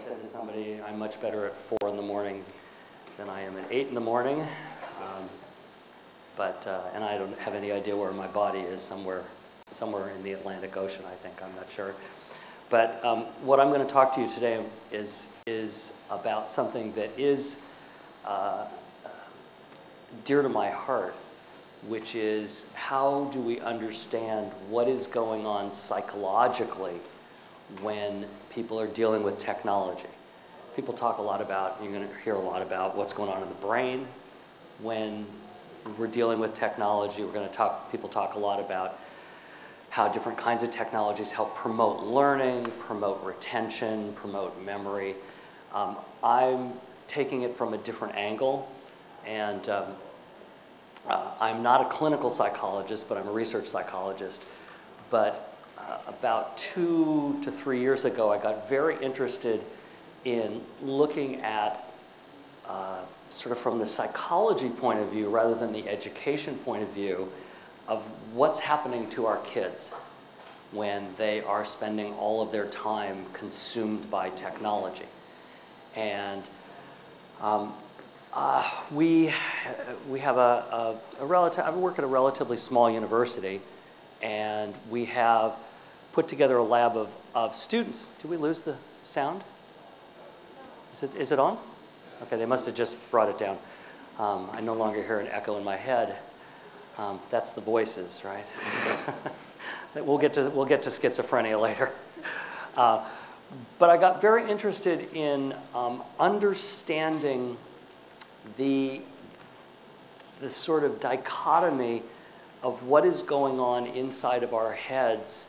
said to somebody, I'm much better at 4 in the morning than I am at 8 in the morning. And I don't have any idea where my body is, somewhere in the Atlantic Ocean, I think, I'm not sure. But what I'm going to talk to you today is about something that is dear to my heart, which is how do we understand what is going on psychologically when people are dealing with technology. People talk a lot about, you're going to hear a lot about what's going on in the brain when we're dealing with technology. We're going to people talk a lot about how different kinds of technologies help promote learning, promote retention, promote memory. I'm taking it from a different angle, and I'm not a clinical psychologist, but I'm a research psychologist. But about 2 to 3 years ago, I got very interested in looking at sort of from the psychology point of view rather than the education point of view of what's happening to our kids when they are spending all of their time consumed by technology. And we have I work at a relatively small university, and we have put together a lab of students. Did we lose the sound? Is it on? Okay, they must have just brought it down. I no longer hear an echo in my head. That's the voices, right? We'll get to schizophrenia later. But I got very interested in understanding the sort of dichotomy of what is going on inside of our heads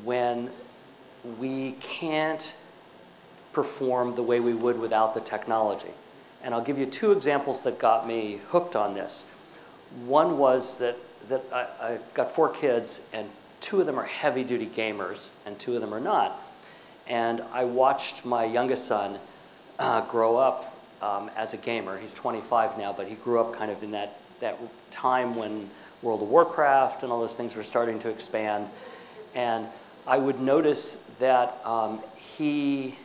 when we can't perform the way we would without the technology. And I'll give you 2 examples that got me hooked on this. One was that I've got 4 kids, and 2 of them are heavy-duty gamers, and 2 of them are not. And I watched my youngest son grow up as a gamer. He's 25 now, but he grew up kind of in that time when World of Warcraft and all those things were starting to expand. And I would notice that he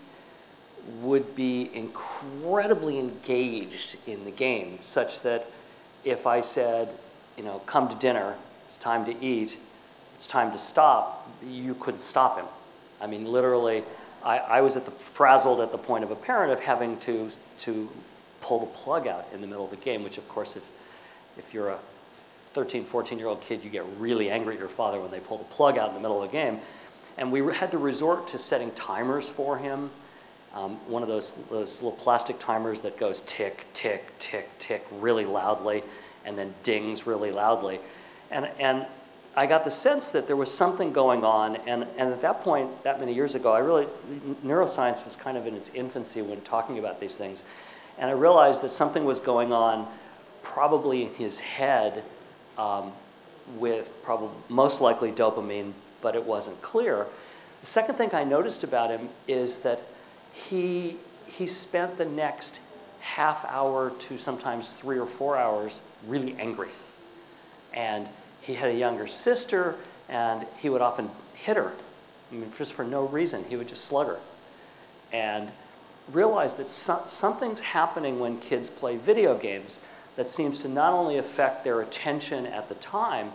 would be incredibly engaged in the game, such that if I said, come to dinner, it's time to eat, it's time to stop, you couldn't stop him. I mean, literally, I was frazzled at the point of a parent of having to pull the plug out in the middle of the game, which of course, if you're a 13, 14-year-old kid, you get really angry at your father when they pull the plug out in the middle of the game. And we had to resort to setting timers for him. One of those little plastic timers that goes tick, tick, tick, tick really loudly, and then dings really loudly. And I got the sense that there was something going on, and at that point, that many years ago, neuroscience was kind of in its infancy when talking about these things. And I realized that something was going on probably in his head with most likely dopamine, but it wasn't clear. The second thing I noticed about him is that he spent the next half hour to sometimes 3 or 4 hours really angry. And he had a younger sister, and he would often hit her. I mean, just for no reason. He would just slug her. And realized that something's happening when kids play video games that seems to not only affect their attention at the time,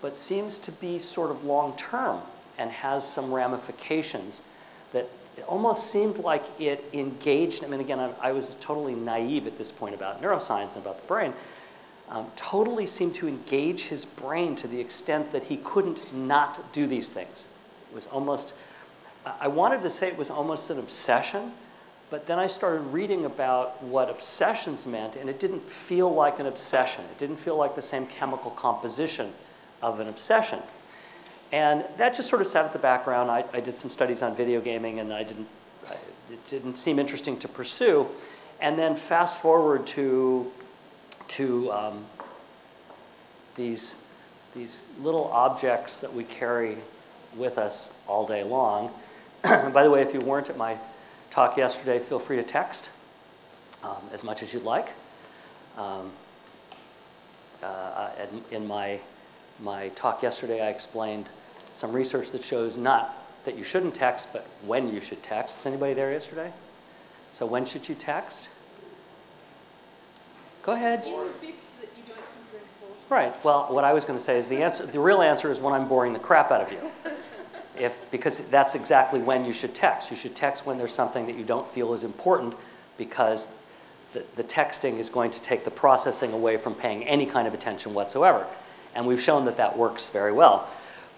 but seems to be sort of long-term and has some ramifications that it almost seemed like it engaged him. And again, I was totally naive at this point about neuroscience and about the brain. Totally seemed to engage his brain to the extent that he couldn't not do these things. It was almost, I wanted to say it was almost an obsession, but then I started reading about what obsessions meant, and it didn't feel like an obsession. It didn't feel like the same chemical composition of an obsession. And that just sort of sat at the background. I did some studies on video gaming, and it didn't seem interesting to pursue. And then fast forward to these little objects that we carry with us all day long. By the way, if you weren't at my talk yesterday, feel free to text as much as you'd like. In my talk yesterday, I explained some research that shows not that you shouldn't text, but when you should text. Was anybody there yesterday? So when should you text? Go ahead. In the bits that you don't think are important. Right. Well, what I was going to say is the real answer is when I'm boring the crap out of you. Because that's exactly when you should text. You should text when there's something that you don't feel is important, because the texting is going to take the processing away from paying any kind of attention whatsoever. And we've shown that that works very well.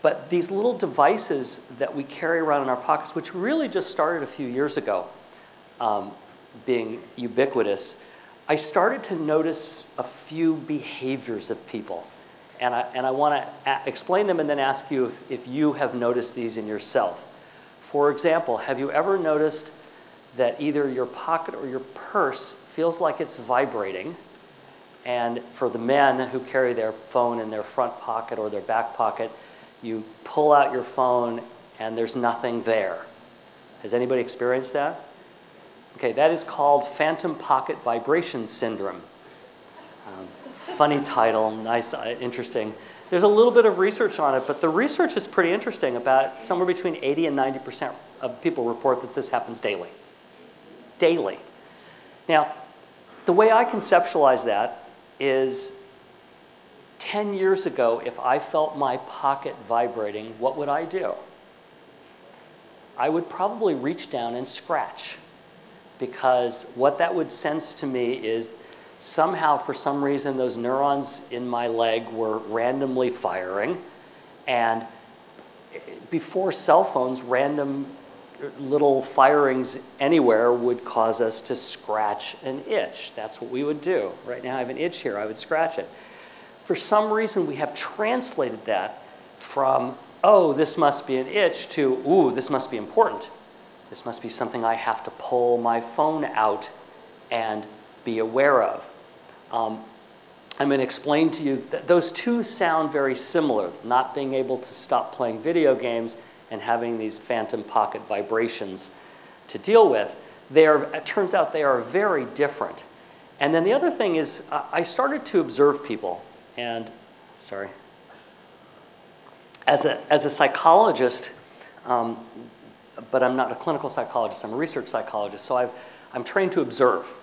But these little devices that we carry around in our pockets, which really just started a few years ago, being ubiquitous, I started to notice a few behaviors of people. And I want to explain them and then ask you if you have noticed these in yourself. For example, have you ever noticed that either your pocket or your purse feels like it's vibrating? And for the men who carry their phone in their front pocket or their back pocket, you pull out your phone and there's nothing there. Has anybody experienced that? Okay, that is called phantom pocket vibration syndrome. Funny title, nice, interesting. There's a little bit of research on it, but the research is pretty interesting. About somewhere between 80 and 90% of people report that this happens daily. Daily. Now, the way I conceptualize that is 10 years ago, if I felt my pocket vibrating, what would I do? I would probably reach down and scratch, because what that would sense to me is somehow, for some reason, those neurons in my leg were randomly firing. And before cell phones, random little firings anywhere would cause us to scratch an itch. That's what we would do. Right now I have an itch here, I would scratch it. For some reason, we have translated that from, oh, this must be an itch, to, ooh, this must be important. This must be something I have to pull my phone out and be aware of. I'm going to explain to you that those two sound very similar, not being able to stop playing video games and having these phantom pocket vibrations to deal with. It turns out they are very different. And then the other thing is, I started to observe people, and, sorry, as a psychologist, but I'm not a clinical psychologist, I'm a research psychologist, so I'm trained to observe.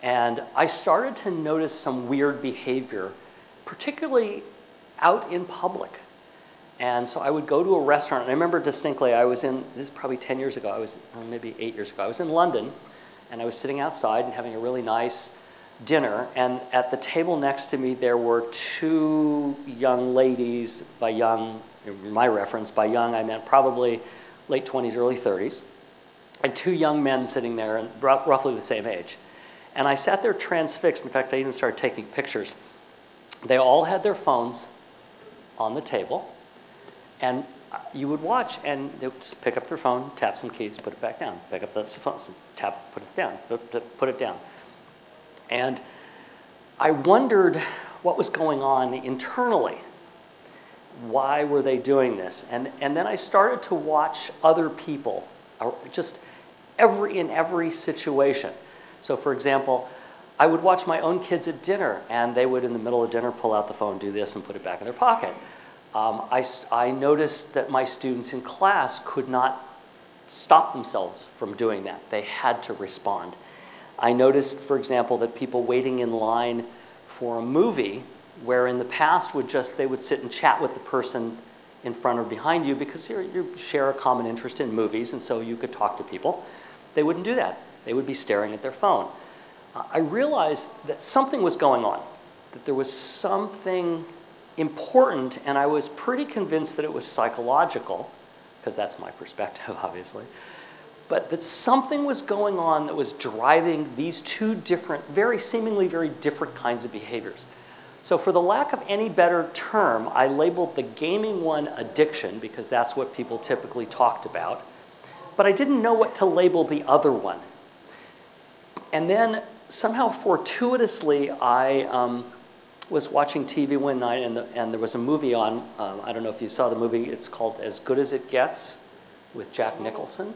And I started to notice some weird behavior, particularly out in public. And so I would go to a restaurant, and I remember distinctly, I was in, this is probably 10 years ago, I was, maybe 8 years ago, I was in London, and I was sitting outside and having a really nice dinner, and at the table next to me there were two young ladies. By young, in my reference, by young I meant probably late 20s, early 30s, and two young men sitting there, and roughly the same age. And I sat there transfixed. In fact, I even started taking pictures. They all had their phones on the table, and you would watch, and they would just pick up their phone, tap some keys, put it back down. Pick up the phone, tap, put it down, put it down. And I wondered what was going on internally. Why were they doing this? And then I started to watch other people, just in every situation. So for example, I would watch my own kids at dinner, and they would, in the middle of dinner, pull out the phone, do this, and put it back in their pocket. I noticed that my students in class could not stop themselves from doing that. They had to respond. I noticed, for example, that people waiting in line for a movie, where in the past they would sit and chat with the person in front or behind you, because you share a common interest in movies, and so you could talk to people. They wouldn't do that. They would be staring at their phone. I realized that something was going on, that there was something important, and I was pretty convinced that it was psychological, because that's my perspective, obviously, but that something was going on that was driving these two different, seemingly very different kinds of behaviors. So for the lack of any better term, I labeled the gaming one addiction, because that's what people typically talked about, but I didn't know what to label the other one. And then somehow fortuitously, I was watching TV one night, and there was a movie on. I don't know if you saw the movie. It's called As Good as It Gets with Jack Nicholson.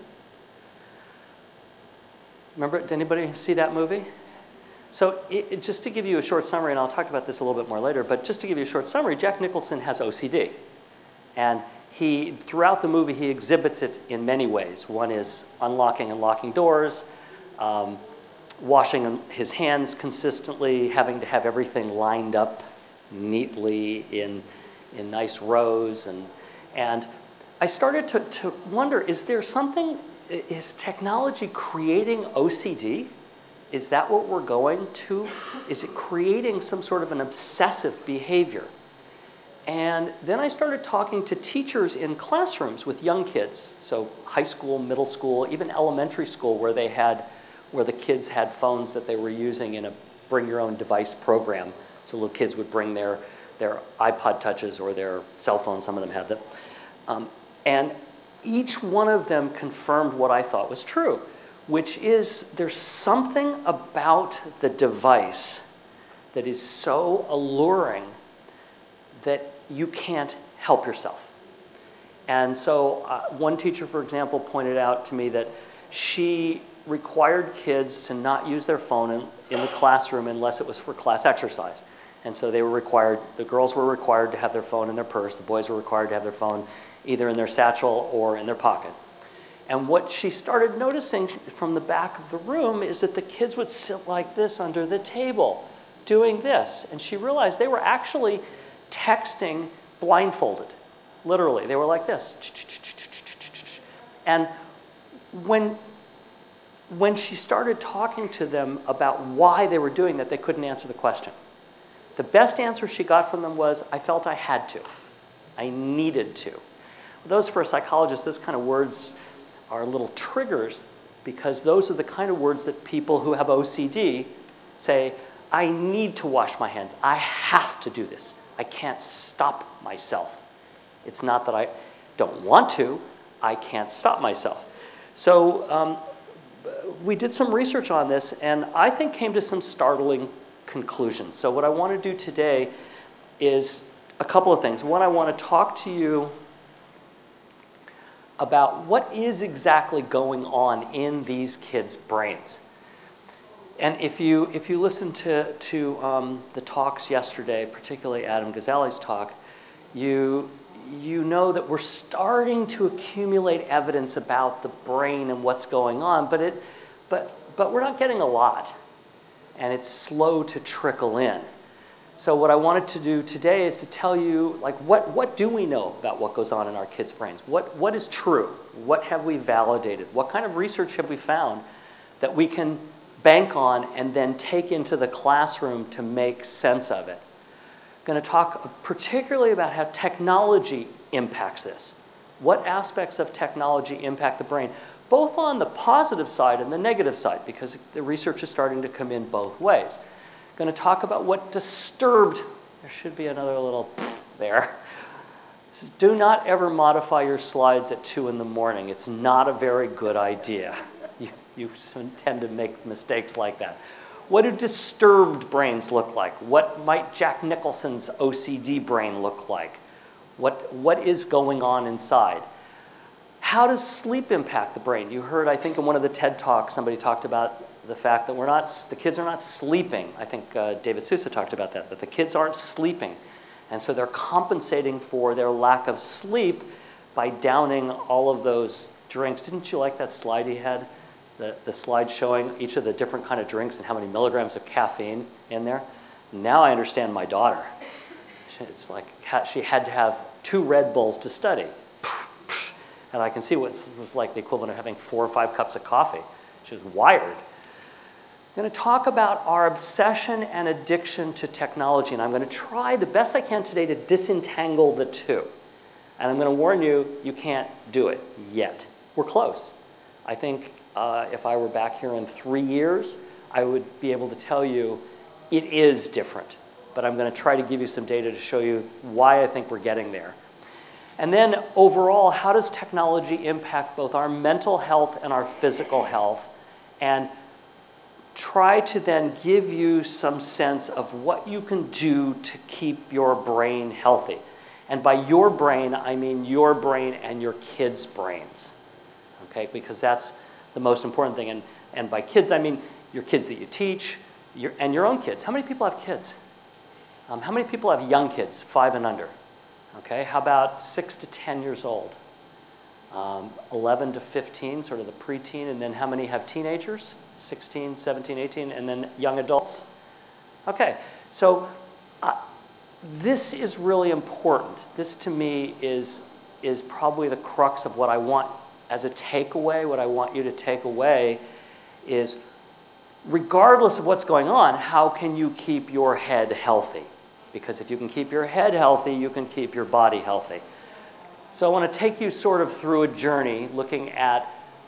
Remember, did anybody see that movie? So just to give you a short summary, and I'll talk about this a little bit more later, but just to give you a short summary, Jack Nicholson has OCD. And throughout the movie, he exhibits it in many ways. One is unlocking and locking doors. washing his hands consistently, having to have everything lined up neatly in nice rows. And I started to wonder, is technology creating OCD? Is that what we're going to? Is it creating some sort of an obsessive behavior? And then I started talking to teachers in classrooms with young kids, so high school, middle school, even elementary school, where the kids had phones that they were using in a bring your own device program. So little kids would bring their iPod touches or their cell phones, some of them had them. And each one of them confirmed what I thought was true, which is there's something about the device that is so alluring that you can't help yourself. And so one teacher, for example, pointed out to me that she required kids to not use their phone in the classroom unless it was for class exercise. And so the girls were required to have their phone in their purse, the boys were required to have their phone either in their satchel or in their pocket. And what she started noticing from the back of the room is that the kids would sit like this under the table, doing this. And she realized they were actually texting blindfolded, literally. They were like this. And when she started talking to them about why they were doing that, they couldn't answer the question. The best answer she got from them was, I felt I had to. I needed to. Those, for a psychologist, those kind of words are little triggers because those are the kind of words that people who have OCD say, I need to wash my hands. I have to do this. I can't stop myself. It's not that I don't want to, I can't stop myself. So we did some research on this and I think came to some startling conclusions. So what I want to do today is a couple of things. One, I want to talk to you about what is exactly going on in these kids' brains. And if you listen to the talks yesterday, particularly Adam Gazzaley's talk, you know that we're starting to accumulate evidence about the brain and what's going on, but we're not getting a lot, and it's slow to trickle in. So what I wanted to do today is to tell you, like, what do we know about what goes on in our kids' brains? What is true? What have we validated? What kind of research have we found that we can bank on and then take into the classroom to make sense of it? I'm going to talk particularly about how technology impacts this. What aspects of technology impact the brain, both on the positive side and the negative side, because the research is starting to come in both ways. Going to talk about what disturbed, there should be another little there. Do not ever modify your slides at 2 in the morning. It's not a very good idea. You tend to make mistakes like that. What do disturbed brains look like? What might Jack Nicholson's OCD brain look like? What is going on inside? How does sleep impact the brain? You heard, I think, in one of the TED Talks, somebody talked about the fact that the kids are not sleeping. I think David Sousa talked about that the kids aren't sleeping. And so they're compensating for their lack of sleep by downing all of those drinks. Didn't you like that slide he had? The slide showing each of the different kind of drinks and how many milligrams of caffeine in there. Now I understand my daughter. It's like she had to have 2 Red Bulls to study. And I can see what was like the equivalent of having 4 or 5 cups of coffee. She was wired. I'm going to talk about our obsession and addiction to technology, and I'm going to try the best I can today to disentangle the two. And I'm going to warn you, you can't do it yet. We're close. I think if I were back here in 3 years, I would be able to tell you it is different. But I'm going to try to give you some data to show you why I think we're getting there. And then overall, how does technology impact both our mental health and our physical health? And try to then give you some sense of what you can do to keep your brain healthy. And by your brain, I mean your brain and your kids' brains, okay? Because that's the most important thing. And by kids, I mean your kids that you teach and your own kids. How many people have kids? How many people have young kids, 5 and under? Okay, how about 6 to 10 years old? 11 to 15, sort of the preteen, and then how many have teenagers? 16, 17, 18, and then young adults? Okay, so this is really important. This to me is probably the crux of what I want as a takeaway. What I want you to take away is, regardless of what's going on, how can you keep your head healthy? Because if you can keep your head healthy, you can keep your body healthy. So I want to take you sort of through a journey looking at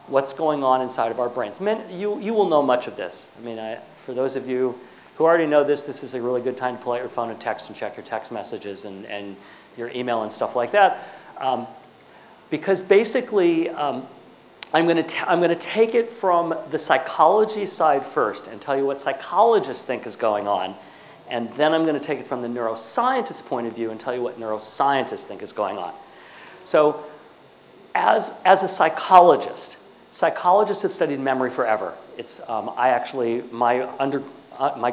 what's going on inside of our brains. You will know much of this. I mean, for those of you who already know this, this is a really good time to pull out your phone and text and check your text messages and your email and stuff like that. Because basically, I'm going to take it from the psychology side first and tell you what psychologists think is going on. And then I'm going to take it from the neuroscientist point of view and tell you what neuroscientists think is going on. So as a psychologist, psychologists have studied memory forever. It's, my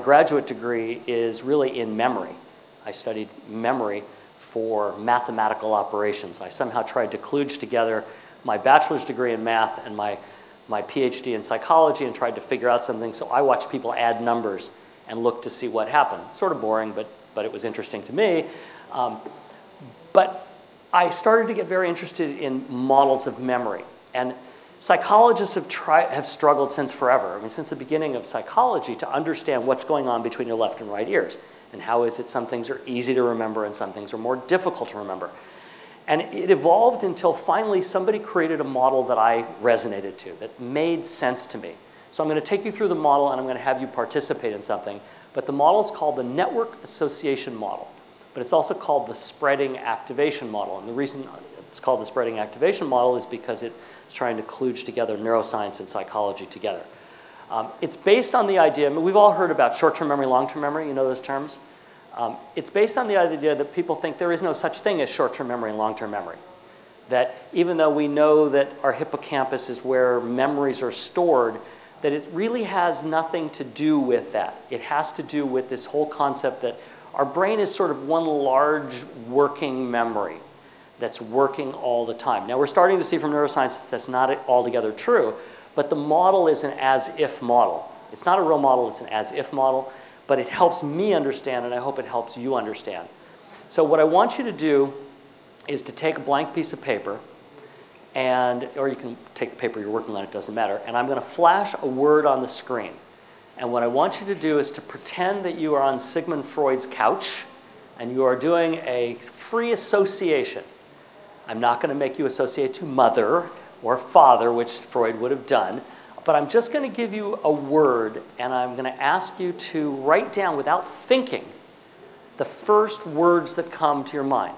graduate degree is really in memory. I studied memory for mathematical operations. I somehow tried to kludge together my bachelor's degree in math and my PhD in psychology and tried to figure out something. So I watched people add numbers and look to see what happened. Sort of boring, but it was interesting to me. But I started to get very interested in models of memory. And psychologists have struggled since forever. I mean, since the beginning of psychology, to understand what's going on between your left and right ears. And how is it some things are easy to remember and some things are more difficult to remember. And it evolved until finally somebody created a model that I resonated to, that made sense to me. So I'm going to take you through the model and I'm going to have you participate in something. But the model is called the network association model. But it's also called the spreading activation model. And the reason it's called the spreading activation model is because it's trying to kludge together neuroscience and psychology together. It's based on the idea, I mean, we've all heard about short-term memory, long-term memory, you know those terms? It's based on the idea that people think there is no such thing as short-term memory and long-term memory. That even though we know that our hippocampus is where memories are stored, that it really has nothing to do with that. It has to do with this whole concept that our brain is sort of one large working memory that's working all the time. Now we're starting to see from neuroscience that that's not altogether true, but the model is an as-if model. It's not a real model, it's an as-if model, but it helps me understand, and I hope it helps you understand. So what I want you to do is to take a blank piece of paper, or you can take the paper you're working on, it doesn't matter, and I'm going to flash a word on the screen. And what I want you to do is to pretend that you are on Sigmund Freud's couch and you are doing a free association. I'm not going to make you associate to mother or father, which Freud would have done, but I'm just going to give you a word and I'm going to ask you to write down without thinking the first words that come to your mind.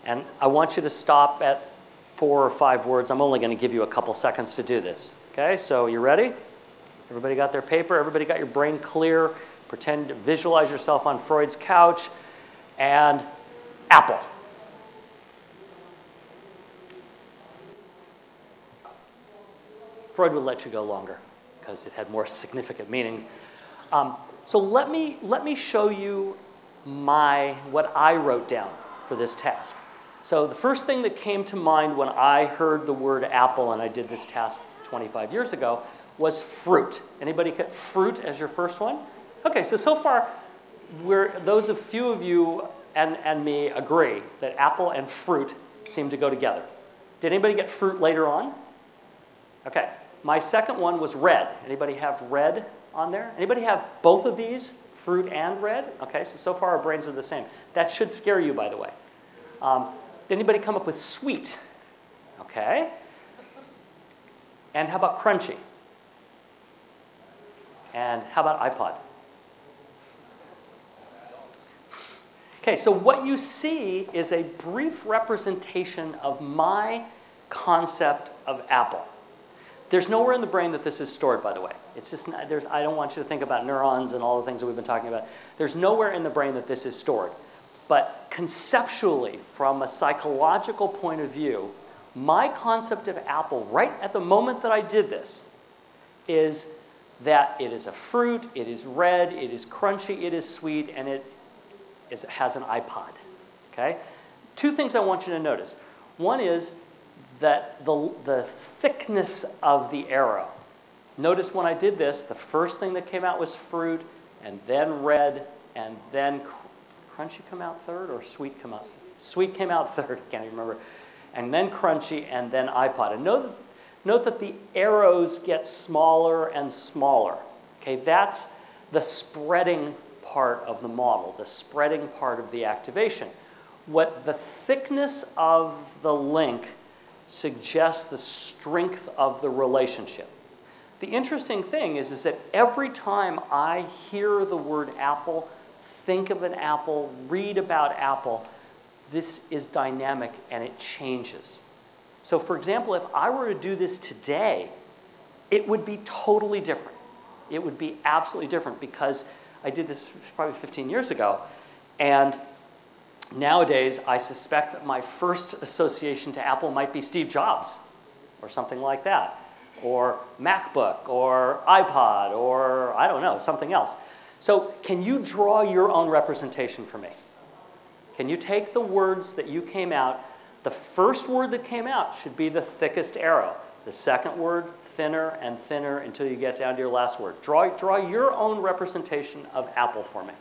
And I want you to stop at 4 or 5 words. I'm only going to give you a couple seconds to do this. Okay, so you ready? Everybody got their paper? Everybody got your brain clear? Pretend to visualize yourself on Freud's couch. And apple. Freud would let you go longer because it had more significant meaning. So let me show you what I wrote down for this task. So the first thing that came to mind when I heard the word apple, and I did this task 25 years ago, was fruit. Anybody get fruit as your first one? Okay, so far, few of you and me agree that apple and fruit seem to go together. Did anybody get fruit later on? Okay, my second one was red. Anybody have red on there? Anybody have both of these, fruit and red? Okay, so far our brains are the same. That should scare you, by the way. Did anybody come up with sweet? Okay. And how about crunchy? And how about iPod? Okay, so what you see is a brief representation of my concept of apple. There's nowhere in the brain that this is stored, by the way. It's just not, I don't want you to think about neurons and all the things that we've been talking about. There's nowhere in the brain that this is stored. But conceptually, from a psychological point of view, my concept of apple, right at the moment that I did this, is that it is a fruit, it is red, it is crunchy, it is sweet, and it has an iPod. Okay? Two things I want you to notice. One is that the thickness of the arrow. Notice when I did this, the first thing that came out was fruit, and then red, and then crunchy come out third, or sweet come out? Sweet came out third, I can't even remember. And then crunchy, and then iPod. And note that the arrows get smaller and smaller. Okay, that's the spreading part of the model, the spreading part of the activation. What the thickness of the link suggests the strength of the relationship. The interesting thing is that every time I hear the word apple, think of an apple, read about apple, this is dynamic and it changes. So for example, if I were to do this today, it would be totally different. It would be absolutely different because I did this probably 15 years ago, and nowadays I suspect that my first association to Apple might be Steve Jobs or something like that, or MacBook, or iPod, or I don't know, something else. So can you draw your own representation for me? Can you take the words that you came out, the first word that came out should be the thickest arrow. The second word, thinner and thinner until you get down to your last word. Draw your own representation of apple for me.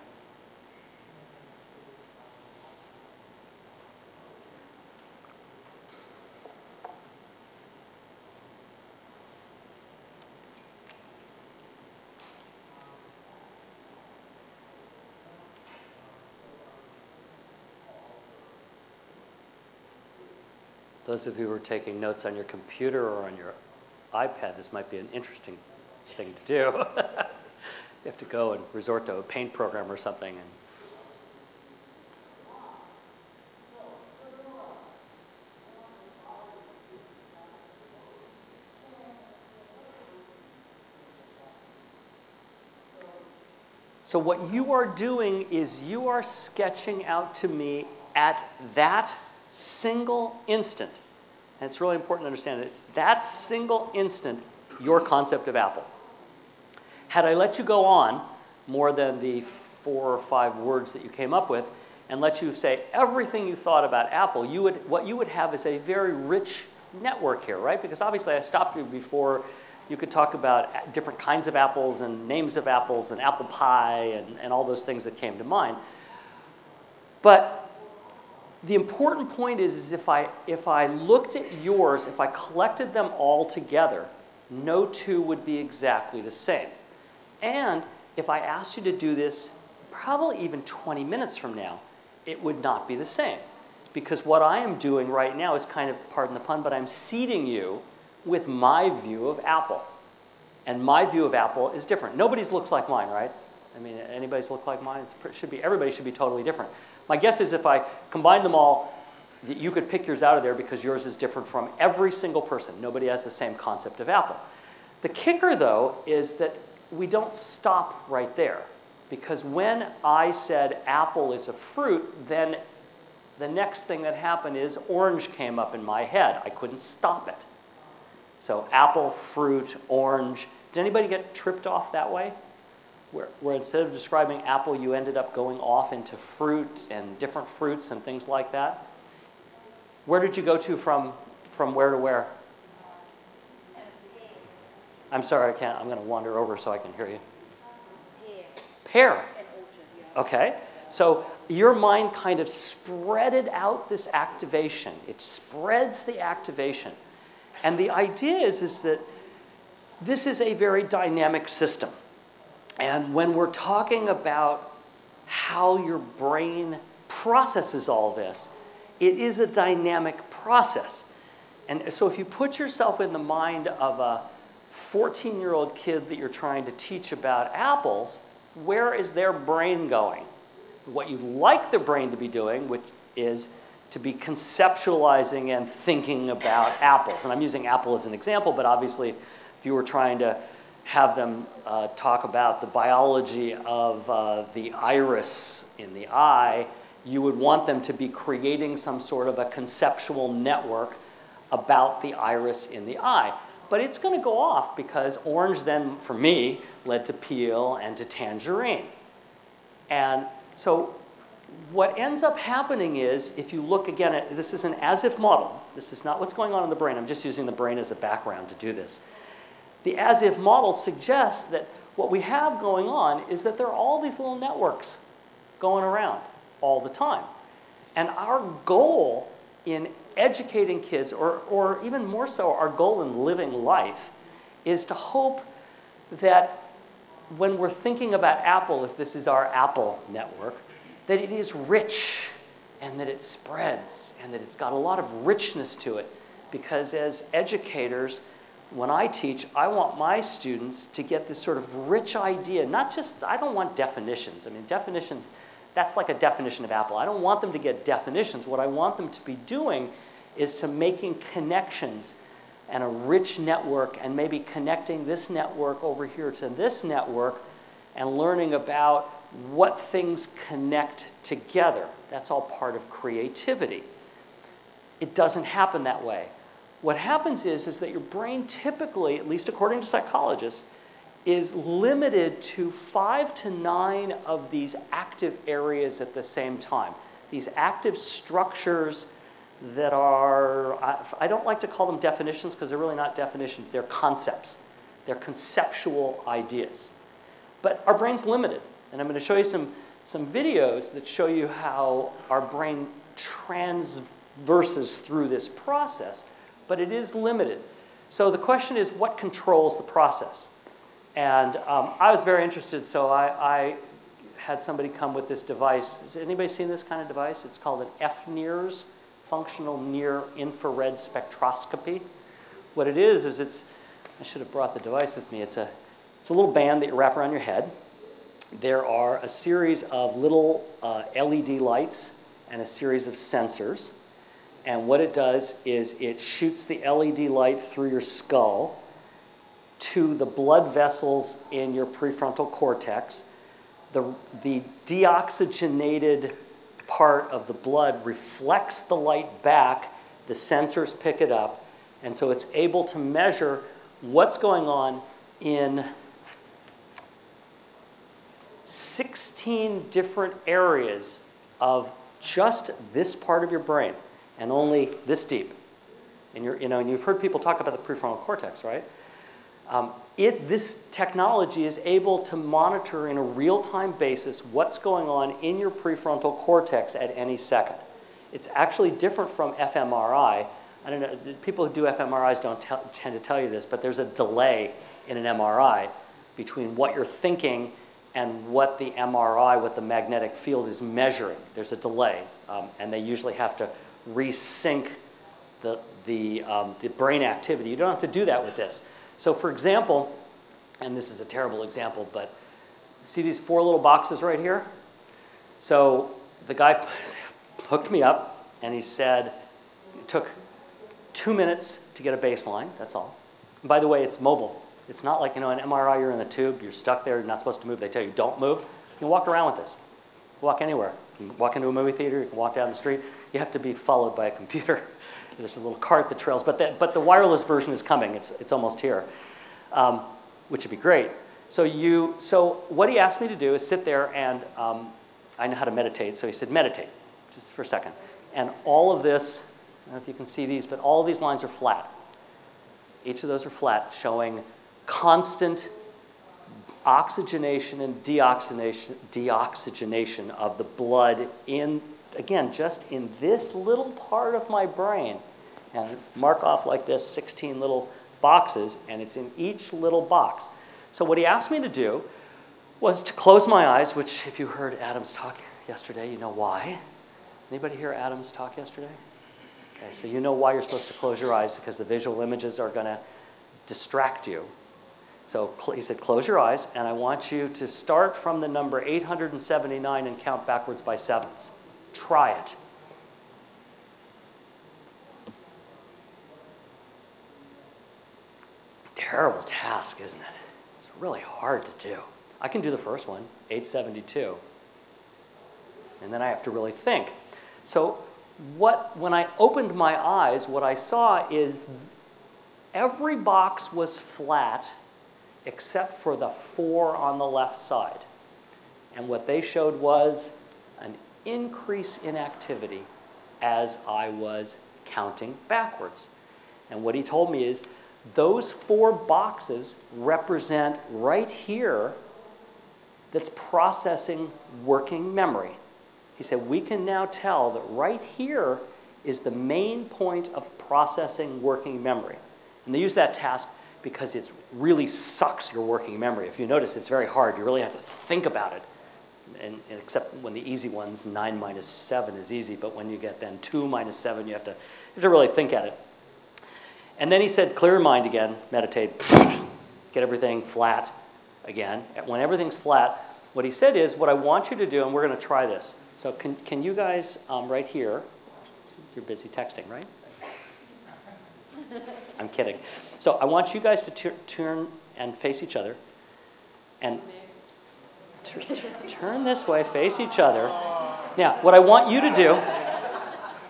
Those of you who are taking notes on your computer or on your iPad, this might be an interesting thing to do. You have to go and resort to a paint program or something. So what you are doing is you are sketching out to me at that single instant, and it's really important to understand it's that single instant your concept of apple. Had I let you go on more than the 4 or 5 words that you came up with and let you say everything you thought about apple, what you would have is a very rich network here, right? Because obviously I stopped you before you could talk about different kinds of apples and names of apples and apple pie and all those things that came to mind. But the important point is if I looked at yours, if I collected them all together, no two would be exactly the same. And if I asked you to do this probably even 20 minutes from now, it would not be the same. Because what I am doing right now is kind of, pardon the pun, but I'm seeding you with my view of apple. And my view of apple is different. Nobody's looks like mine, right? I mean, anybody's look like mine? Everybody should be totally different. My guess is if I combine them all, you could pick yours out of there because yours is different from every single person. Nobody has the same concept of apple. The kicker, though, is that we don't stop right there. Because when I said apple is a fruit, then the next thing that happened is orange came up in my head. I couldn't stop it. So apple, fruit, orange. Did anybody get tripped off that way? Where instead of describing apple, you ended up going off into fruit and different fruits and things like that? Where did you go to from where to where? I'm sorry, I'm going to wander over so I can hear you. Pear. Okay. So your mind kind of spreaded out this activation. It spreads the activation. And the idea is that this is a very dynamic system. And when we're talking about how your brain processes all this, it is a dynamic process. And so if you put yourself in the mind of a 14-year-old kid that you're trying to teach about apples, where is their brain going? What you'd like their brain to be doing, which is to be conceptualizing and thinking about apples. And I'm using apple as an example, but obviously if you were trying to have them talk about the biology of the iris in the eye, you would want them to be creating some sort of a conceptual network about the iris in the eye. But it's going to go off because orange then, for me, led to peel and to tangerine. And so what ends up happening is, if you look again at, this is an as-if model, This is not what's going on in the brain. I'm just using the brain as a background to do this. The as-if model suggests that what we have going on is that there are all these little networks going around all the time. And our goal in educating kids, or even more so, our goal in living life, is to hope that when we're thinking about Apple, if this is our Apple network, that it is rich and that it spreads and that it's got a lot of richness to it. Because as educators, when I teach, I want my students to get this sort of rich idea, not just, I don't want definitions. I mean, definitions, that's like a definition of Apple. I don't want them to get definitions. What I want them to be doing is to making connections and a rich network, and maybe connecting this network over here to this network and learning about what things connect together. That's all part of creativity. It doesn't happen that way. What happens is that your brain typically, at least according to psychologists, is limited to 5 to 9 of these active areas at the same time. These active structures that are, I don't like to call them definitions because they're really not definitions, they're concepts. They're conceptual ideas. But our brain's limited, and I'm going to show you some videos that show you how our brain transverses through this process, but it is limited. So the question is, what controls the process? And I was very interested, so I had somebody come with this device. Has anybody seen this kind of device? It's called an FNIRS, Functional Near Infrared Spectroscopy. What it is it's, I should have brought the device with me. It's a little band that you wrap around your head. There are a series of little LED lights and a series of sensors. And what it does is it shoots the LED light through your skull to the blood vessels in your prefrontal cortex. The deoxygenated part of the blood reflects the light back, the sensors pick it up, and so it's able to measure what's going on in 16 different areas of just this part of your brain, and only this deep. And and you've heard people talk about the prefrontal cortex, right? This technology is able to monitor in a real-time basis what's going on in your prefrontal cortex at any second. It's actually different from fMRI. I don't know, people who do fMRIs don't tend to tell you this, but there's a delay in an MRI between what you're thinking and what the MRI, what the magnetic field is measuring. There's a delay, and they usually have to resync the brain activity. You don't have to do that with this. So for example, and this is a terrible example, but see these 4 little boxes right here? So the guy hooked me up, and he said it took 2 minutes to get a baseline, that's all. And by the way, it's mobile. It's not like, an MRI, you're in the tube, you're stuck there, you're not supposed to move. They tell you, don't move. You can walk around with this. Walk anywhere. You can walk into a movie theater, you can walk down the street. You have to be followed by a computer. There's a little cart that trails, but the wireless version is coming. It's almost here, which would be great. So what he asked me to do is sit there, and I know how to meditate, so he said, meditate, just for a second. And all of this, I don't know if you can see these, but all of these lines are flat. Each of those are flat, showing constant oxygenation and deoxygenation of the blood in, again, just in this little part of my brain. And mark off like this 16 little boxes, and it's in each little box. So what he asked me to do was to close my eyes, which if you heard Adam's talk yesterday, you know why. Anybody hear Adam's talk yesterday? Okay, so you know why you're supposed to close your eyes, because the visual images are going to distract you. So he said, close your eyes, and I want you to start from the number 879 and count backwards by 7s. Try it. Terrible task, isn't it? It's really hard to do. I can do the first one, 872. And then I have to really think. So when I opened my eyes, what I saw is every box was flat except for the 4 on the left side. And what they showed was an increase in activity as I was counting backwards. And what he told me is those 4 boxes represent right here that's processing working memory. He said, we can now tell that right here is the main point of processing working memory. And they use that task because it really sucks your working memory. If you notice, it's very hard. You really have to think about it. And except when the easy ones, 9 minus 7 is easy, but when you get then 2 minus 7, you have to really think at it. And then he said, clear your mind again, meditate, get everything flat again. When everything's flat, what he said is, what I want you to do, and we're going to try this. So can you guys, right here, you're busy texting, right? I'm kidding. So I want you guys to turn and face each other. And turn this way, face each other. Now, what I want you to do,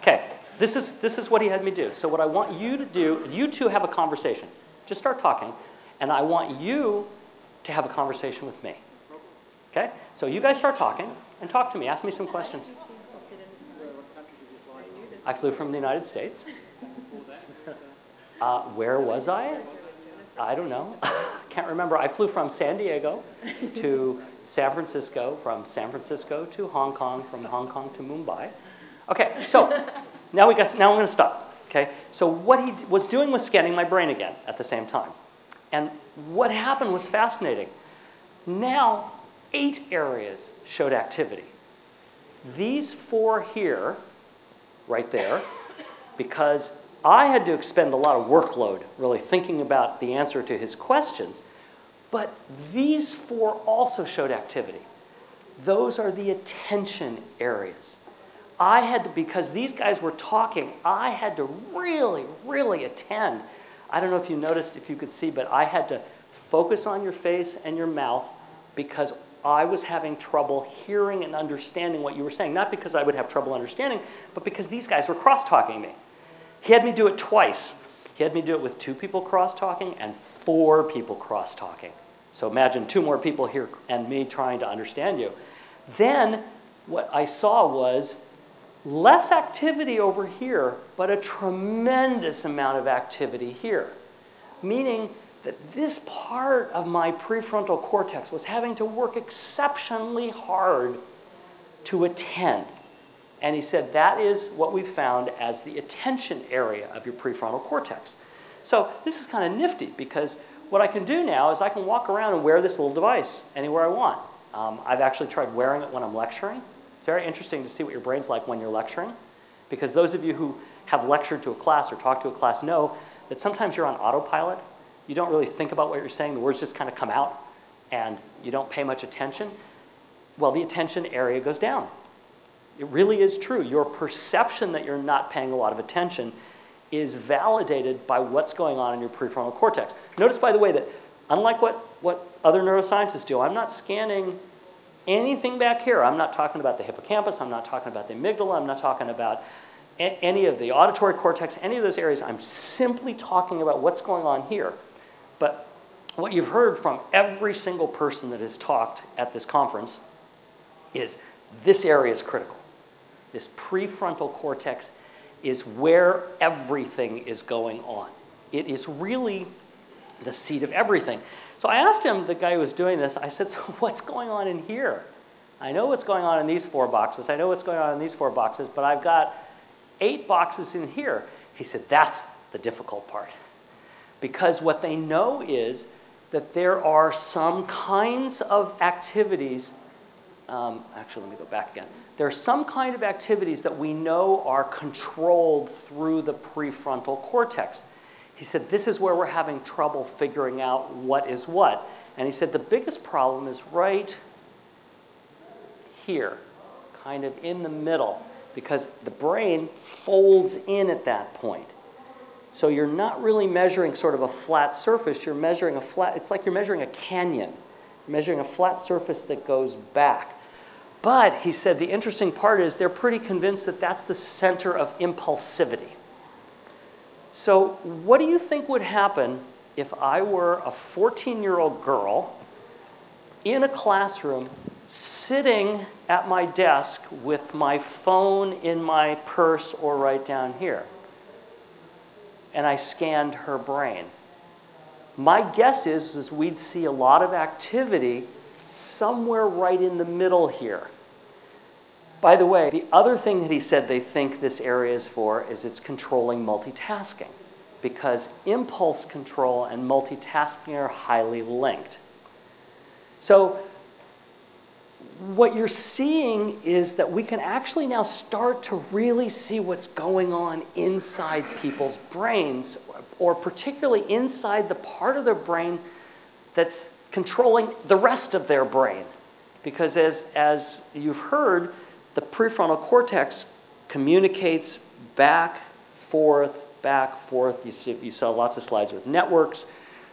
okay, this is what he had me do. So what I want you to do, you two have a conversation. Just start talking. And I want you to have a conversation with me. Okay? So you guys start talking and talk to me. Ask me some questions. I flew from the United States. Where was I? I don't know. Can't remember. I flew from San Diego to San Francisco, from San Francisco to Hong Kong, from Hong Kong to Mumbai. Okay, so now I'm going to stop. Okay, so what he was doing was scanning my brain again at the same time. And what happened was fascinating. Now, 8 areas showed activity. These 4 here, right there, because I had to expend a lot of workload really thinking about the answer to his questions, but these 4 also showed activity. Those are the attention areas. I had to, because these guys were talking, I had to really, really attend. I don't know if you noticed, if you could see, but I had to focus on your face and your mouth because I was having trouble hearing and understanding what you were saying. Not because I would have trouble understanding, but because these guys were cross-talking me. He had me do it twice. He had me do it with 2 people cross-talking and 4 people cross-talking. So imagine 2 more people here and me trying to understand you. Then what I saw was less activity over here, but a tremendous amount of activity here. Meaning that this part of my prefrontal cortex was having to work exceptionally hard to attend. And he said that is what we found as the attention area of your prefrontal cortex. So this is kind of nifty because what I can do now is I can walk around and wear this little device anywhere I want. I've actually tried wearing it when I'm lecturing. It's very interesting to see what your brain's like when you're lecturing, because those of you who have lectured to a class or talked to a class know that sometimes you're on autopilot. You don't really think about what you're saying. The words just kind of come out, and you don't pay much attention. Well, the attention area goes down. It really is true. Your perception that you're not paying a lot of attention is validated by what's going on in your prefrontal cortex. Notice, by the way, that unlike what other neuroscientists do, I'm not scanning anything back here. I'm not talking about the hippocampus. I'm not talking about the amygdala. I'm not talking about any of the auditory cortex, any of those areas. I'm simply talking about what's going on here. But what you've heard from every single person that has talked at this conference is this area is critical. This prefrontal cortex is where everything is going on. It is really the seat of everything. So I asked him, the guy who was doing this, I said, so what's going on in here? I know what's going on in these 4 boxes. I know what's going on in these 4 boxes, but I've got 8 boxes in here. He said, that's the difficult part. Because what they know is that there are some kinds of activities, actually, let me go back again. There are some kind of activities that we know are controlled through the prefrontal cortex. He said, this is where we're having trouble figuring out what is what. And he said, the biggest problem is right here, kind of in the middle, because the brain folds in at that point. So you're not really measuring sort of a flat surface. You're measuring a flat, it's like you're measuring a canyon. You're measuring a flat surface that goes back. But he said the interesting part is they're pretty convinced that that's the center of impulsivity. So what do you think would happen if I were a 14-year-old girl in a classroom sitting at my desk with my phone in my purse or right down here? and I scanned her brain. My guess is we'd see a lot of activity somewhere right in the middle here. By the way, the other thing that he said they think this area is for is it's controlling multitasking, because impulse control and multitasking are highly linked. So what you're seeing is that we can actually now start to really see what's going on inside people's brains, or particularly inside the part of their brain that's controlling the rest of their brain. Because as you've heard, the prefrontal cortex communicates back, forth, back, forth. You saw lots of slides with networks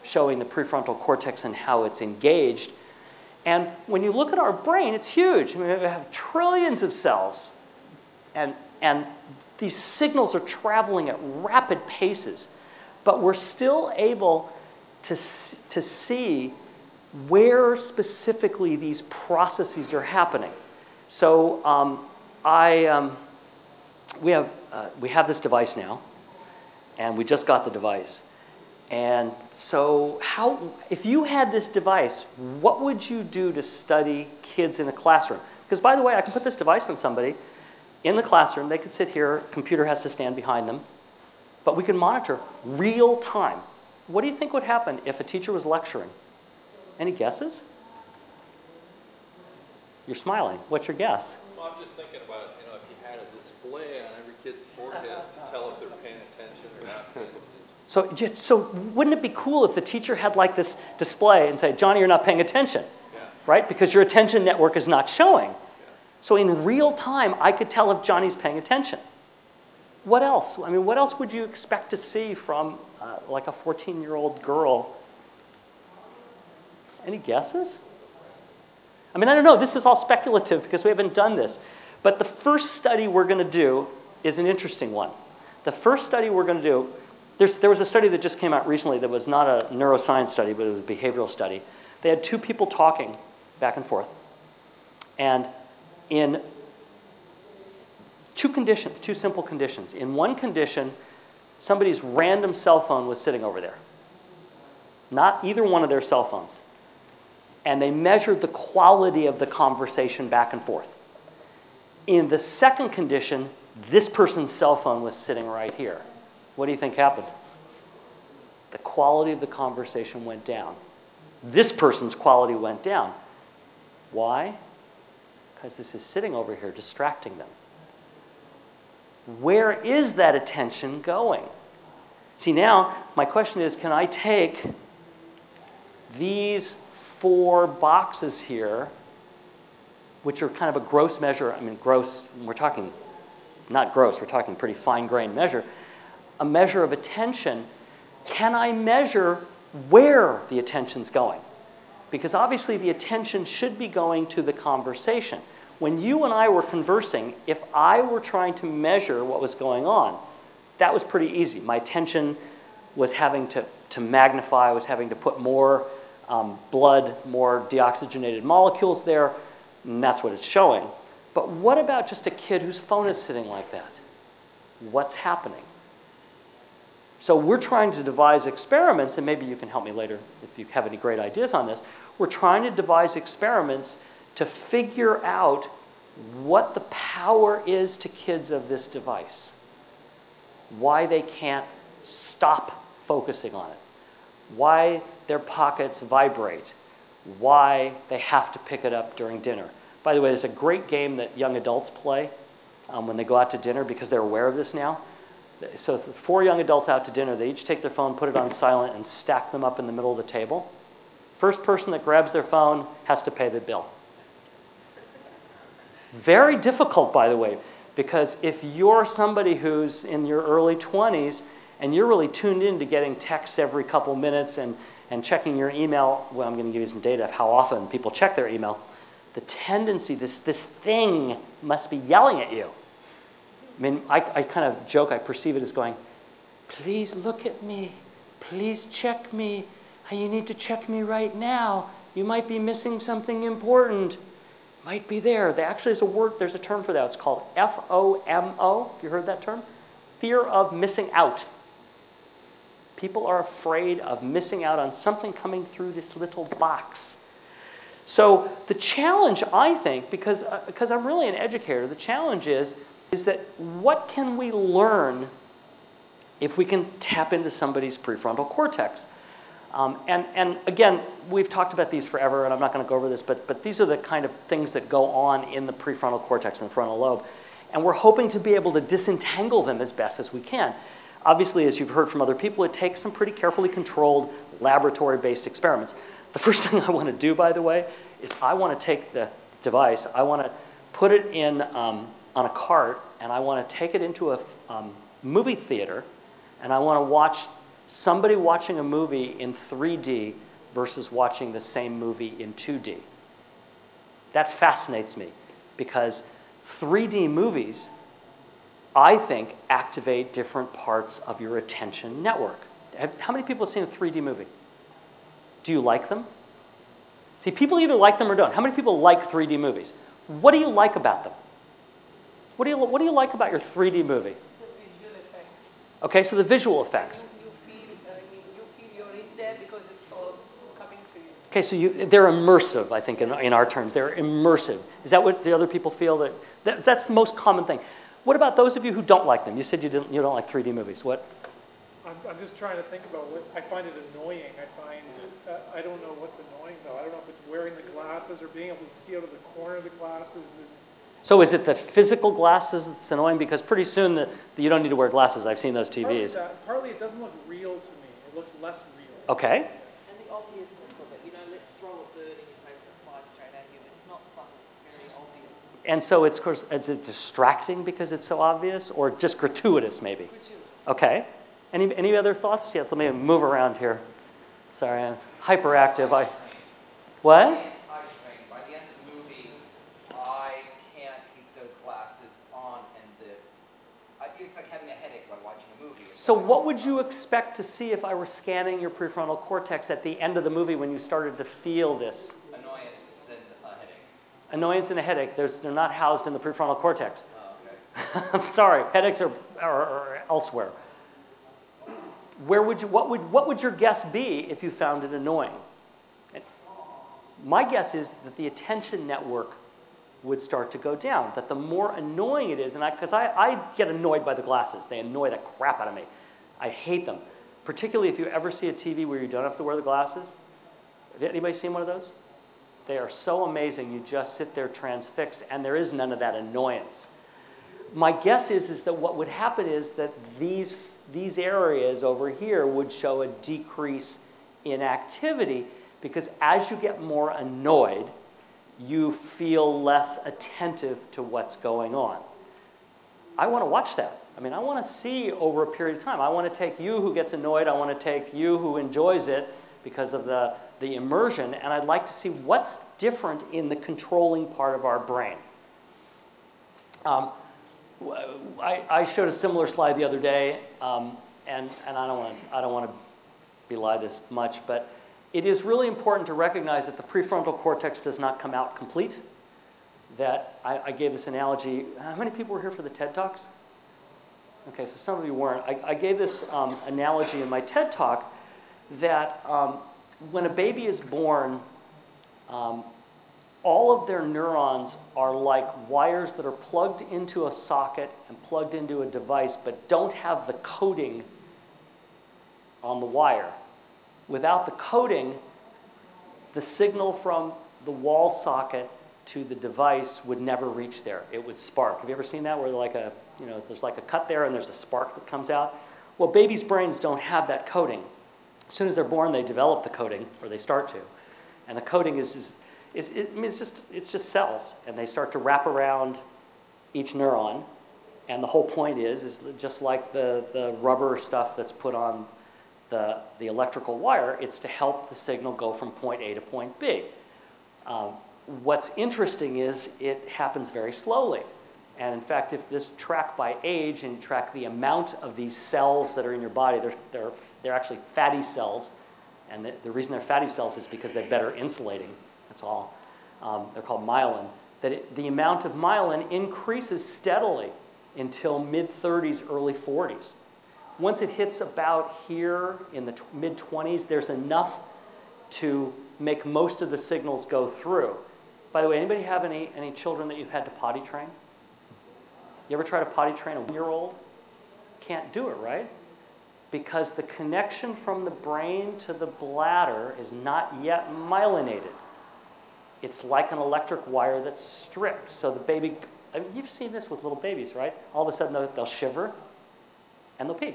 showing the prefrontal cortex and how it's engaged. And when you look at our brain, it's huge. I mean, we have trillions of cells, and these signals are traveling at rapid paces. But we're still able to see where specifically these processes are happening. So we have this device now, and we just got the device. And so if you had this device, what would you do to study kids in a classroom? Because by the way, I can put this device on somebody in the classroom. They could sit here, computer has to stand behind them, but we can monitor real time. What do you think would happen if a teacher was lecturing? Any guesses? You're smiling. What's your guess? Well, I'm just thinking about, if you had a display on every kid's forehead to tell if they're paying attention or not paying attention. So wouldn't it be cool if the teacher had like this display and say, Johnny, you're not paying attention, right? Because your attention network is not showing. So in real time, I could tell if Johnny's paying attention. What else? I mean, what else would you expect to see from like a 14-year-old girl? Any guesses? I mean, I don't know. This is all speculative because we haven't done this. But the first study we're going to do is an interesting one. The first study we're going to do, there was a study that just came out recently that was not a neuroscience study, but it was a behavioral study. They had two people talking back and forth. And in two simple conditions. In one condition, somebody's random cell phone was sitting over there. Not either one of their cell phones. And they measured the quality of the conversation back and forth. In the second condition, this person's cell phone was sitting right here. What do you think happened? The quality of the conversation went down. This person's quality went down. Why? Because this is sitting over here distracting them. Where is that attention going? See, now my question is, can I take these 4 boxes here, which are kind of a gross measure? I mean, gross, we're talking not gross, we're talking pretty fine-grained measure. A measure of attention. Can I measure where the attention's going? Because obviously the attention should be going to the conversation. When you and I were conversing, if I were trying to measure what was going on, that was pretty easy. My attention was having to magnify, I was having to put more blood, more deoxygenated molecules there, and that's what it's showing. But what about just a kid whose phone is sitting like that? What's happening? So we're trying to devise experiments, and maybe you can help me later if you have any great ideas on this. We're trying to devise experiments to figure out what the power is to kids of this device, why they can't stop focusing on it, why their pockets vibrate, why they have to pick it up during dinner. By the way, there's a great game that young adults play when they go out to dinner because they're aware of this now. So 4 young adults out to dinner, they each take their phone, put it on silent, and stack them up in the middle of the table. First person that grabs their phone has to pay the bill. Very difficult, by the way, because if you're somebody who's in your early 20s and you're really tuned in to getting texts every couple minutes and checking your email, well, I'm going to give you some data of how often people check their email, the tendency, this thing must be yelling at you. I mean, I kind of joke, I perceive it as going, please look at me, please check me, you need to check me right now, you might be missing something important. Might be there. Actually, there's a term for that. It's called FOMO. Have you heard that term? Fear of missing out. People are afraid of missing out on something coming through this little box. So the challenge, I think, because I'm really an educator, the challenge is that what can we learn if we can tap into somebody's prefrontal cortex? And again, we've talked about these forever, and I'm not going to go over this, but these are the kind of things that go on in the prefrontal cortex and the frontal lobe. And we're hoping to be able to disentangle them as best as we can. Obviously, as you've heard from other people, it takes some pretty carefully controlled laboratory-based experiments. The first thing I want to do, by the way, is I want to take the device, I want to put it in on a cart, and I want to take it into a movie theater, and I want to watch somebody watching a movie in 3D versus watching the same movie in 2D. That fascinates me because 3D movies, I think, activate different parts of your attention network. How many people have seen a 3D movie? Do you like them? See, people either like them or don't. How many people like 3D movies? What do you like about them? What do you like about your 3D movie? The visual effects. Okay, so the visual effects. You feel you're in there because it's all coming to you. Okay, so they're immersive, I think, in our terms. They're immersive. Is that what the other people feel? That's the most common thing. What about those of you who don't like them? You said you don't like 3D movies. What? I'm just trying to think about what I find it annoying. I don't know what's annoying though. I don't know if it's wearing the glasses or being able to see out of the corner of the glasses. So is it the physical glasses that's annoying? Because pretty soon you don't need to wear glasses. I've seen those TVs. Partly it doesn't look real to me. It looks less real. Okay. And the obviousness of it, let's throw a bird in your face that flies straight at you. It's not subtle, it's very obvious. And so is it distracting because it's so obvious, or just gratuitous maybe? Gratuitous. Okay. Any other thoughts? Yes, let me move around here. Sorry, I'm hyperactive. What? By the end of the movie, I can't keep those glasses on, and it's like having a headache while watching a movie. So what would you expect to see if I were scanning your prefrontal cortex at the end of the movie when you started to feel this? Annoyance and a headache. Annoyance and a headache. They're not housed in the prefrontal cortex. Oh, okay. I'm sorry, headaches are elsewhere. What would your guess be if you found it annoying? My guess is that the attention network would start to go down, that the more annoying it is, and because I get annoyed by the glasses. They annoy the crap out of me. I hate them, particularly if you ever see a TV where you don't have to wear the glasses. Have anybody seen one of those? They are so amazing. You just sit there transfixed, and there is none of that annoyance. My guess is that what would happen is that these areas over here would show a decrease in activity because as you get more annoyed, you feel less attentive to what's going on. I want to watch that. I mean, I want to see over a period of time. I want to take you who gets annoyed. I want to take you who enjoys it because of the immersion, and I'd like to see what's different in the controlling part of our brain. I showed a similar slide the other day, and I don't want to belie this much, but it is really important to recognize that the prefrontal cortex does not come out complete. That I gave this analogy. How many people were here for the TED Talks? Okay, so some of you weren't. I gave this analogy in my TED Talk that when a baby is born, all of their neurons are like wires that are plugged into a socket and plugged into a device, but don't have the coding on the wire. Without the coding, the signal from the wall socket to the device would never reach there. It would spark. Have you ever seen that where there's like a cut there and there's a spark that comes out? Well, babies' brains don't have that coding. As soon as they're born, they develop the coding, or they start to. And the coding it's just cells, and they start to wrap around each neuron. And the whole point is just like the rubber stuff that's put on the electrical wire, it's to help the signal go from point A to point B. What's interesting is it happens very slowly. And in fact, if this track by age and track the amount of these cells that are in your body, they're actually fatty cells. And the reason they're fatty cells is because they're better insulating. That's all. They're called myelin. The amount of myelin increases steadily until mid-30s, early 40s. Once it hits about here in the mid-20s, there's enough to make most of the signals go through. By the way, anybody have any children that you've had to potty train? You ever try to potty train a 1-year-old? Can't do it, right? Because the connection from the brain to the bladder is not yet myelinated. It's like an electric wire that's stripped. So the baby, I mean, you've seen this with little babies, right? All of a sudden they'll shiver and they'll pee.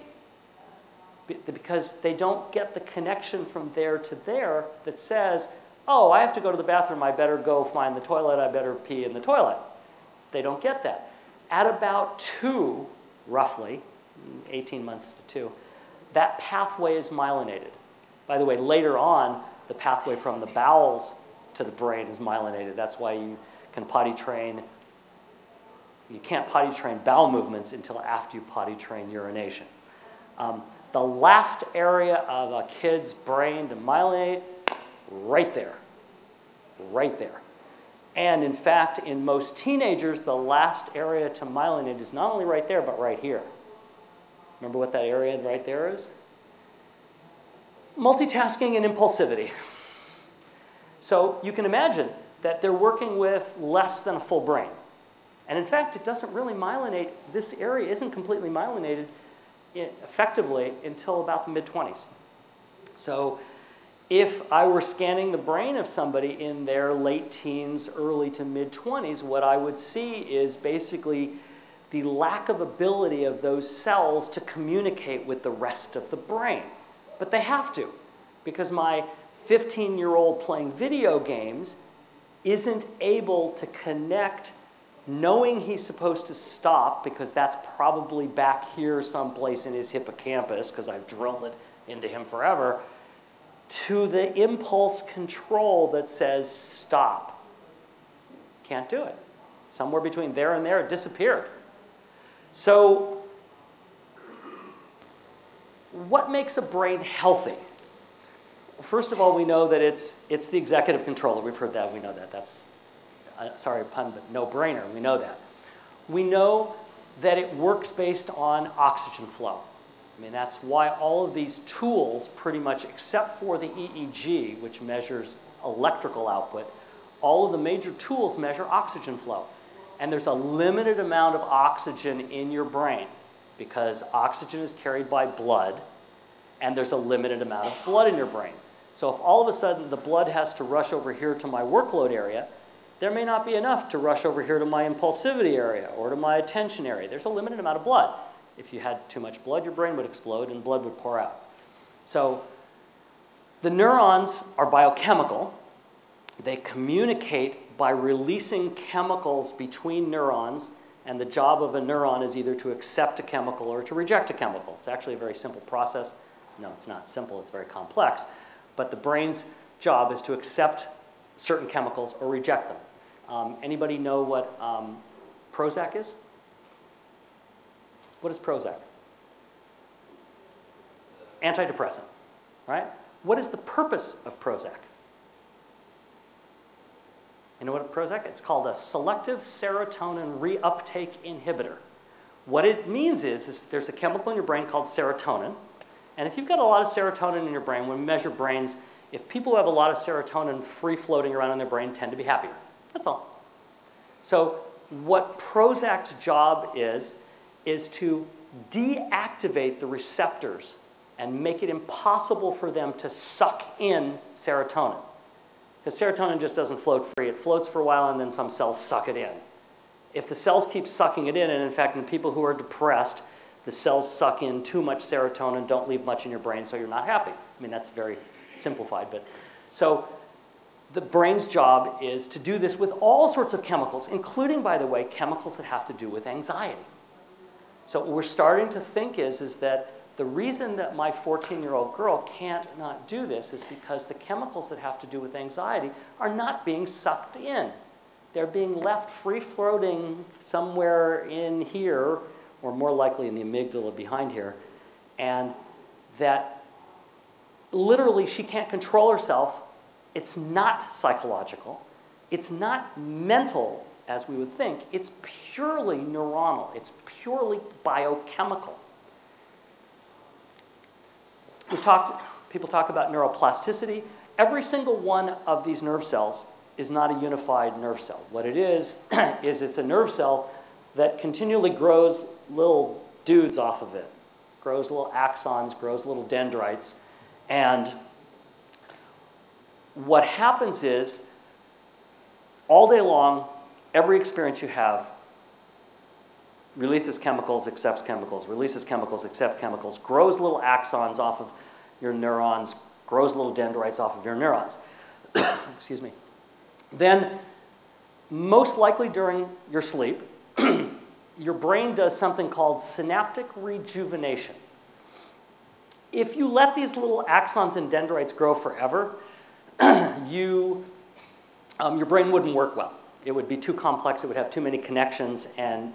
Because they don't get the connection from there to there that says, oh, I have to go to the bathroom, I better go find the toilet, I better pee in the toilet. They don't get that. At about 2, roughly, 18 months to 2, that pathway is myelinated. By the way, later on, the pathway from the bowels to the brain is myelinated. That's why you can potty train. You can't potty train bowel movements until after you potty train urination. The last area of a kid's brain to myelinate, right there. Right there. And in fact, in most teenagers, the last area to myelinate is not only right there, but right here. Remember what that area right there is? Multitasking and impulsivity. So you can imagine that they're working with less than a full brain. And in fact, it doesn't really myelinate. This area isn't completely myelinated effectively until about the mid-20s. So if I were scanning the brain of somebody in their late teens, early to mid-20s, what I would see is basically the lack of ability of those cells to communicate with the rest of the brain. But they have to, because my 15-year-old playing video games isn't able to connect, knowing he's supposed to stop, because that's probably back here someplace in his hippocampus, because I've drilled it into him forever, to the impulse control that says stop. Can't do it. Somewhere between there and there, it disappeared. So what makes a brain healthy? First of all, we know that it's the executive controller. We've heard that. We know that. That's, sorry, pun, but no-brainer. We know that. We know that it works based on oxygen flow. I mean, that's why all of these tools, pretty much except for the EEG, which measures electrical output, all of the major tools measure oxygen flow. And there's a limited amount of oxygen in your brain because oxygen is carried by blood, and there's a limited amount of blood in your brain. So if all of a sudden the blood has to rush over here to my workload area, there may not be enough to rush over here to my impulsivity area or to my attention area. There's a limited amount of blood. If you had too much blood, your brain would explode and blood would pour out. So the neurons are biochemical. They communicate by releasing chemicals between neurons, and the job of a neuron is either to accept a chemical or to reject a chemical. It's actually a very simple process. No, it's not simple, it's very complex. But the brain's job is to accept certain chemicals or reject them. Anybody know what Prozac is? What is Prozac? Antidepressant, right? What is the purpose of Prozac? You know what Prozac is? It's called a selective serotonin reuptake inhibitor. What it means is there's a chemical in your brain called serotonin, and if you've got a lot of serotonin in your brain, when we measure brains, if people who have a lot of serotonin free floating around in their brain tend to be happier. That's all. So what Prozac's job is to deactivate the receptors and make it impossible for them to suck in serotonin. Because serotonin just doesn't float free. It floats for a while and then some cells suck it in. If the cells keep sucking it in, and in fact in people who are depressed, the cells suck in too much serotonin, don't leave much in your brain, so you're not happy. I mean, that's very simplified. But so the brain's job is to do this with all sorts of chemicals, including, by the way, chemicals that have to do with anxiety. So what we're starting to think is that the reason that my 14-year-old girl can't not do this is because the chemicals that have to do with anxiety are not being sucked in. They're being left free-floating somewhere in here, or more likely in the amygdala behind here, and that literally she can't control herself. It's not psychological. It's not mental, as we would think. It's purely neuronal. It's purely biochemical. People talk about neuroplasticity. Every single one of these nerve cells is not a unified nerve cell. What it is it's a nerve cell that continually grows little dudes off of it, grows little axons, grows little dendrites. And what happens is, all day long, every experience you have releases chemicals, accepts chemicals, releases chemicals, accepts chemicals, grows little axons off of your neurons, grows little dendrites off of your neurons. Excuse me. Then, most likely during your sleep, your brain does something called synaptic rejuvenation. If you let these little axons and dendrites grow forever, your brain wouldn't work well. It would be too complex, it would have too many connections, and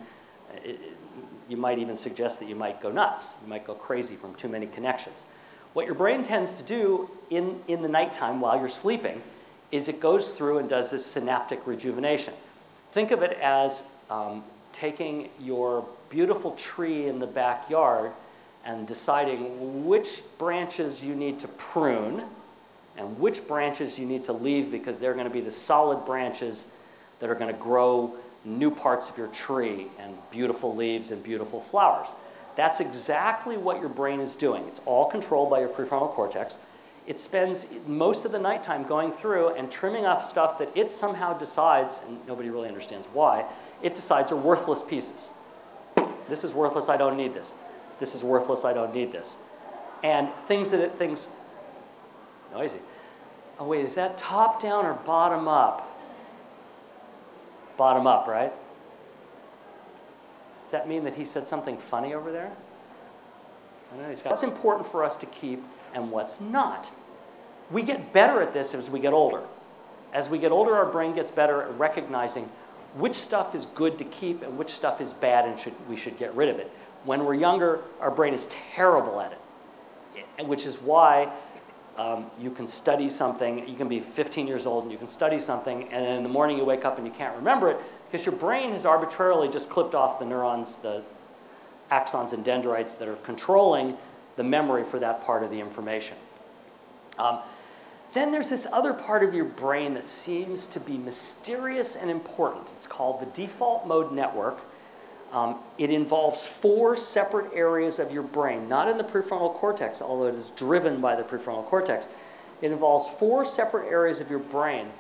you might even suggest that you might go nuts. You might go crazy from too many connections. What your brain tends to do in the nighttime while you're sleeping is it goes through and does this synaptic rejuvenation. Think of it as taking your beautiful tree in the backyard and deciding which branches you need to prune and which branches you need to leave because they're going to be the solid branches that are going to grow new parts of your tree and beautiful leaves and beautiful flowers. That's exactly what your brain is doing. It's all controlled by your prefrontal cortex. It spends most of the nighttime going through and trimming off stuff that it somehow decides, and nobody really understands why, it decides are worthless pieces. This is worthless, I don't need this. This is worthless, I don't need this. And things that it thinks, noisy. Oh wait, is that top down or bottom up? It's bottom up, right? Does that mean that he said something funny over there? I don't know, what's important for us to keep and what's not. We get better at this as we get older. As we get older, our brain gets better at recognizing which stuff is good to keep and which stuff is bad and we should get rid of it. When we're younger, our brain is terrible at it, which is why you can study something. You can be 15 years old and you can study something, and then in the morning you wake up and you can't remember it because your brain has arbitrarily just clipped off the neurons, the axons and dendrites that are controlling the memory for that part of the information. Then there's this other part of your brain that seems to be mysterious and important. It's called the default mode network. It involves 4 separate areas of your brain, not in the prefrontal cortex, although it is driven by the prefrontal cortex. It involves 4 separate areas of your brain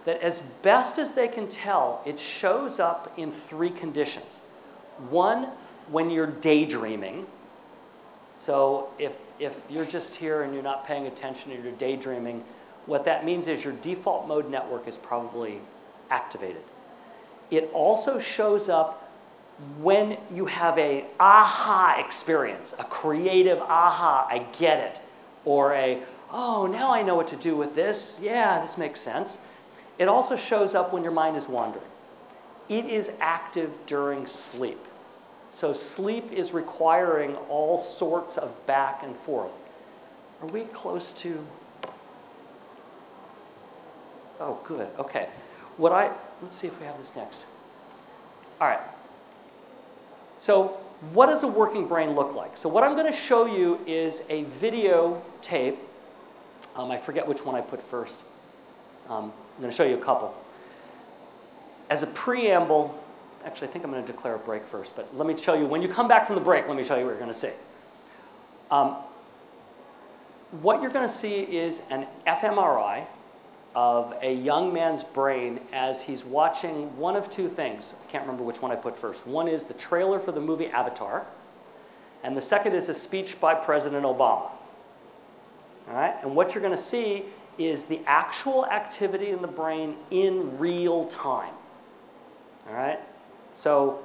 that, as best as they can tell, it shows up in 3 conditions. One, when you're daydreaming. So if you're just here and you're not paying attention and you're daydreaming, what that means is your default mode network is probably activated. It also shows up when you have a aha experience, a creative aha, I get it, or a, oh, now I know what to do with this. Yeah, this makes sense. It also shows up when your mind is wandering. It is active during sleep. So sleep is requiring all sorts of back and forth. Are we close to? Oh, good. Okay. Let's see if we have this next. All right. So what does a working brain look like? So what I'm going to show you is a video tape. I forget which one I put first. I'm going to show you a couple. As a preamble, actually, I think I'm going to declare a break first, but let me show you, when you come back from the break, let me show you what you're going to see. What you're going to see is an fMRI of a young man's brain as he's watching one of 2 things. I can't remember which one I put first. One is the trailer for the movie Avatar, and the second is a speech by President Obama. All right? And what you're going to see is the actual activity in the brain in real time. All right? So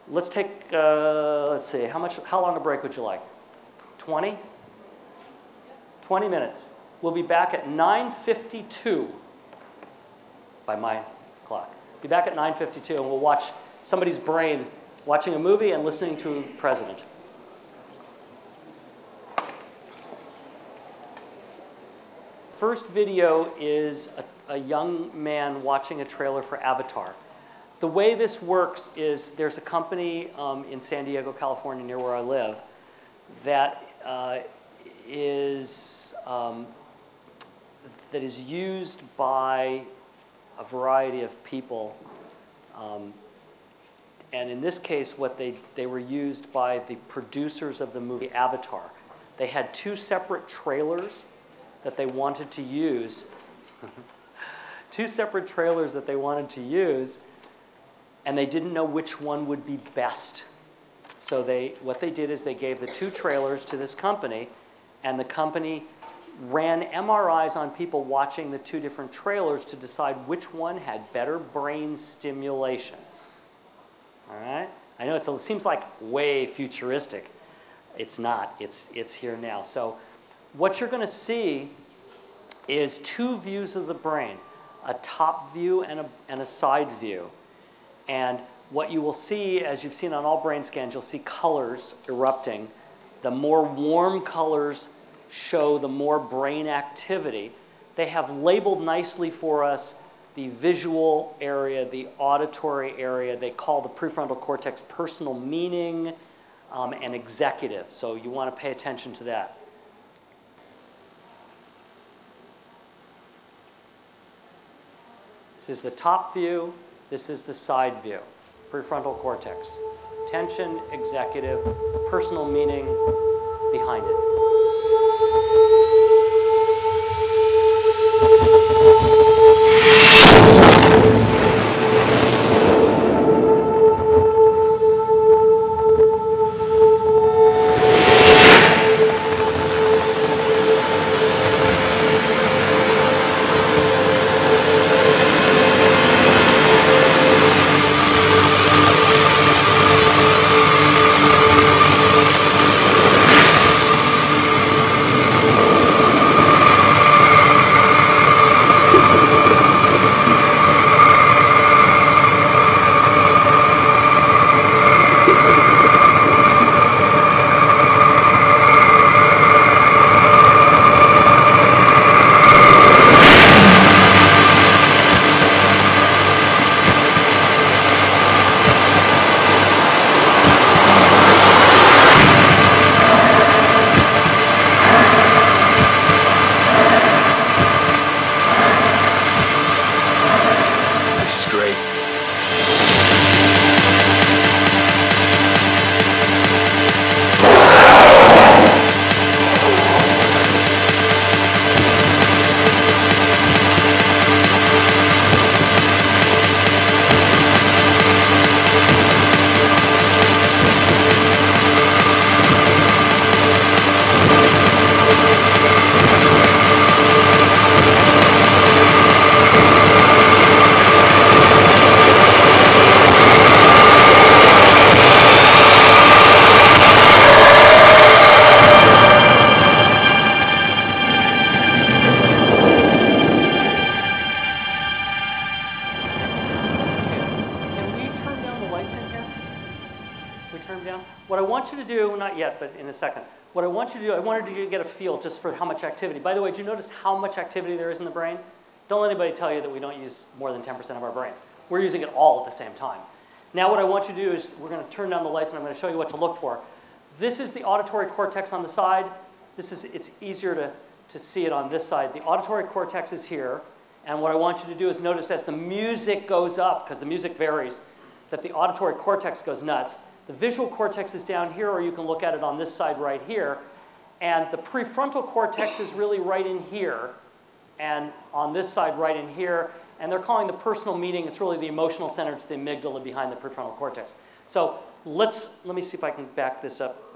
let's take, let's see, how long a break would you like? 20? 20 minutes. We'll be back at 9:52 by my clock. Be back at 9:52 and we'll watch somebody's brain watching a movie and listening to a president. First video is a young man watching a trailer for Avatar. The way this works is there's a company in San Diego, California, near where I live, that is used by a variety of people. And in this case, what they were used by the producers of the movie Avatar. They had two separate trailers that they wanted to use. Two separate trailers that they wanted to use, and they didn't know which one would be best. So what they did is they gave the two trailers to this company, and the company ran MRIs on people watching the two different trailers to decide which one had better brain stimulation. All right? I know it seems like way futuristic. It's not. It's here now. So what you're going to see is two views of the brain, a top view and a side view. And what you will see, as you've seen on all brain scans, you'll see colors erupting. The more warm colors show the more brain activity. They have labeled nicely for us the visual area, the auditory area. They call the prefrontal cortex personal meaning and executive. So you want to pay attention to that. This is the top view. This is the side view. Prefrontal cortex. Attention, executive, personal meaning behind it. In a second. What I want you to do, I wanted you to get a feel just for how much activity. By the way, did you notice how much activity there is in the brain? Don't let anybody tell you that we don't use more than 10% of our brains. We're using it all at the same time. Now what I want you to do is we're going to turn down the lights and I'm going to show you what to look for. This is the auditory cortex on the side. It's easier to see it on this side. The auditory cortex is here. And what I want you to do is notice as the music goes up, because the music varies, that the auditory cortex goes nuts. The visual cortex is down here, or you can look at it on this side right here. And the prefrontal cortex is really right in here, and on this side right in here. And they're calling the personal meaning, it's really the emotional center, it's the amygdala behind the prefrontal cortex. So let me see if I can back this up.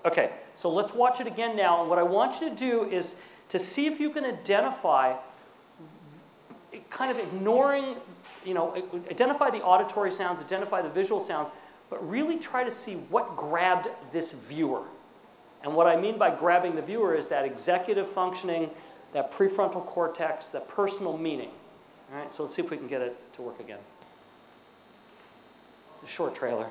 Okay, so let's watch it again now. And what I want you to do is to see if you can identify, kind of ignoring, identify the auditory sounds, identify the visual sounds, but really try to see what grabbed this viewer. And what I mean by grabbing the viewer is that executive functioning, that prefrontal cortex, that personal meaning. All right, so let's see if we can get it to work again. It's a short trailer.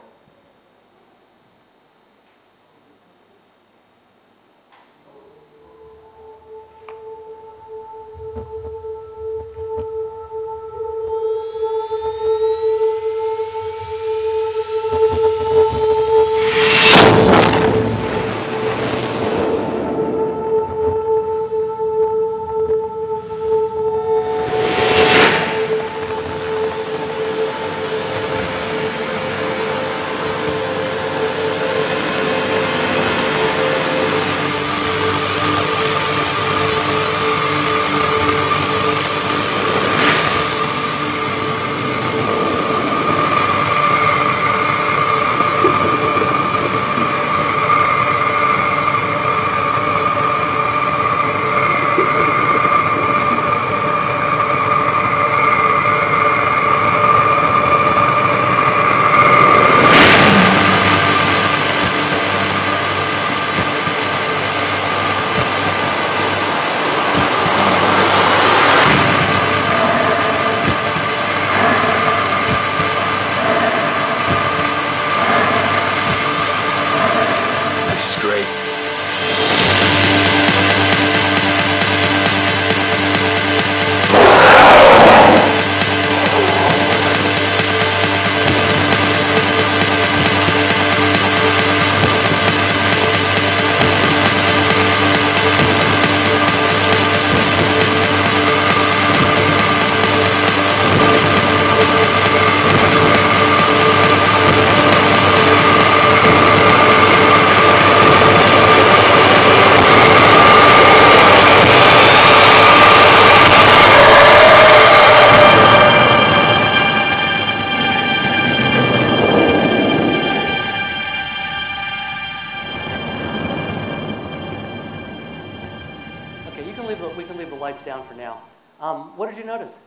What did you notice?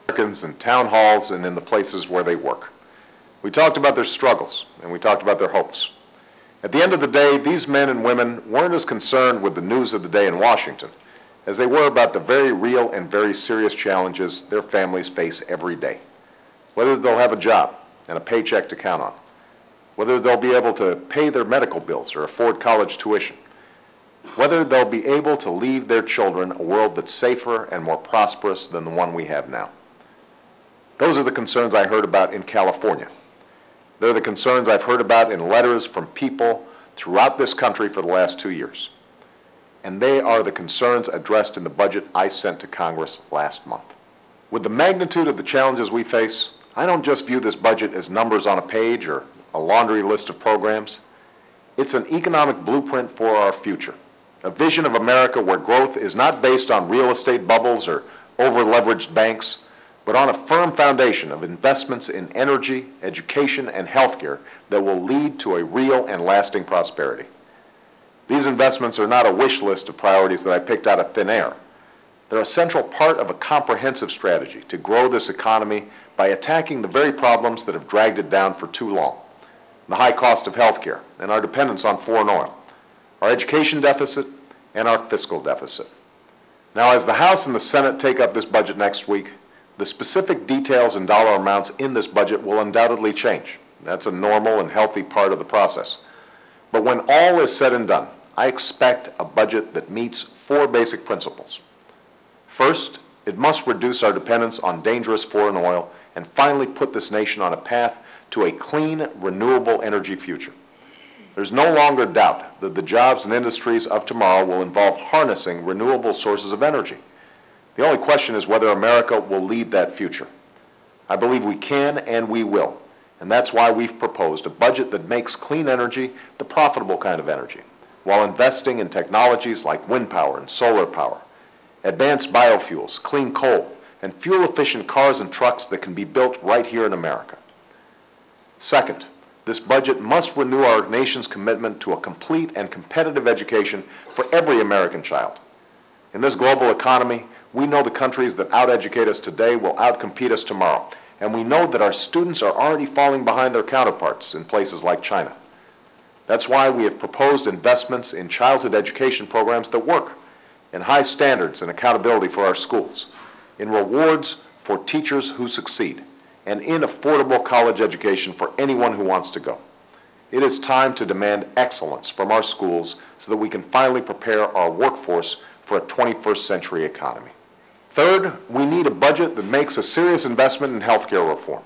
Americans in town halls and in the places where they work. We talked about their struggles, and we talked about their hopes. At the end of the day, these men and women weren't as concerned with the news of the day in Washington as they were about the very real and very serious challenges their families face every day. Whether they'll have a job and a paycheck to count on, whether they'll be able to pay their medical bills or afford college tuition, whether they'll be able to leave their children a world that's safer and more prosperous than the one we have now. Those are the concerns I heard about in California. They're the concerns I've heard about in letters from people throughout this country for the last 2 years. And they are the concerns addressed in the budget I sent to Congress last month. With the magnitude of the challenges we face, I don't just view this budget as numbers on a page or a laundry list of programs. It's an economic blueprint for our future, a vision of America where growth is not based on real estate bubbles or over-leveraged banks, but on a firm foundation of investments in energy, education, and healthcare that will lead to a real and lasting prosperity. These investments are not a wish list of priorities that I picked out of thin air. They're a central part of a comprehensive strategy to grow this economy by attacking the very problems that have dragged it down for too long: the high cost of healthcare and our dependence on foreign oil, our education deficit, and our fiscal deficit. Now, as the House and the Senate take up this budget next week, the specific details and dollar amounts in this budget will undoubtedly change. That's a normal and healthy part of the process. But when all is said and done, I expect a budget that meets 4 basic principles. First, it must reduce our dependence on dangerous foreign oil and finally put this nation on a path to a clean, renewable energy future. There's no longer doubt that the jobs and industries of tomorrow will involve harnessing renewable sources of energy. The only question is whether America will lead that future. I believe we can and we will, and that's why we've proposed a budget that makes clean energy the profitable kind of energy, while investing in technologies like wind power and solar power, advanced biofuels, clean coal, and fuel-efficient cars and trucks that can be built right here in America. Second, this budget must renew our nation's commitment to a complete and competitive education for every American child. In this global economy, we know the countries that out-educate us today will out-compete us tomorrow, and we know that our students are already falling behind their counterparts in places like China. That's why we have proposed investments in childhood education programs that work, in high standards and accountability for our schools, in rewards for teachers who succeed, and in affordable college education for anyone who wants to go. It is time to demand excellence from our schools so that we can finally prepare our workforce for a 21st century economy. Third, we need a budget that makes a serious investment in healthcare reform.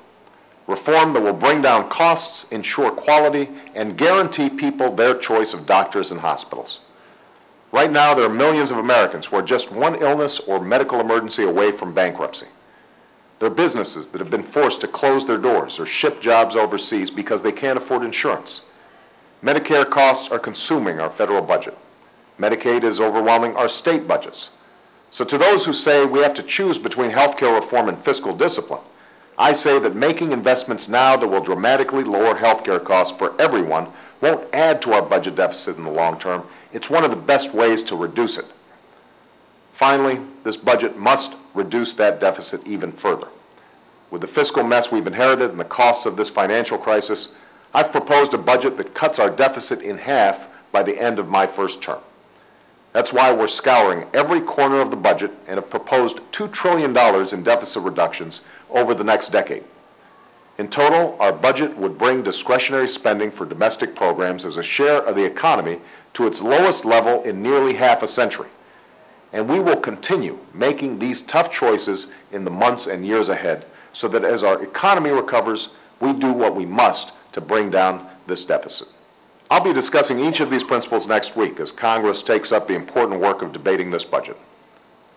Reform that will bring down costs, ensure quality, and guarantee people their choice of doctors and hospitals. Right now, there are millions of Americans who are just one illness or medical emergency away from bankruptcy. There are businesses that have been forced to close their doors or ship jobs overseas because they can't afford insurance. Medicare costs are consuming our federal budget. Medicaid is overwhelming our state budgets. So to those who say we have to choose between healthcare reform and fiscal discipline, I say that making investments now that will dramatically lower healthcare costs for everyone won't add to our budget deficit in the long term. It's one of the best ways to reduce it. Finally, this budget must reduce that deficit even further. With the fiscal mess we've inherited and the costs of this financial crisis, I've proposed a budget that cuts our deficit in half by the end of my first term. That's why we're scouring every corner of the budget and have proposed $2 trillion in deficit reductions over the next decade. In total, our budget would bring discretionary spending for domestic programs as a share of the economy to its lowest level in nearly half a century. And we will continue making these tough choices in the months and years ahead so that as our economy recovers, we do what we must to bring down this deficit. I'll be discussing each of these principles next week as Congress takes up the important work of debating this budget.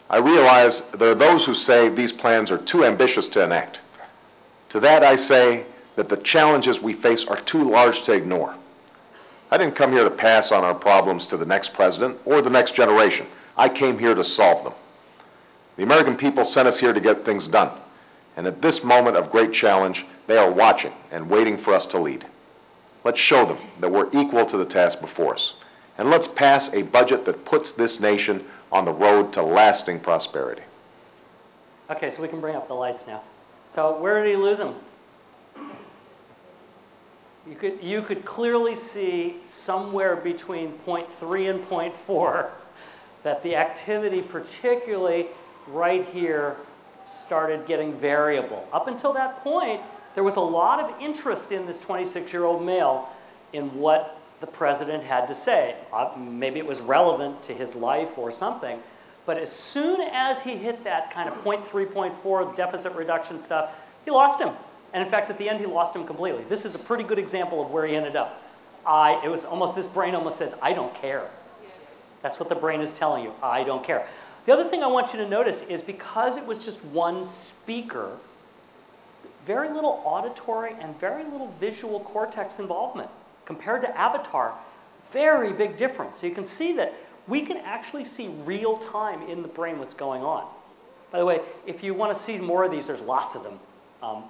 I realize there are those who say these plans are too ambitious to enact. To that I say that the challenges we face are too large to ignore. I didn't come here to pass on our problems to the next president or the next generation. I came here to solve them. The American people sent us here to get things done. And at this moment of great challenge, they are watching and waiting for us to lead. Let's show them that we're equal to the task before us. And let's pass a budget that puts this nation on the road to lasting prosperity. Okay, so we can bring up the lights now. So where did he lose them? You could clearly see somewhere between 0.3 and 0.4 that the activity, particularly right here, started getting variable. Up until that point, there was a lot of interest in this 26-year-old male in what the president had to say. Maybe it was relevant to his life or something, but as soon as he hit that kind of 0.3, 0.4 deficit reduction stuff, he lost him. And in fact, at the end, he lost him completely. This is a pretty good example of where he ended up. It was almost, this brain almost says, I don't care. That's what the brain is telling you, I don't care. The other thing I want you to notice is because it was just one speaker, very little auditory and very little visual cortex involvement. Compared to Avatar, very big difference. So you can see that we can actually see real time in the brain what's going on. By the way, if you want to see more of these, there's lots of them.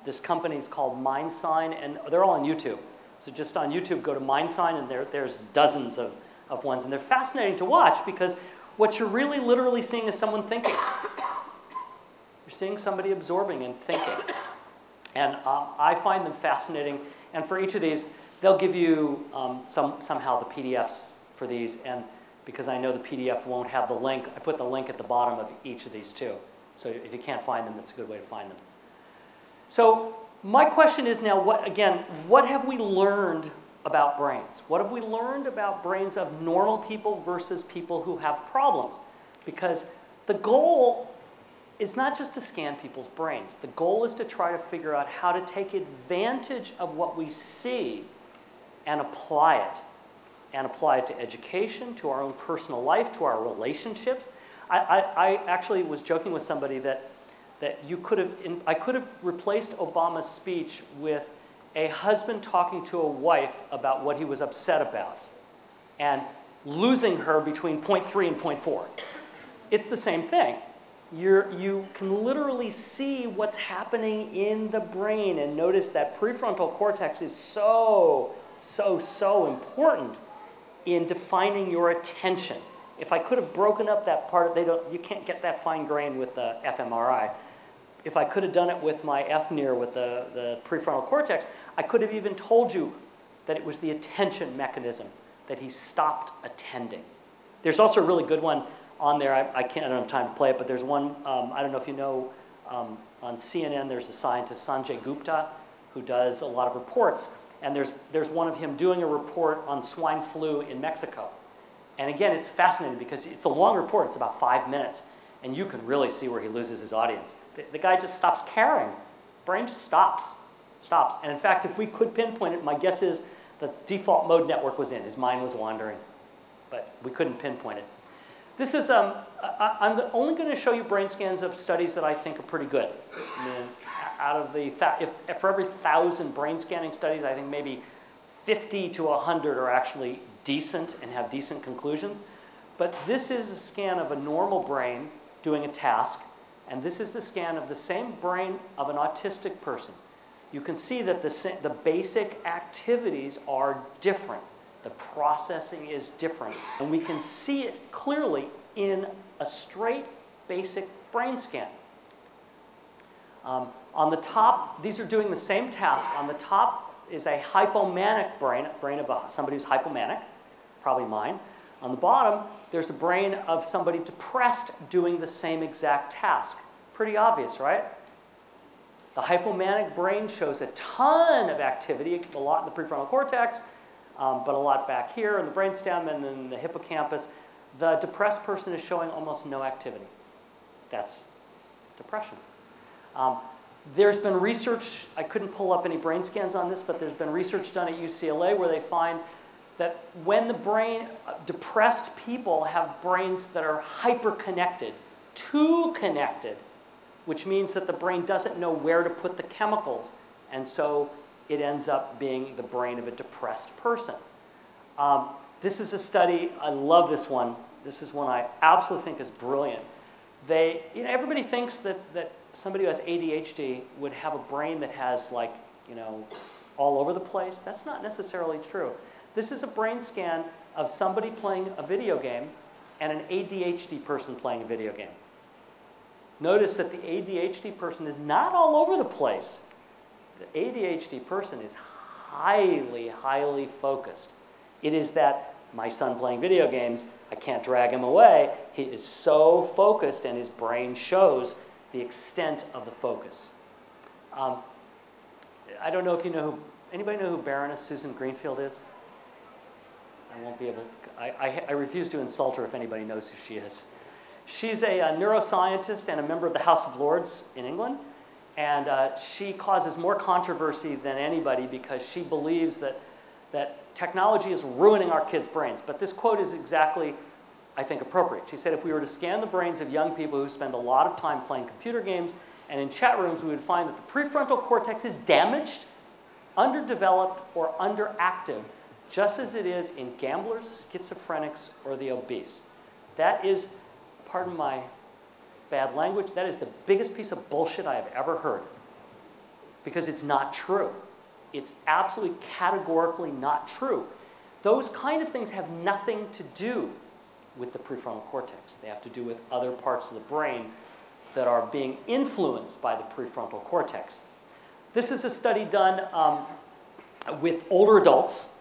This company is called MindSign, and they're all on YouTube. So just on YouTube, go to MindSign, and there's dozens of ones. And they're fascinating to watch because what you're really literally seeing is someone thinking. You're seeing somebody absorbing and thinking. And I find them fascinating. And for each of these, they'll give you somehow the PDFs for these. And because I know the PDF won't have the link, I put the link at the bottom of each of these too. So if you can't find them, that's a good way to find them. So my question is now, what have we learned about brains? What have we learned about brains of normal people versus people who have problems? Because the goal is not just to scan people's brains. The goal is to try to figure out how to take advantage of what we see and apply it. And apply it to education, to our own personal life, to our relationships. I actually was joking with somebody that I could have replaced Obama's speech with a husband talking to a wife about what he was upset about and losing her between 0.3 and 0.4. It's the same thing. You can literally see what's happening in the brain and notice that prefrontal cortex is so important in defining your attention. If I could have broken up that part, you can't get that fine-grained with the fMRI. If I could have done it with my FNIR, with the prefrontal cortex, I could have even told you that it was the attention mechanism, that he stopped attending. There's also a really good one on there. I don't have time to play it, but there's one, I don't know if you know, on CNN, there's a scientist, Sanjay Gupta, who does a lot of reports. And there's one of him doing a report on swine flu in Mexico. And again, it's fascinating because it's a long report. It's about 5 minutes. And you can really see where he loses his audience. The guy just stops caring. Brain just stops. And in fact, if we could pinpoint it, my guess is the default mode network was in. His mind was wandering. But we couldn't pinpoint it. This is, I'm only going to show you brain scans of studies that I think are pretty good. I mean, out of the, for every 1,000 brain scanning studies, I think maybe 50 to 100 are actually decent and have decent conclusions. But this is a scan of a normal brain doing a task, and this is the scan of the same brain of an autistic person. You can see that the basic activities are different. The processing is different. And we can see it clearly in a straight, basic brain scan. On the top, these are doing the same task. On the top is a hypomanic brain of somebody who's hypomanic, probably mine. On the bottom, there's a brain of somebody depressed doing the same exact task. Pretty obvious, right? The hypomanic brain shows a ton of activity, a lot in the prefrontal cortex, but a lot back here in the brainstem and then the hippocampus. The depressed person is showing almost no activity. That's depression. There's been research, I couldn't pull up any brain scans on this, but there's been research done at UCLA where they find that when the brain, depressed people have brains that are hyper-connected, too connected, which means that the brain doesn't know where to put the chemicals, and so it ends up being the brain of a depressed person. This is a study, I love this one. This is one I absolutely think is brilliant. Everybody thinks that somebody who has ADHD would have a brain that has all over the place. That's not necessarily true. This is a brain scan of somebody playing a video game, and an ADHD person playing a video game. Notice that the ADHD person is not all over the place. The ADHD person is highly, highly focused. It is that my son playing video games, I can't drag him away. He is so focused and his brain shows the extent of the focus. I don't know if you know anybody know who Baroness Susan Greenfield is? I won't be able to, I refuse to insult her if anybody knows who she is. She's a neuroscientist and a member of the House of Lords in England. And she causes more controversy than anybody because she believes that technology is ruining our kids' brains. But this quote is exactly, I think, appropriate. She said, if we were to scan the brains of young people who spend a lot of time playing computer games and in chat rooms, we would find that the prefrontal cortex is damaged, underdeveloped, or underactive, just as it is in gamblers, schizophrenics, or the obese. That is, pardon my bad language, that is the biggest piece of bullshit I have ever heard. Because it's not true. It's absolutely categorically not true. Those kind of things have nothing to do with the prefrontal cortex. They have to do with other parts of the brain that are being influenced by the prefrontal cortex. This is a study done with older adults.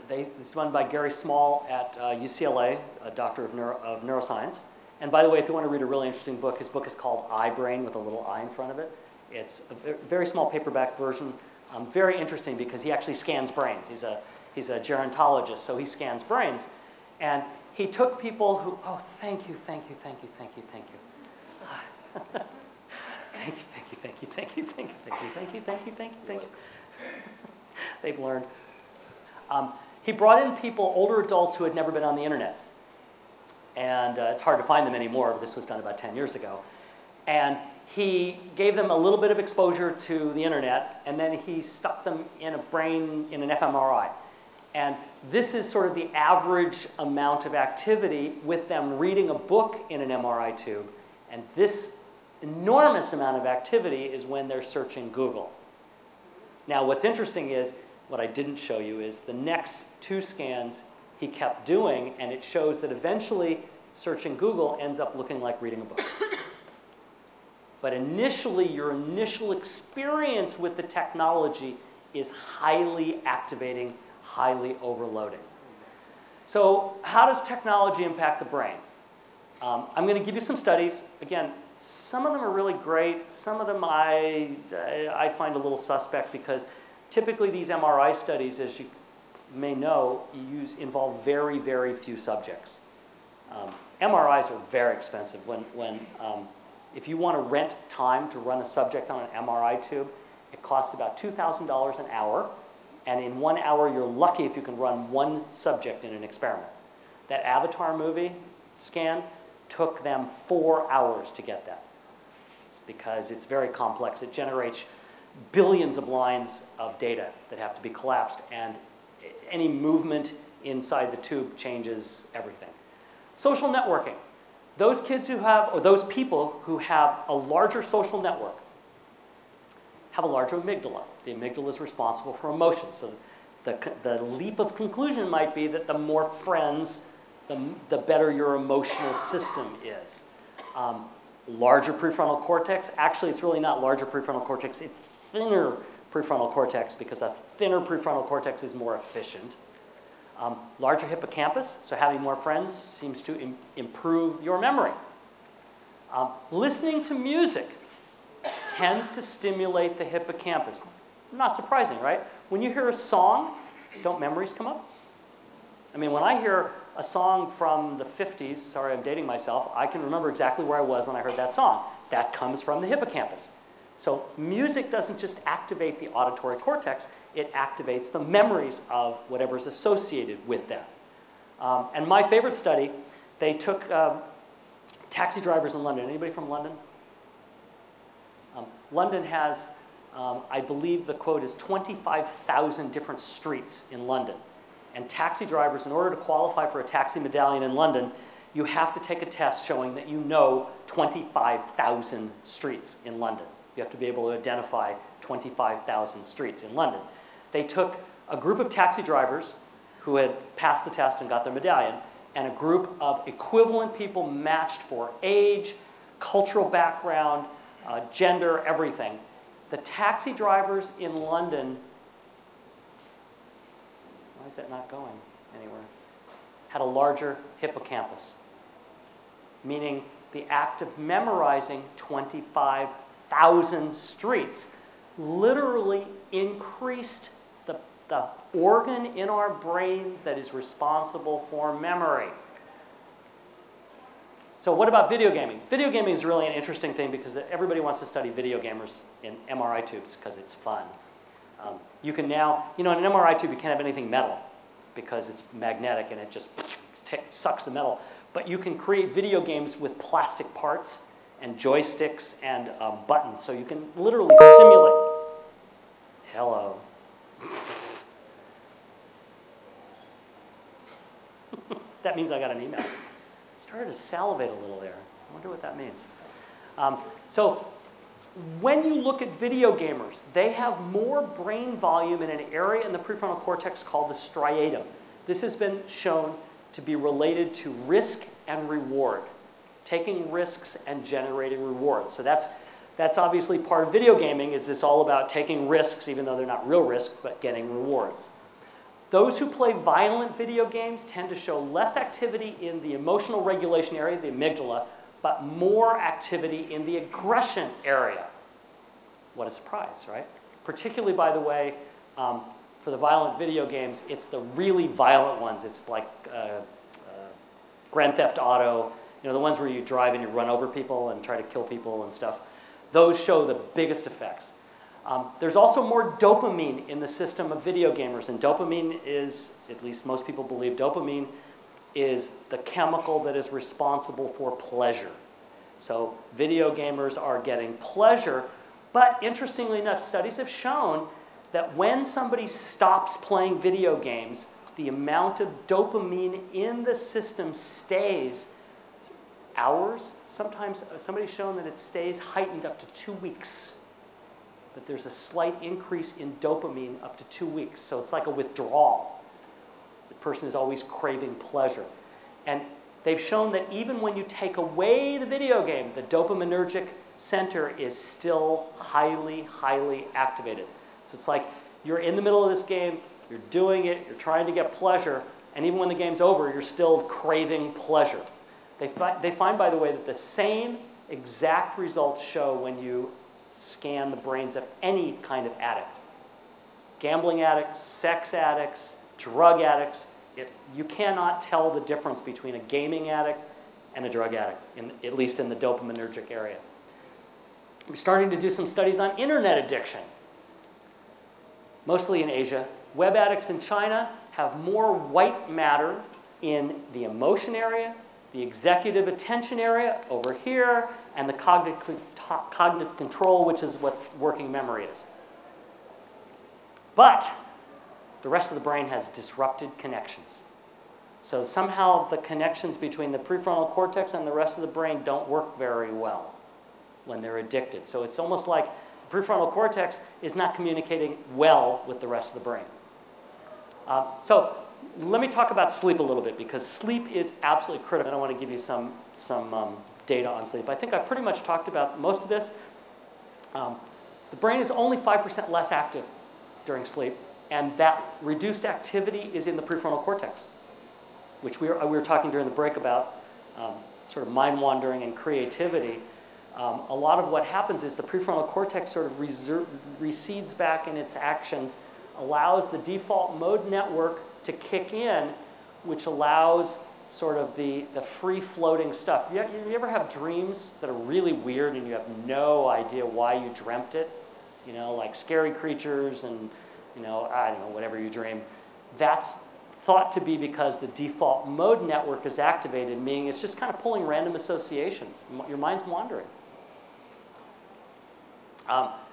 It's done by Gary Small at UCLA, a doctor of neuroscience. And by the way, if you want to read a really interesting book, his book is called iBrain with a little I in front of it. It's a very small paperback version. Very interesting because he actually scans brains. He's a gerontologist, so he scans brains. And he took people who, oh, thank you. Thank you. Thank you. Thank you. Thank you. They've learned. He brought in people, older adults who had never been on the internet. And it's hard to find them anymore, but this was done about 10 years ago. And he gave them a little bit of exposure to the internet, and then he stuck them in a brain in an fMRI. And this is sort of the average amount of activity with them reading a book in an MRI tube. And this enormous amount of activity is when they're searching Google. Now, what's interesting is, what I didn't show you is the next 2 scans he kept doing, and it shows that eventually searching Google ends up looking like reading a book. But initially, your initial experience with the technology is highly activating, highly overloading. So how does technology impact the brain? I'm going to give you some studies. Again, some of them are really great. Some of them I find a little suspect because typically these MRI studies, as you may know, involve very, very few subjects. MRIs are very expensive. If you want to rent time to run a subject on an MRI tube, it costs about $2,000 an hour. And in 1 hour, you're lucky if you can run 1 subject in an experiment. That Avatar movie scan took them 4 hours to get that. It's because it's very complex. It generates billions of lines of data that have to be collapsed, and any movement inside the tube changes everything. Social networking. Those kids who have, or those people who have a larger social network have a larger amygdala. The amygdala is responsible for emotions. So the leap of conclusion might be that the more friends, the better your emotional system is. Larger prefrontal cortex, actually it's really not larger prefrontal cortex, it's thinner prefrontal cortex because a thinner prefrontal cortex is more efficient. Larger hippocampus, so having more friends seems to improve your memory. Listening to music tends to stimulate the hippocampus. Not surprising, right? When you hear a song, don't memories come up? I mean, when I hear a song from the 50s, sorry, I'm dating myself, I can remember exactly where I was when I heard that song. That comes from the hippocampus. So music doesn't just activate the auditory cortex, it activates the memories of whatever's associated with that. And my favorite study, they took taxi drivers in London. Anybody from London? London has, I believe the quote is 25,000 different streets in London. And taxi drivers, in order to qualify for a taxi medallion in London, you have to take a test showing that you know 25,000 streets in London. You have to be able to identify 25,000 streets in London. They took a group of taxi drivers who had passed the test and got their medallion, and a group of equivalent people matched for age, cultural background, gender, everything. The taxi drivers in London, why is that not going anywhere? Had a larger hippocampus, meaning the act of memorizing 25,000 streets literally increased the organ in our brain that is responsible for memory. So what about video gaming? Video gaming is really an interesting thing because everybody wants to study video gamers in MRI tubes because it's fun. You can now, in an MRI tube you can't have anything metal because it's magnetic and it just sucks the metal. But you can create video games with plastic parts and joysticks and buttons. So you can literally simulate. Hello. That means I got an email. Started to salivate a little there. I wonder what that means. So when you look at video gamers, they have more brain volume in an area in the prefrontal cortex called the striatum. This has been shown to be related to risk and reward, taking risks and generating rewards. So that's obviously part of video gaming, is it's all about taking risks, even though they're not real risks, but getting rewards. Those who play violent video games tend to show less activity in the emotional regulation area, the amygdala, but more activity in the aggression area. What a surprise, right? Particularly, by the way, for the violent video games, it's the really violent ones. It's like Grand Theft Auto, the ones where you drive and you run over people and try to kill people and stuff. Those show the biggest effects. There's also more dopamine in the system of video gamers, and dopamine is, at least most people believe, dopamine is the chemical that is responsible for pleasure. So video gamers are getting pleasure, but interestingly enough, studies have shown that when somebody stops playing video games, the amount of dopamine in the system stays hours. Sometimes somebody's shown that it stays heightened up to 2 weeks. That there's a slight increase in dopamine up to 2 weeks. So it's like a withdrawal. The person is always craving pleasure. And they've shown that even when you take away the video game, the dopaminergic center is still highly, highly activated. So it's like you're in the middle of this game, you're doing it, you're trying to get pleasure, and even when the game's over, you're still craving pleasure. They find, by the way, that the same exact results show when you scan the brains of any kind of addict. Gambling addicts, sex addicts, drug addicts. You cannot tell the difference between a gaming addict and a drug addict, at least in the dopaminergic area. We're starting to do some studies on internet addiction, mostly in Asia. Web addicts in China have more white matter in the emotion area, the executive attention area over here, and the cognitive control, which is what working memory is. But the rest of the brain has disrupted connections. So somehow the connections between the prefrontal cortex and the rest of the brain don't work very well when they're addicted. So it's almost like the prefrontal cortex is not communicating well with the rest of the brain. So let me talk about sleep a little bit, because sleep is absolutely critical. And I want to give you some data on sleep. I think I pretty much talked about most of this. The brain is only 5% less active during sleep, and that reduced activity is in the prefrontal cortex, which we were talking during the break about sort of mind wandering and creativity. A lot of what happens is the prefrontal cortex sort of recedes back in its actions, allows the default mode network to kick in, which allows sort of the free-floating stuff. You ever have dreams that are really weird and you have no idea why you dreamt it? Like scary creatures and, I don't know, whatever you dream. That's thought to be because the default mode network is activated, meaning it's just kind of pulling random associations. Your mind's wandering.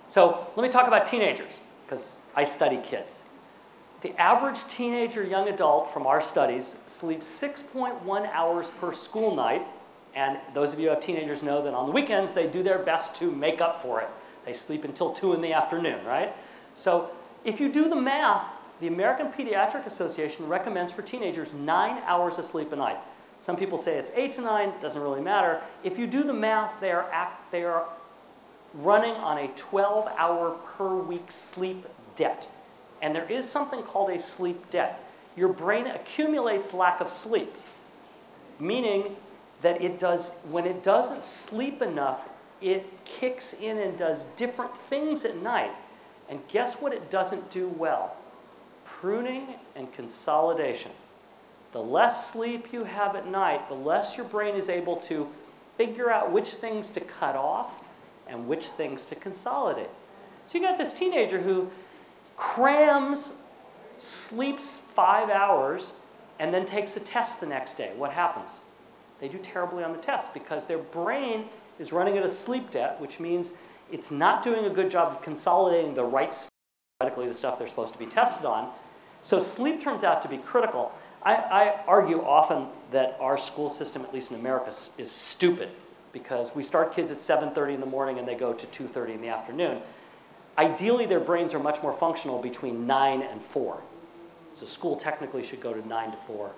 So let me talk about teenagers, because I study kids. The average teenager young adult from our studies sleeps 6.1 hours per school night, and those of you who have teenagers know that on the weekends they do their best to make up for it. They sleep until 2 in the afternoon, right? So if you do the math, the American Pediatric Association recommends for teenagers 9 hours of sleep a night. Some people say it's 8 to 9, doesn't really matter. If you do the math, they are running on a 12-hour per week sleep debt. And there is something called a sleep debt. Your brain accumulates lack of sleep, meaning that when it doesn't sleep enough, it kicks in and does different things at night. And guess what it doesn't do well? Pruning and consolidation. The less sleep you have at night, the less your brain is able to figure out which things to cut off and which things to consolidate. So you got this teenager who crams, sleeps 5 hours, and then takes a test the next day. What happens? They do terribly on the test because their brain is running at a sleep debt, which means it's not doing a good job of consolidating the right stuff, theoretically the stuff they're supposed to be tested on. So sleep turns out to be critical. I argue often that our school system, at least in America, is stupid because we start kids at 7:30 in the morning and they go to 2:30 in the afternoon. Ideally, their brains are much more functional between 9 and 4. So school technically should go to 9 to 4.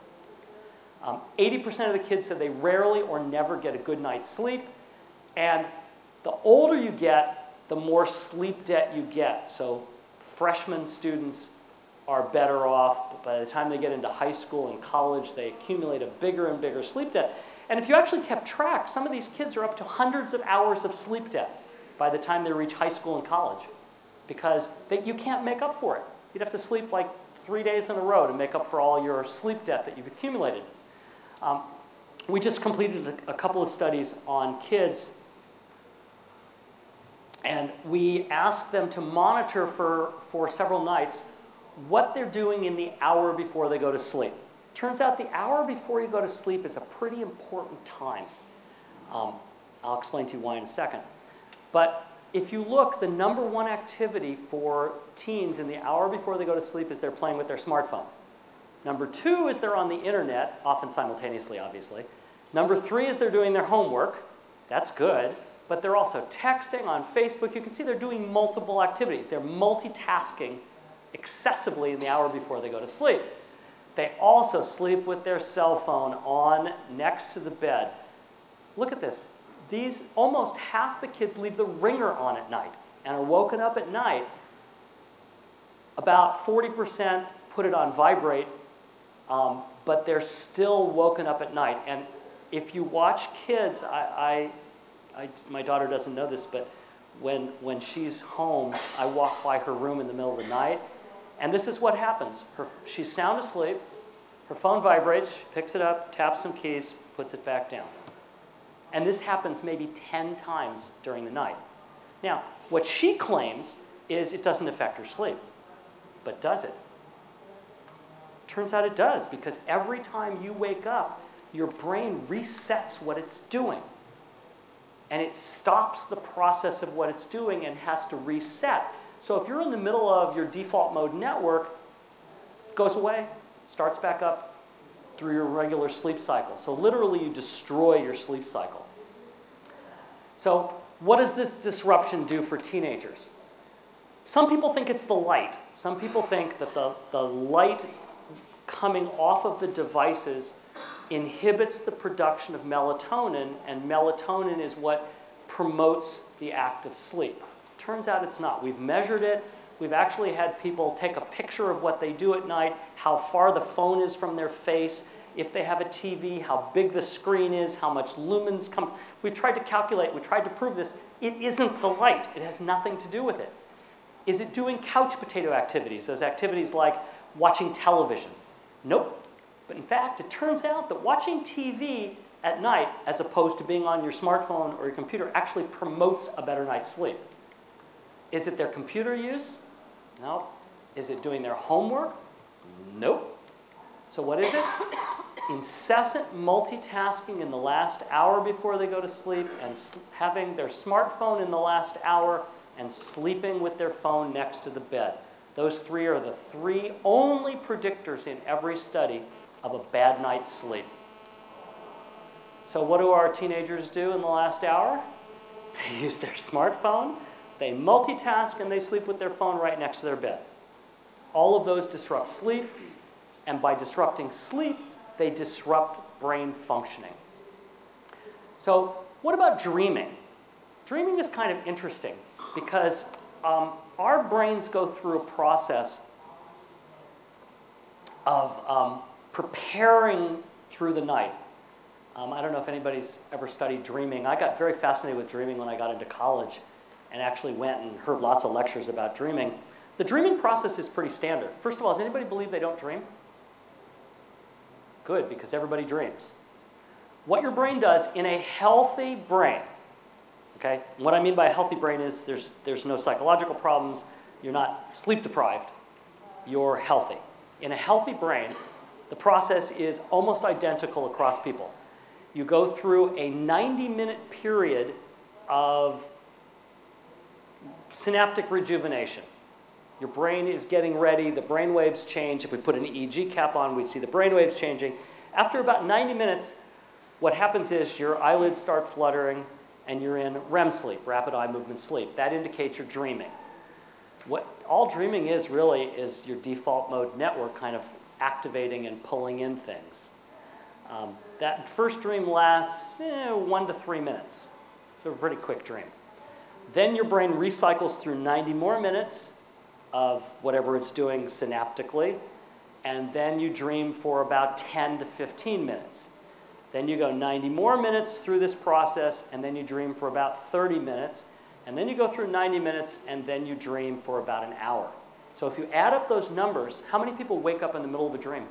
80% of the kids said they rarely or never get a good night's sleep. And the older you get, the more sleep debt you get. So freshman students are better off, but by the time they get into high school and college, they accumulate a bigger and bigger sleep debt. And if you actually kept track, some of these kids are up to hundreds of hours of sleep debt by the time they reach high school and college, because you can't make up for it. You'd have to sleep like 3 days in a row to make up for all your sleep debt that you've accumulated. We just completed a couple of studies on kids, and we asked them to monitor for several nights what they're doing in the hour before they go to sleep. Turns out the hour before you go to sleep is a pretty important time. I'll explain to you why in a second. But if you look, the number one activity for teens in the hour before they go to sleep is they're playing with their smartphone. Number 2 is they're on the internet, often simultaneously, obviously. Number 3 is they're doing their homework. That's good. But they're also texting on Facebook. You can see they're doing multiple activities. They're multitasking excessively in the hour before they go to sleep. They also sleep with their cell phone on next to the bed. Look at this. Almost half the kids leave the ringer on at night and are woken up at night. About 40% put it on vibrate, but they're still woken up at night. And if you watch kids, my daughter doesn't know this, but when she's home, I walk by her room in the middle of the night, and this is what happens. She's sound asleep, her phone vibrates, she picks it up, taps some keys, puts it back down. And this happens maybe 10 times during the night. Now, what she claims is it doesn't affect her sleep. But does it? Turns out it does, because every time you wake up, your brain resets what it's doing. And it stops the process of what it's doing and has to reset. So if you're in the middle of your default mode network, it goes away, starts back up through your regular sleep cycle. So literally you destroy your sleep cycle. So what does this disruption do for teenagers? Some people think it's the light. Some people think that the light coming off of the devices inhibits the production of melatonin, and melatonin is what promotes the act of sleep. Turns out it's not. We've measured it. We've actually had people take a picture of what they do at night, how far the phone is from their face, if they have a TV, how big the screen is, how much lumens come. We've tried to calculate, we tried to prove this. It isn't the light. It has nothing to do with it. Is it doing couch potato activities, those activities like watching television? Nope. But in fact, it turns out that watching TV at night, as opposed to being on your smartphone or your computer, actually promotes a better night's sleep. Is it their computer use? No. Is it doing their homework? Nope. So what is it? Incessant multitasking in the last hour before they go to sleep, and having their smartphone in the last hour, and sleeping with their phone next to the bed. Those 3 are the 3 only predictors in every study of a bad night's sleep. So what do our teenagers do in the last hour? They use their smartphone, they multitask, and they sleep with their phone right next to their bed. All of those disrupt sleep, and by disrupting sleep, they disrupt brain functioning. So what about dreaming? Dreaming is kind of interesting because our brains go through a process of preparing through the night. I don't know if anybody's ever studied dreaming. I got very fascinated with dreaming when I got into college and actually went and heard lots of lectures about dreaming. The dreaming process is pretty standard. First of all, does anybody believe they don't dream? Good, because everybody dreams. What your brain does in a healthy brain, okay? What I mean by a healthy brain is there's no psychological problems, you're not sleep deprived, you're healthy. In a healthy brain, the process is almost identical across people. You go through a 90-minute period of synaptic rejuvenation. Your brain is getting ready, the brain waves change. If we put an EEG cap on, we'd see the brain waves changing. After about 90 minutes, what happens is your eyelids start fluttering and you're in REM sleep, rapid eye movement sleep. That indicates you're dreaming. What all dreaming is really is your default mode network kind of activating and pulling in things. That first dream lasts 1 to 3 minutes, so a pretty quick dream. Then your brain recycles through 90 more minutes of whatever it's doing synaptically, and then you dream for about 10 to 15 minutes. Then you go 90 more minutes through this process, and then you dream for about 30 minutes, and then you go through 90 minutes, and then you dream for about an hour. So if you add up those numbers, how many people wake up in the middle of a dream?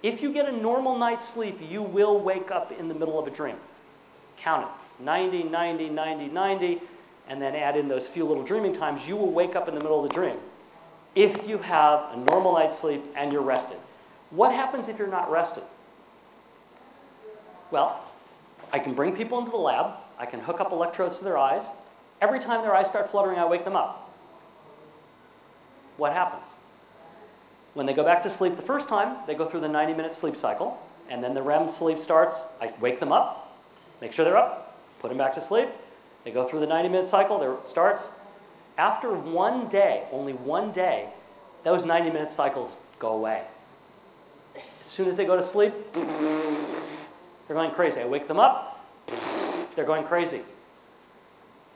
If you get a normal night's sleep, you will wake up in the middle of a dream. Count it. 90, 90, 90, 90, and then add in those few little dreaming times, you will wake up in the middle of the dream if you have a normal night's sleep and you're rested. What happens if you're not rested? Well, I can bring people into the lab. I can hook up electrodes to their eyes. Every time their eyes start fluttering, I wake them up. What happens? When they go back to sleep the first time, they go through the 90-minute sleep cycle, and then the REM sleep starts. I wake them up, make sure they're up, put them back to sleep. They go through the 90-minute cycle, there it starts. After one day, only one day, those 90-minute cycles go away. As soon as they go to sleep, they're going crazy. I wake them up, they're going crazy.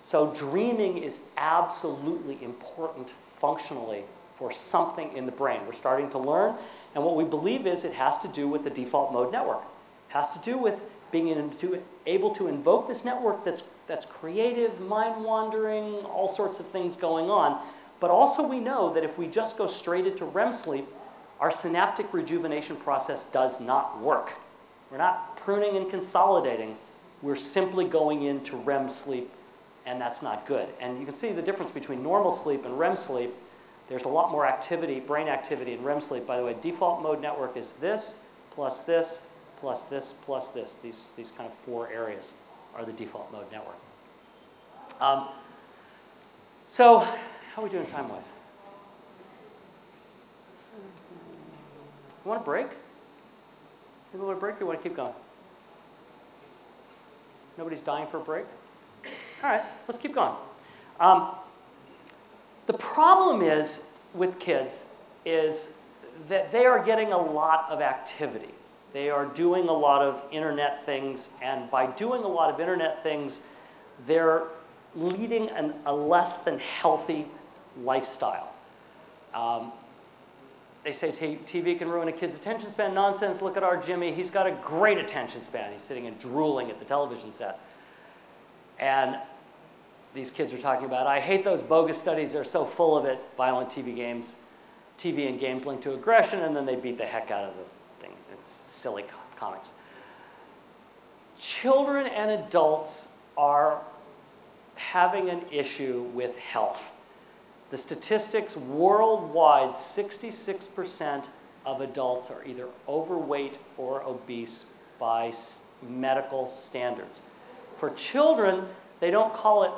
So dreaming is absolutely important functionally for something in the brain. We're starting to learn, and what we believe is it has to do with the default mode network. It has to do with being able to invoke this network that's creative, mind-wandering, all sorts of things going on. But also we know that if we just go straight into REM sleep, our synaptic rejuvenation process does not work. We're not pruning and consolidating. We're simply going into REM sleep, and that's not good. And you can see the difference between normal sleep and REM sleep. There's a lot more activity, brain activity in REM sleep. By the way, default mode network is this, plus this, plus this, plus this. These kind of 4 areas are the default mode network. So how are we doing time-wise? You want a break? You want a break or you want to keep going? Nobody's dying for a break? All right, let's keep going. The problem is with kids is that they are getting a lot of activity. They are doing a lot of internet things, and by doing a lot of internet things, they're leading a less than healthy lifestyle. They say TV can ruin a kid's attention span. Nonsense, look at our Jimmy. He's got a great attention span. He's sitting and drooling at the television set. And these kids are talking about, I hate those bogus studies. They're so full of it. Violent TV and games linked to aggression, and then they beat the heck out of the thing. It's silly comics. Children and adults are having an issue with health. The statistics worldwide, 66% of adults are either overweight or obese by medical standards. For children, they don't call it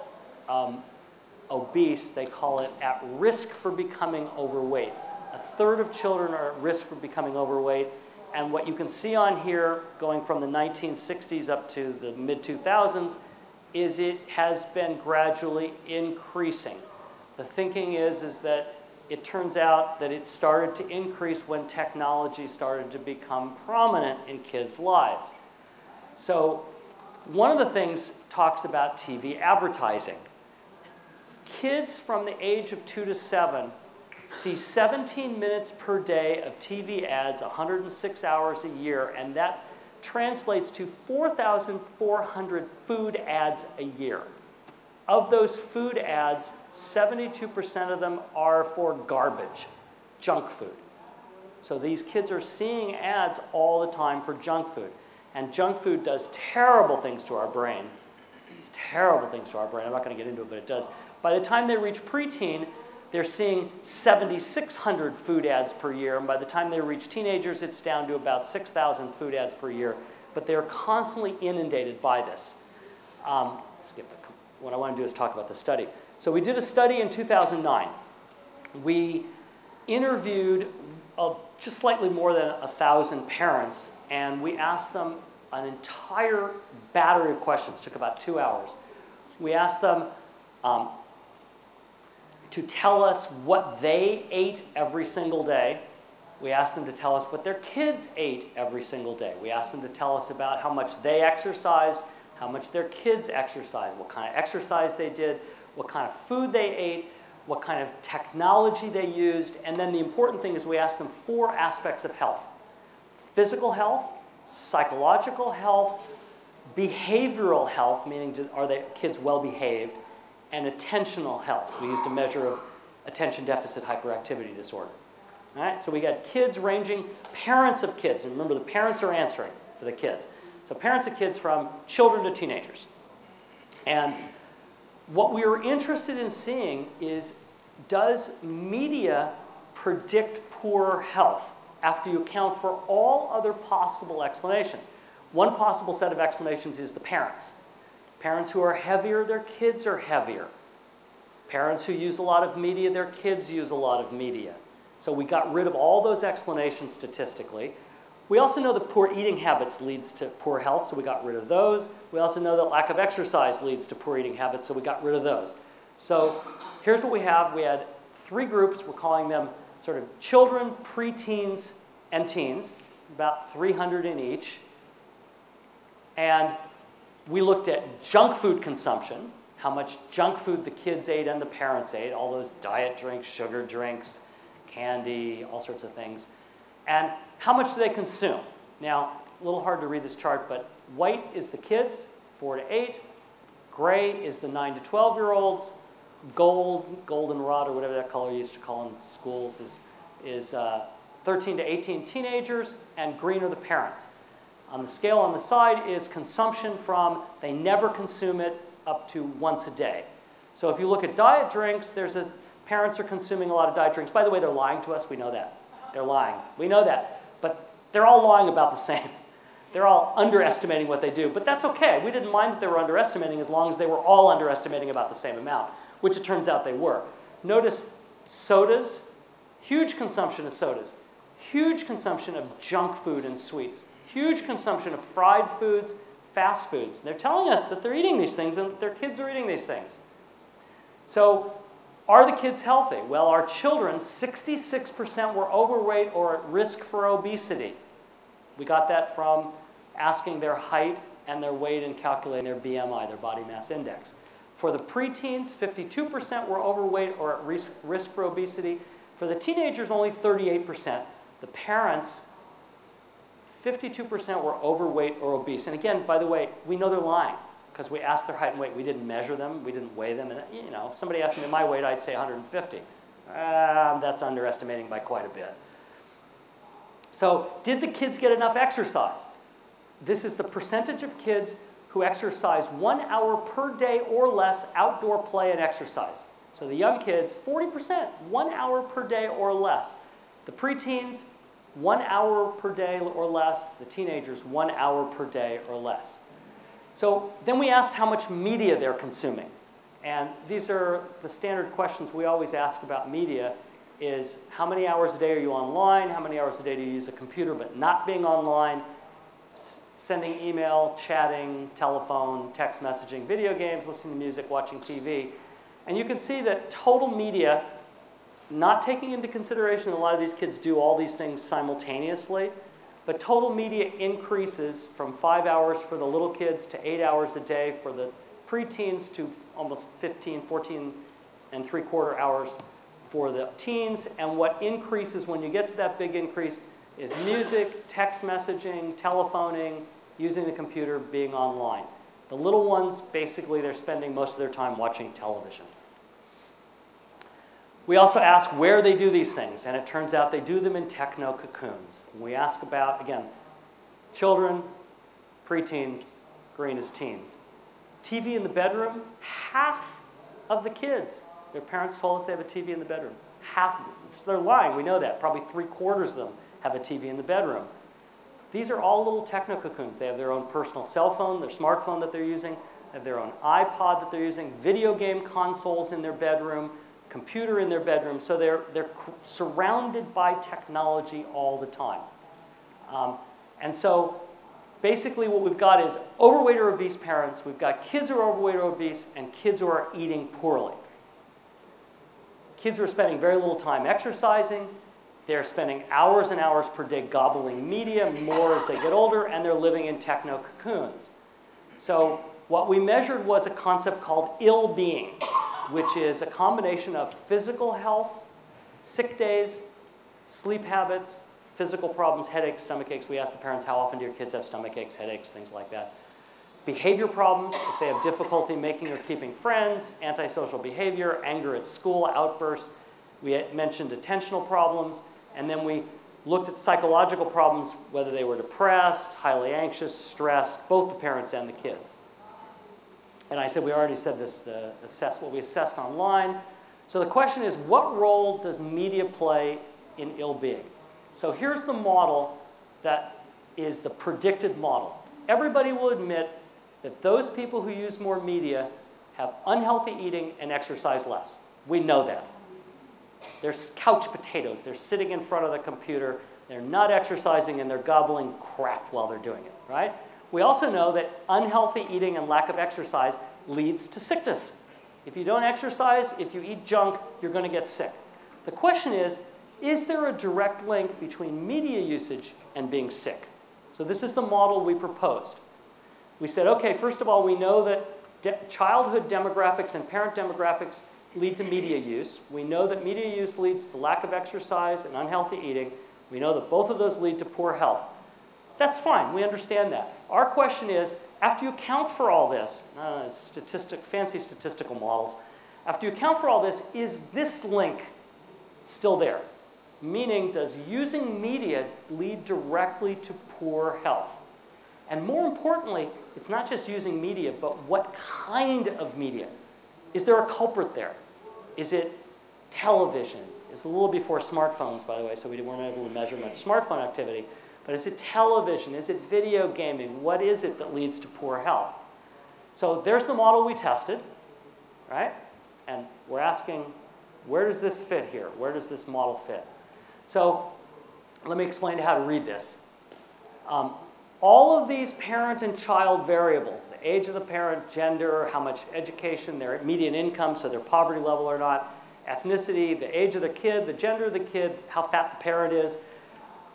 obese, they call it at risk for becoming overweight. A third of children are at risk for becoming overweight, and what you can see on here, going from the 1960s up to the mid-2000s, is it has been gradually increasing. The thinking is that it turns out that it started to increase when technology started to become prominent in kids' lives. So one of the things talks about TV advertising. Kids from the age of 2 to 7 see 17 minutes per day of TV ads, 106 hours a year, and that translates to 4,400 food ads a year. Of those food ads, 72% of them are for garbage, junk food. So these kids are seeing ads all the time for junk food. And junk food does terrible things to our brain. It's terrible things to our brain. I'm not going to get into it, but it does. By the time they reach preteen, they're seeing 7,600 food ads per year. And by the time they reach teenagers, it's down to about 6,000 food ads per year. But they're constantly inundated by this. What I want to do is talk about the study. So we did a study in 2009. We interviewed just slightly more than 1,000 parents, and we asked them an entire battery of questions. It took about 2 hours. We asked them to tell us what they ate every single day. We asked them to tell us what their kids ate every single day. We asked them to tell us about how much they exercised, how much their kids exercised, what kind of exercise they did, what kind of food they ate, what kind of technology they used, and then the important thing is we asked them 4 aspects of health: physical health, psychological health, behavioral health, meaning are the kids well behaved, and attentional health. We used a measure of attention deficit hyperactivity disorder. All right, so we got kids ranging, parents of kids, and remember the parents are answering for the kids. So parents of kids from children to teenagers. And what we were interested in seeing is, does media predict poor health after you account for all other possible explanations? One possible set of explanations is the parents. Parents who are heavier, their kids are heavier. Parents who use a lot of media, their kids use a lot of media. So we got rid of all those explanations statistically. We also know that poor eating habits leads to poor health, so we got rid of those. We also know that lack of exercise leads to poor eating habits, so we got rid of those. So here's what we have. We had 3 groups. We're calling them sort of children, preteens, and teens, about 300 in each. And we looked at junk food consumption, how much junk food the kids ate and the parents ate, all those diet drinks, sugar drinks, candy, all sorts of things. And how much do they consume? Now, a little hard to read this chart, but white is the kids, 4 to 8. Gray is the 9 to 12-year-olds. Goldenrod, or whatever that color you used to call in schools, is 13 to 18 teenagers, and green are the parents. On the scale on the side is consumption from they never consume it up to once a day. So if you look at diet drinks, parents are consuming a lot of diet drinks. By the way, they're lying to us. We know that. They're lying. We know that. But they're all lying about the same. They're all underestimating what they do. But that's okay. We didn't mind that they were underestimating as long as they were all underestimating about the same amount, which it turns out they were. Notice sodas, huge consumption of sodas, huge consumption of junk food and sweets, huge consumption of fried foods, fast foods. They're telling us that they're eating these things and their kids are eating these things. So are the kids healthy? Well, our children, 66% were overweight or at risk for obesity. We got that from asking their height and their weight and calculating their BMI, their body mass index. For the preteens, 52% were overweight or at risk for obesity. For the teenagers, only 38%. The parents, 52% were overweight or obese. And again, by the way, we know they're lying because we asked their height and weight. We didn't measure them. We didn't weigh them. And you know, if somebody asked me my weight, I'd say 150. That's underestimating by quite a bit. So did the kids get enough exercise? This is the percentage of kids who exercise 1 hour per day or less outdoor play and exercise. So the young kids, 40%, 1 hour per day or less. The preteens, 1 hour per day or less. The teenagers, 1 hour per day or less. So then we asked how much media they're consuming. And these are the standard questions we always ask about media is how many hours a day are you online? How many hours a day do you use a computer but not being online? Sending email, chatting, telephone, text messaging, video games, listening to music, watching TV. And you can see that total media, not taking into consideration that a lot of these kids do all these things simultaneously, but total media increases from 5 hours for the little kids to 8 hours a day for the preteens to almost 15, 14.75 hours for the teens. And what increases when you get to that big increase is music, text messaging, telephoning, using the computer, being online. The little ones, basically, they're spending most of their time watching television. We also ask where they do these things, and it turns out they do them in techno cocoons. We ask about, again, children, preteens, green is teens. TV in the bedroom, half of the kids, their parents told us they have a TV in the bedroom. Half of them. So they're lying, we know that. Probably 3/4 of them have a TV in the bedroom. These are all little techno cocoons. They have their own personal cell phone, their smartphone that they're using, they have their own iPod that they're using, video game consoles in their bedroom, computer in their bedroom, so they're surrounded by technology all the time. And so basically what we've got is overweight or obese parents, we've got kids who are overweight or obese, and kids who are eating poorly. Kids who are spending very little time exercising, they're spending hours and hours per day gobbling media, more as they get older, and they're living in techno cocoons. So what we measured was a concept called ill-being, which is a combination of physical health, sick days, sleep habits, physical problems, headaches, stomach aches. We asked the parents, how often do your kids have stomach aches, headaches, things like that. Behavior problems, if they have difficulty making or keeping friends, antisocial behavior, anger at school, outbursts. We had mentioned attentional problems, and then we looked at psychological problems, whether they were depressed, highly anxious, stressed, both the parents and the kids. And I said, we already said this, what we assessed online. So the question is, what role does media play in ill-being? So here's the model that is the predicted model. Everybody will admit that those people who use more media have unhealthy eating and exercise less. We know that. They're couch potatoes. They're sitting in front of the computer. They're not exercising, and they're gobbling crap while they're doing it, right? We also know that unhealthy eating and lack of exercise leads to sickness. If you don't exercise, if you eat junk, you're going to get sick. The question is there a direct link between media usage and being sick? So this is the model we proposed. We said, okay, first of all, we know that childhood demographics and parent demographics lead to media use. We know that media use leads to lack of exercise and unhealthy eating. We know that both of those lead to poor health. That's fine, we understand that. Our question is, after you account for all this, fancy statistical models, after you account for all this, is this link still there? Meaning, does using media lead directly to poor health? And more importantly, it's not just using media, but what kind of media? Is there a culprit there? Is it television? It's a little before smartphones, by the way, so we weren't able to measure much smartphone activity. But is it television? Is it video gaming? What is it that leads to poor health? So there's the model we tested, right? And we're asking, where does this fit here? Where does this model fit? So let me explain how to read this. All of these parent and child variables, the age of the parent, gender, how much education, their median income, so their poverty level or not, ethnicity, the age of the kid, the gender of the kid, how fat the parent is,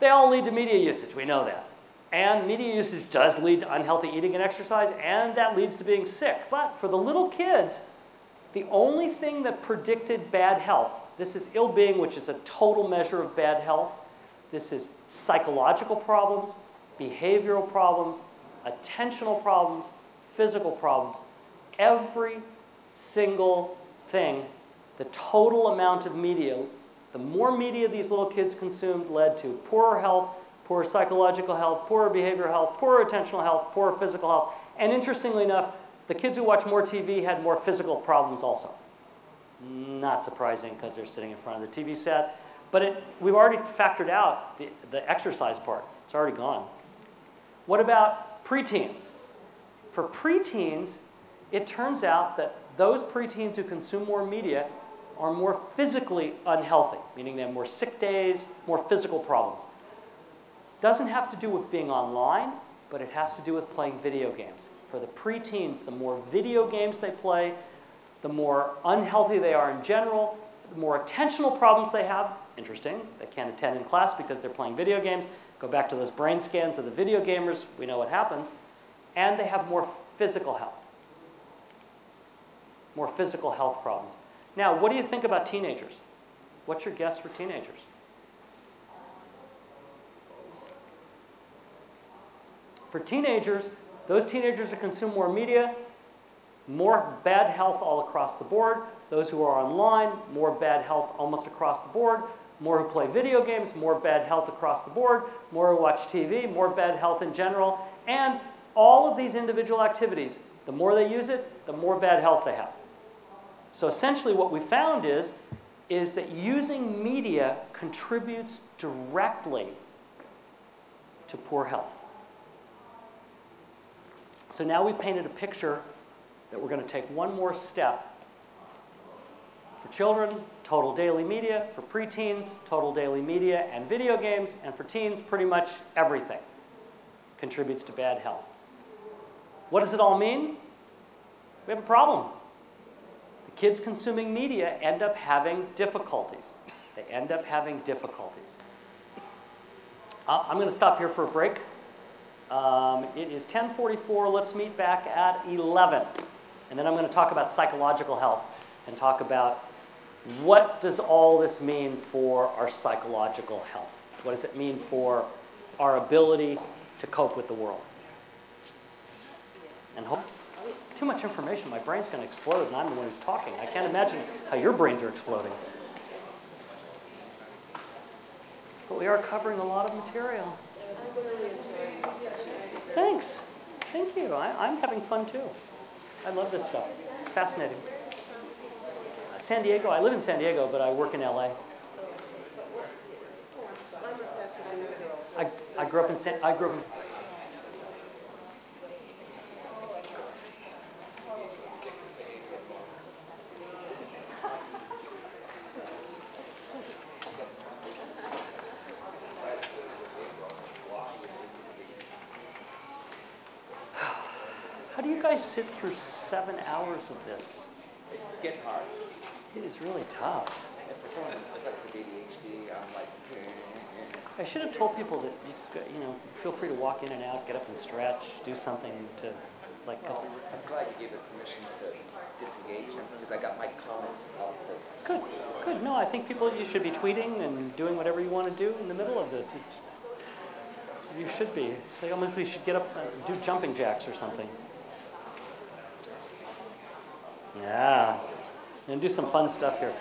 they all lead to media usage, we know that. And media usage does lead to unhealthy eating and exercise, and that leads to being sick. But for the little kids, the only thing that predicted bad health, this is ill-being, which is a total measure of bad health. This is psychological problems, behavioral problems, attentional problems, physical problems. Every single thing, the total amount of media, the more media these little kids consumed led to poorer health, poorer psychological health, poorer behavioral health, poorer attentional health, poorer physical health. And interestingly enough, the kids who watch more TV had more physical problems also. Not surprising because they're sitting in front of the TV set. But we've already factored out the exercise part. It's already gone. What about preteens? For preteens, it turns out that those preteens who consume more media are more physically unhealthy, meaning they have more sick days, more physical problems. Doesn't have to do with being online, but it has to do with playing video games. For the preteens, the more video games they play, the more unhealthy they are in general, The more attentional problems they have, interesting, they can't attend in class because they're playing video games. Go back to those brain scans of the video gamers, we know what happens. And they have more physical health. More physical health problems. Now, what do you think about teenagers? What's your guess for teenagers? For teenagers, those teenagers who consume more media, more bad health all across the board. Those who are online, more bad health almost across the board. More who play video games, more bad health across the board. More who watch TV, more bad health in general. And all of these individual activities, the more they use it, the more bad health they have. So essentially what we found is that using media contributes directly to poor health. So now we've painted a picture that we're going to take one more step. For children, total daily media. For preteens, total daily media and video games. And for teens, pretty much everything contributes to bad health. What does it all mean? We have a problem. The kids consuming media end up having difficulties. They end up having difficulties. I'm going to stop here for a break. It is 10:44. Let's meet back at 11. And then I'm going to talk about psychological health and talk about what does all this mean for our psychological health? What does it mean for our ability to cope with the world? And too much information, my brain's going to explode and I'm the one who's talking. I can't imagine how your brains are exploding. But we are covering a lot of material. Thanks. Thank you. I'm having fun too. I love this stuff. It's fascinating. San Diego, I live in San Diego, but I work in LA. I grew up in How do you guys sit through 7 hours of this? It's getting hard. It is really tough. If for someone who's dyslexic ADHD, I'm like, I should have told people that, feel free to walk in and out, get up and stretch, do something to, it's like... well, I'm glad you gave us permission to disengage them, because I got my comments out there. Good, good. No, I think you should be tweeting and doing whatever you want to do in the middle of this. You should be. It's like almost we should get up and do jumping jacks or something. Yeah. And do some fun stuff here.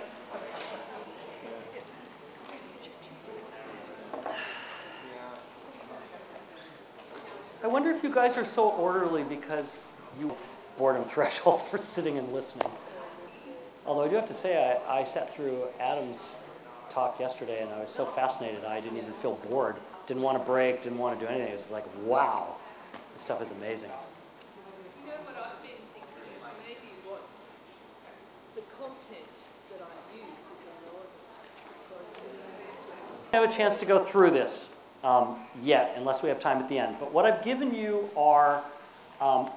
I wonder if you guys are so orderly because you boredom threshold for sitting and listening. Although I do have to say, I sat through Adam's talk yesterday and I was so fascinated I didn't even feel bored. Didn't want to break, didn't want to do anything. It was like, wow, this stuff is amazing. You know what I've been thinking is maybe what the content that I use is irrelevant because I don't have a chance to go through this yet, unless we have time at the end. But what I've given you are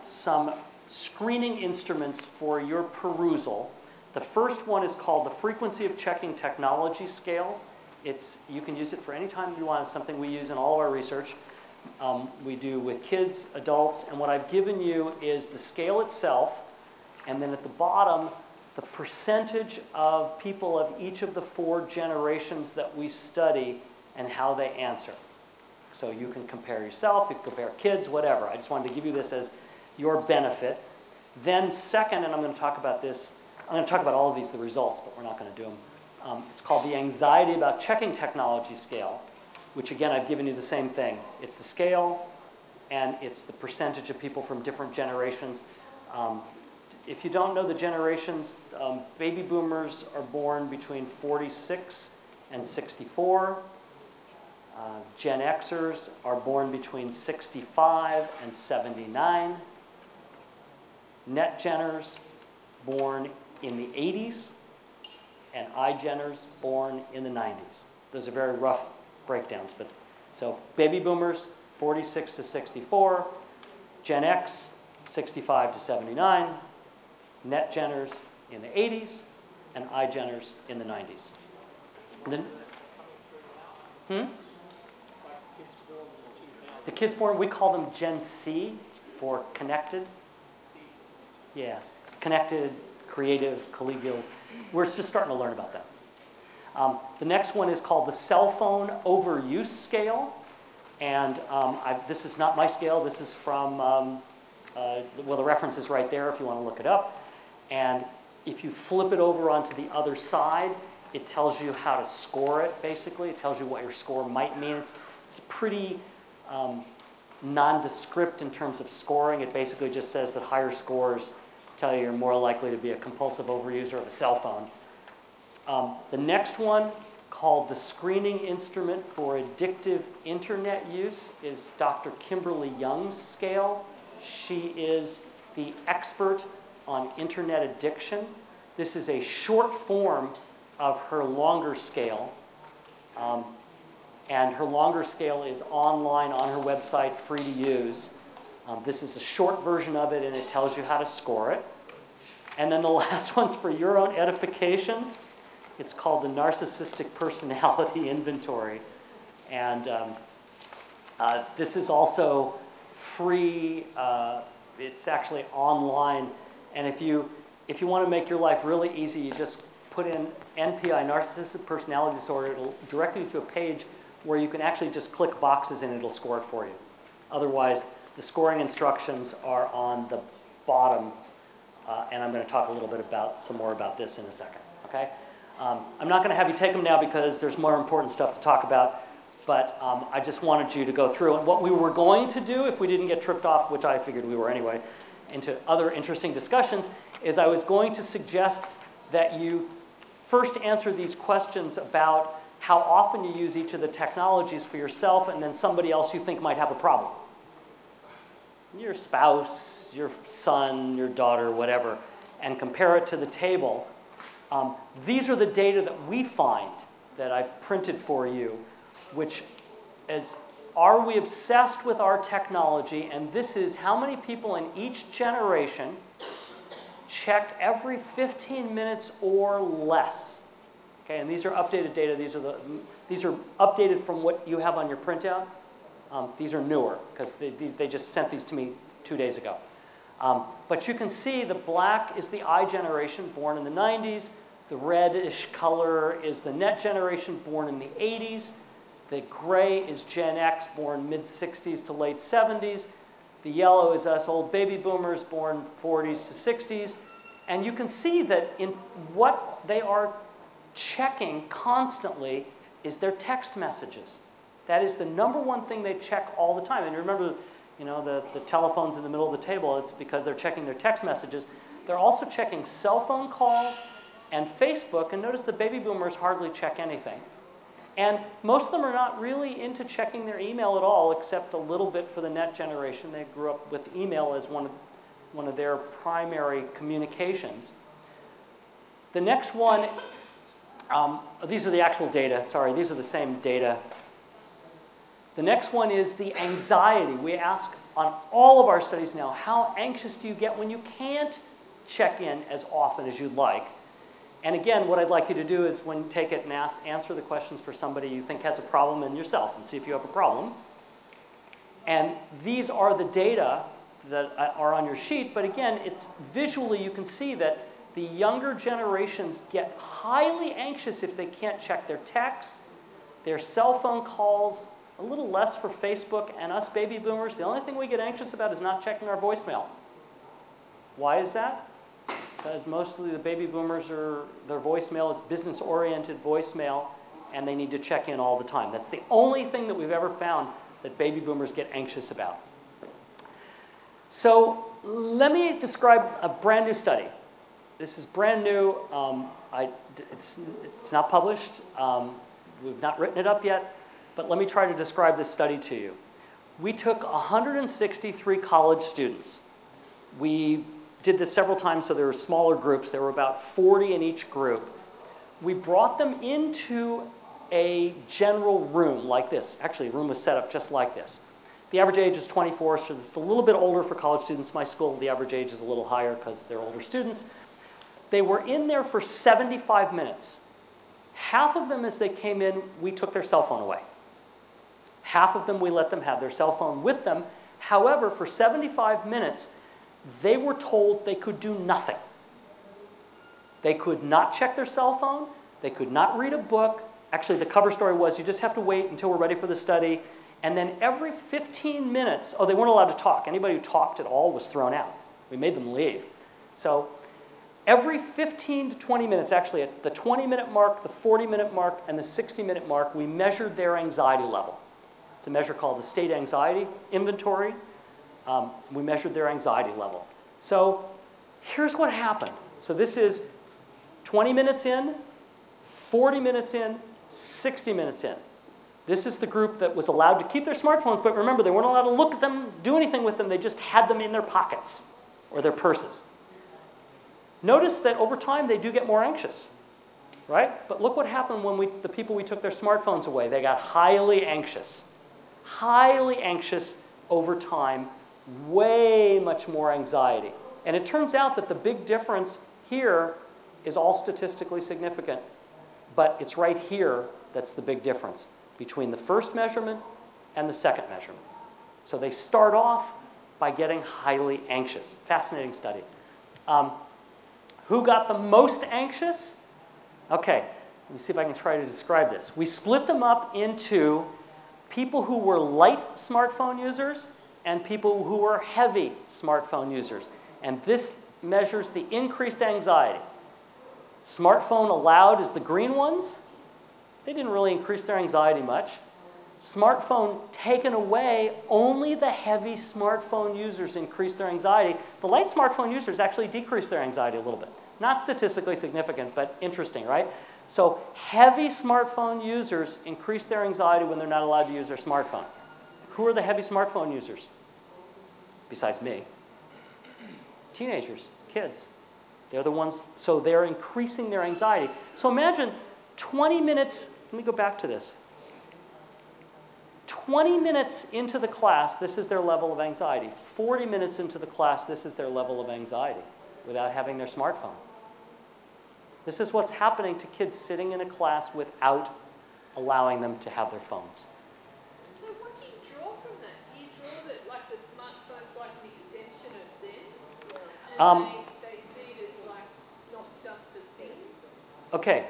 some screening instruments for your perusal. The first one is called the Frequency of Checking Technology Scale. You can use it for any time you want. It's something we use in all of our research. We do with kids, adults, and what I've given you is the scale itself, and then at the bottom, the percentage of people of each of the 4 generations that we study and how they answer. So you can compare yourself, you can compare kids, whatever. I just wanted to give you this as your benefit. Then second, and I'm going to talk about this, I'm going to talk about all of these, the results, but we're not going to do them. It's called the Anxiety About Checking Technology Scale, which again, I've given you the same thing. It's the scale, and it's the percentage of people from different generations. If you don't know the generations, baby boomers are born between 46 and 64. Gen Xers are born between 65 and 79. Net Geners born in the 80s, and iGeners born in the 90s. Those are very rough breakdowns, but so baby boomers 46 to 64, Gen X 65 to 79, Net Geners in the 80s, and iGeners in the 90s. The kids born, we call them Gen C for connected. Yeah, it's connected, creative, collegial. We're just starting to learn about that. The next one is called the cell phone overuse scale. And this is not my scale. This is from, well, the reference is right there if you want to look it up. And if you flip it over onto the other side, it tells you how to score it, basically. It tells you what your score might mean. It's pretty nondescript in terms of scoring. It basically just says that higher scores tell you you're more likely to be a compulsive overuser of a cell phone. The next one, called the Screening Instrument for Addictive Internet Use, is Dr. Kimberly Young's scale. She is the expert on internet addiction. This is a short form of her longer scale. And her longer scale is online on her website, free to use. This is a short version of it, and it tells you how to score it. And then the last one's for your own edification. It's called the Narcissistic Personality Inventory. And this is also free. It's actually online. And if you want to make your life really easy, you just put in NPI, Narcissistic Personality Disorder. It'll direct you to a page where you can actually just click boxes and it'll score it for you. Otherwise, the scoring instructions are on the bottom. And I'm going to talk a little bit some more about this in a second. Okay? I'm not going to have you take them now because there's more important stuff to talk about. But I just wanted you to go through. And what we were going to do, if we didn't get tripped off, which I figured we were anyway, into other interesting discussions, is I was going to suggest that you first answer these questions about how often you use each of the technologies for yourself and then somebody else you think might have a problem. Your spouse, your son, your daughter, whatever, and compare it to the table. These are the data that we find that I've printed for you, which is, are we obsessed with our technology? And this is how many people in each generation check every 15 minutes or less. Okay, and these are updated data. These are updated from what you have on your printout. These are newer because they just sent these to me 2 days ago. But you can see the black is the iGeneration, born in the 90s. The reddish color is the net generation, born in the 80s. The gray is Gen X, born mid-60s to late 70s. The yellow is us old baby boomers, born 40s to 60s. And you can see that in what they are checking constantly is their text messages. That is the #1 thing they check all the time. And remember, you know, the telephone's in the middle of the table. It's because they're checking their text messages. They're also checking cell phone calls and Facebook. And notice the baby boomers hardly check anything. And most of them are not really into checking their email at all, except a little bit for the net generation. They grew up with email as one of their primary communications. The next one, these are the actual data. Sorry, these are the same data. The next one is the anxiety. We ask on all of our studies now, how anxious do you get when you can't check in as often as you'd like? And again, what I'd like you to do is when you take it and answer the questions for somebody you think has a problem and yourself and see if you have a problem. And these are the data that are on your sheet. But again, it's visually you can see that the younger generations get highly anxious if they can't check their texts, their cell phone calls, a little less for Facebook, and us baby boomers, the only thing we get anxious about is not checking our voicemail. Why is that? Because mostly the baby boomers, their voicemail is business-oriented voicemail, and they need to check in all the time. That's the only thing that we've ever found that baby boomers get anxious about. So let me describe a brand new study. This is brand new. It's not published. We've not written it up yet. But let me try to describe this study to you. We took 163 college students. We did this several times, so there were smaller groups. There were about 40 in each group. We brought them into a general room like this. Actually, the room was set up just like this. The average age is 24, so it's a little bit older for college students. My school, the average age is a little higher because they're older students. They were in there for 75 minutes. Half of them, as they came in, we took their cell phone away. Half of them, we let them have their cell phone with them. However, for 75 minutes, they were told they could do nothing. They could not check their cell phone. They could not read a book. Actually, the cover story was, you just have to wait until we're ready for the study. And then every 15 minutes, oh, they weren't allowed to talk. Anybody who talked at all was thrown out. We made them leave. So every 15 to 20 minutes, actually at the 20-minute mark, the 40-minute mark, and the 60-minute mark, we measured their anxiety level. It's a measure called the State Anxiety Inventory. We measured their anxiety level. So here's what happened. So this is 20 minutes in, 40 minutes in, 60 minutes in. This is the group that was allowed to keep their smartphones, but remember, they weren't allowed to look at them, do anything with them. They just had them in their pockets or their purses. Notice that over time, they do get more anxious, right? But look what happened when the people we took their smartphones away. They got highly anxious over time, way much more anxiety. And it turns out that the big difference here is all statistically significant. But it's right here that's the big difference between the first measurement and the second measurement. So they start off by getting highly anxious. Fascinating study. Who got the most anxious? Okay, let me see if I can try to describe this. We split them up into people who were light smartphone users and people who were heavy smartphone users. And this measures the increased anxiety. Smartphone allowed is the green ones. They didn't really increase their anxiety much. Smartphone taken away, only the heavy smartphone users increased their anxiety. The light smartphone users actually decreased their anxiety a little bit. Not statistically significant, but interesting, right? So heavy smartphone users increase their anxiety when they're not allowed to use their smartphone. Who are the heavy smartphone users? Besides me. Teenagers, kids. They're the ones, so they're increasing their anxiety. So imagine 20 minutes, let me go back to this. 20 minutes into the class, this is their level of anxiety. 40 minutes into the class, this is their level of anxiety without having their smartphone. This is what's happening to kids sitting in a class without allowing them to have their phones. So what do you draw from that? Do you draw that like the smartphone's like an extension of them? And they see it as like not just a thing? Okay,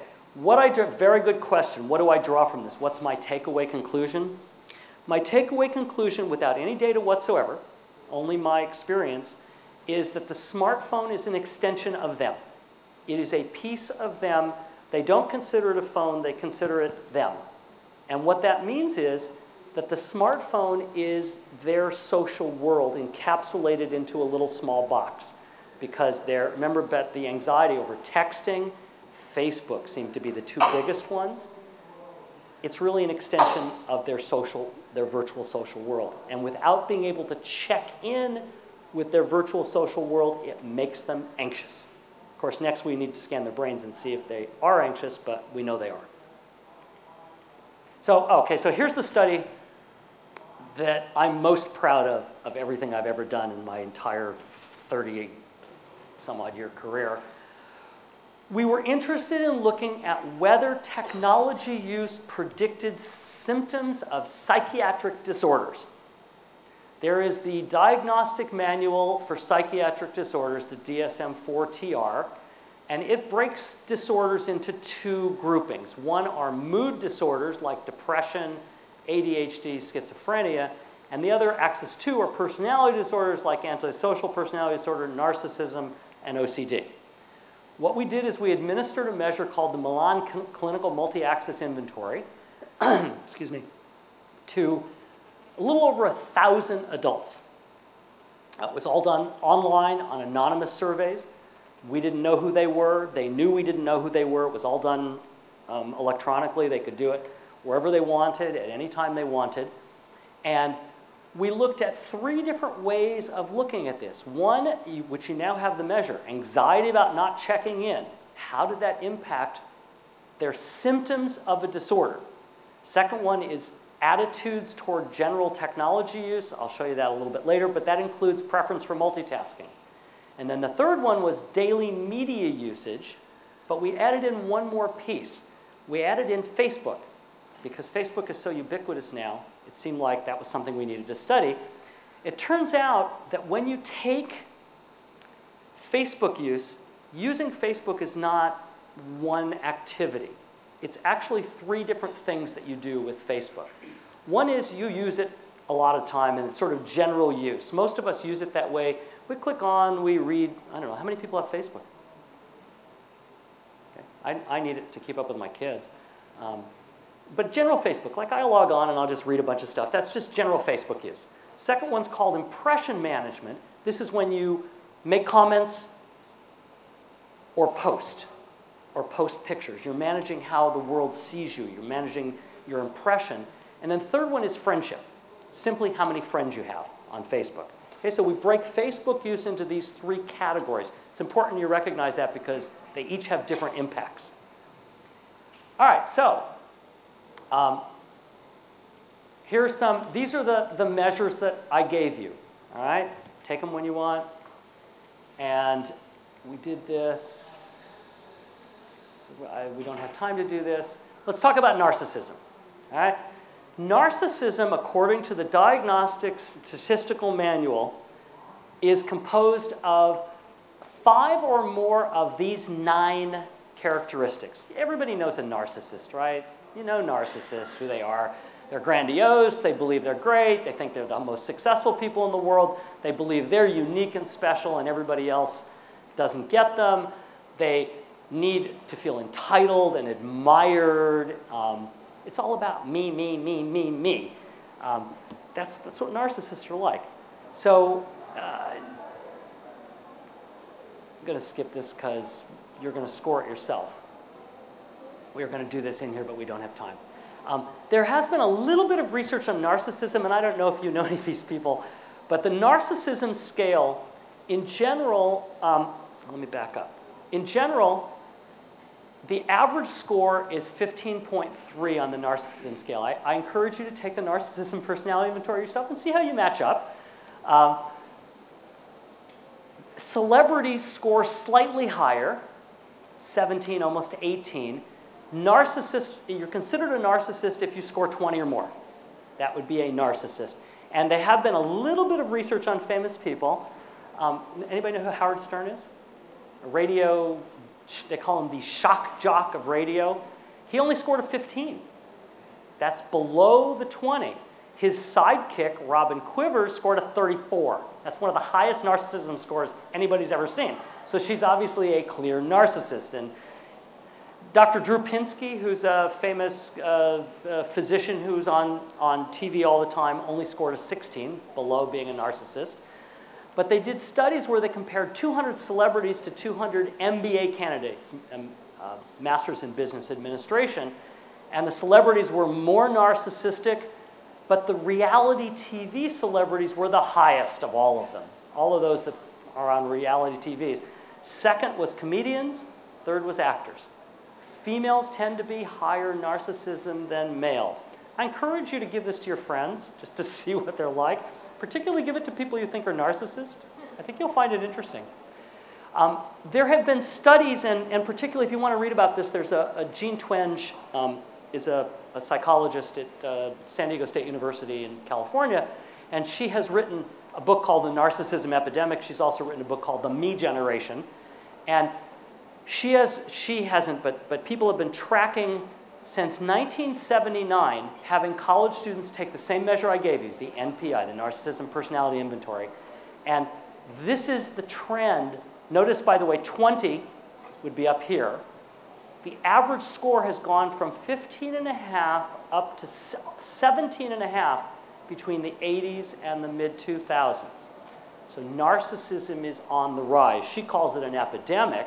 very good question. What do I draw from this? What's my takeaway conclusion? My takeaway conclusion, without any data whatsoever, only my experience, is that the smartphone is an extension of them. It is a piece of them. They don't consider it a phone, they consider it them. And what that means is that the smartphone is their social world encapsulated into a little small box. Because remember the anxiety over texting, Facebook seem to be the two biggest ones. It's really an extension of their virtual social world. And without being able to check in with their virtual social world, it makes them anxious. Of course, next we need to scan their brains and see if they are anxious, but we know they are. So here's the study that I'm most proud of everything I've ever done in my entire 30-some-odd year career. We were interested in looking at whether technology use predicted symptoms of psychiatric disorders. There is the Diagnostic Manual for Psychiatric Disorders, the DSM-4-TR, and it breaks disorders into two groupings. One are mood disorders like depression, ADHD, schizophrenia, and the other, axis 2, are personality disorders like antisocial personality disorder, narcissism, and OCD. What we did is we administered a measure called the Milan Clinical Multi-Axis Inventory excuse me, to a little over 1,000 adults. It was all done online on anonymous surveys. We didn't know who they were. They knew we didn't know who they were. It was all done electronically. They could do it wherever they wanted, at any time they wanted. And we looked at 3 different ways of looking at this. One, which you now have the measure, anxiety about not checking in. How did that impact their symptoms of a disorder? Second one is attitudes toward general technology use. I'll show you that a little bit later, but that includes preference for multitasking. And then the third one was daily media usage, but we added in one more piece. We added in Facebook, because Facebook is so ubiquitous now, it seemed like that was something we needed to study. It turns out that when you take Facebook use, using Facebook is not one activity. It's actually 3 different things that you do with Facebook. One is you use it a lot of time, and it's sort of general use. Most of us use it that way. We click on, we read, I don't know, how many people have Facebook? Okay. I need it to keep up with my kids. But general Facebook, like I log on and I'll just read a bunch of stuff. That's just general Facebook use. Second one's called impression management. This is when you make comments or post pictures. You're managing how the world sees you. You're managing your impression. And then third one is friendship. Simply how many friends you have on Facebook. Okay, so we break Facebook use into these 3 categories. It's important you recognize that because they each have different impacts. All right, so here's some, these are the measures that I gave you. All right, take them when you want. And we did this. We don't have time to do this. Let's talk about narcissism. All right. Narcissism, according to the Diagnostic Statistical Manual, is composed of 5 or more of these 9 characteristics. Everybody knows a narcissist, right? You know narcissists, who they are. They're grandiose, they believe they're great, they think they're the most successful people in the world, they believe they're unique and special and everybody else doesn't get them. They need to feel entitled and admired. It's all about me, me, me, me, me. That's what narcissists are like. So I'm going to skip this because you're going to score it yourself. We are going to do this in here, but we don't have time. There has been a little bit of research on narcissism, and I don't know if you know any of these people, but the narcissism scale, in general, let me back up. In general, the average score is 15.3 on the narcissism scale. I encourage you to take the narcissism personality inventory yourself and see how you match up. Celebrities score slightly higher, 17, almost 18. Narcissists, you're considered a narcissist if you score 20 or more. That would be a narcissist. And there have been a little bit of research on famous people. Anybody know who Howard Stern is? A radio, they call him the shock jock of radio. He only scored a 15. That's below the 20. His sidekick, Robin Quivers, scored a 34. That's one of the highest narcissism scores anybody's ever seen. So she's obviously a clear narcissist. And Dr. Drew Pinsky, who's a famous physician who's on TV all the time, only scored a 16, below being a narcissist. But they did studies where they compared 200 celebrities to 200 MBA candidates, Masters in Business Administration, and the celebrities were more narcissistic, but the reality TV celebrities were the highest of all of them, all of those that are on reality TVs. Second was comedians, third was actors. Females tend to be higher narcissism than males. I encourage you to give this to your friends, just to see what they're like. Particularly give it to people you think are narcissists. I think you'll find it interesting. There have been studies, and particularly if you want to read about this, there's Jean Twenge is a psychologist at San Diego State University in California, and she has written a book called The Narcissism Epidemic. She's also written a book called The Me Generation. And she hasn't, but people have been tracking since 1979, having college students take the same measure I gave you, the NPI, the Narcissism Personality Inventory. And this is the trend. Notice, by the way, 20 would be up here. The average score has gone from 15.5 up to 17.5 between the 80s and the mid-2000s. So narcissism is on the rise. She calls it an epidemic.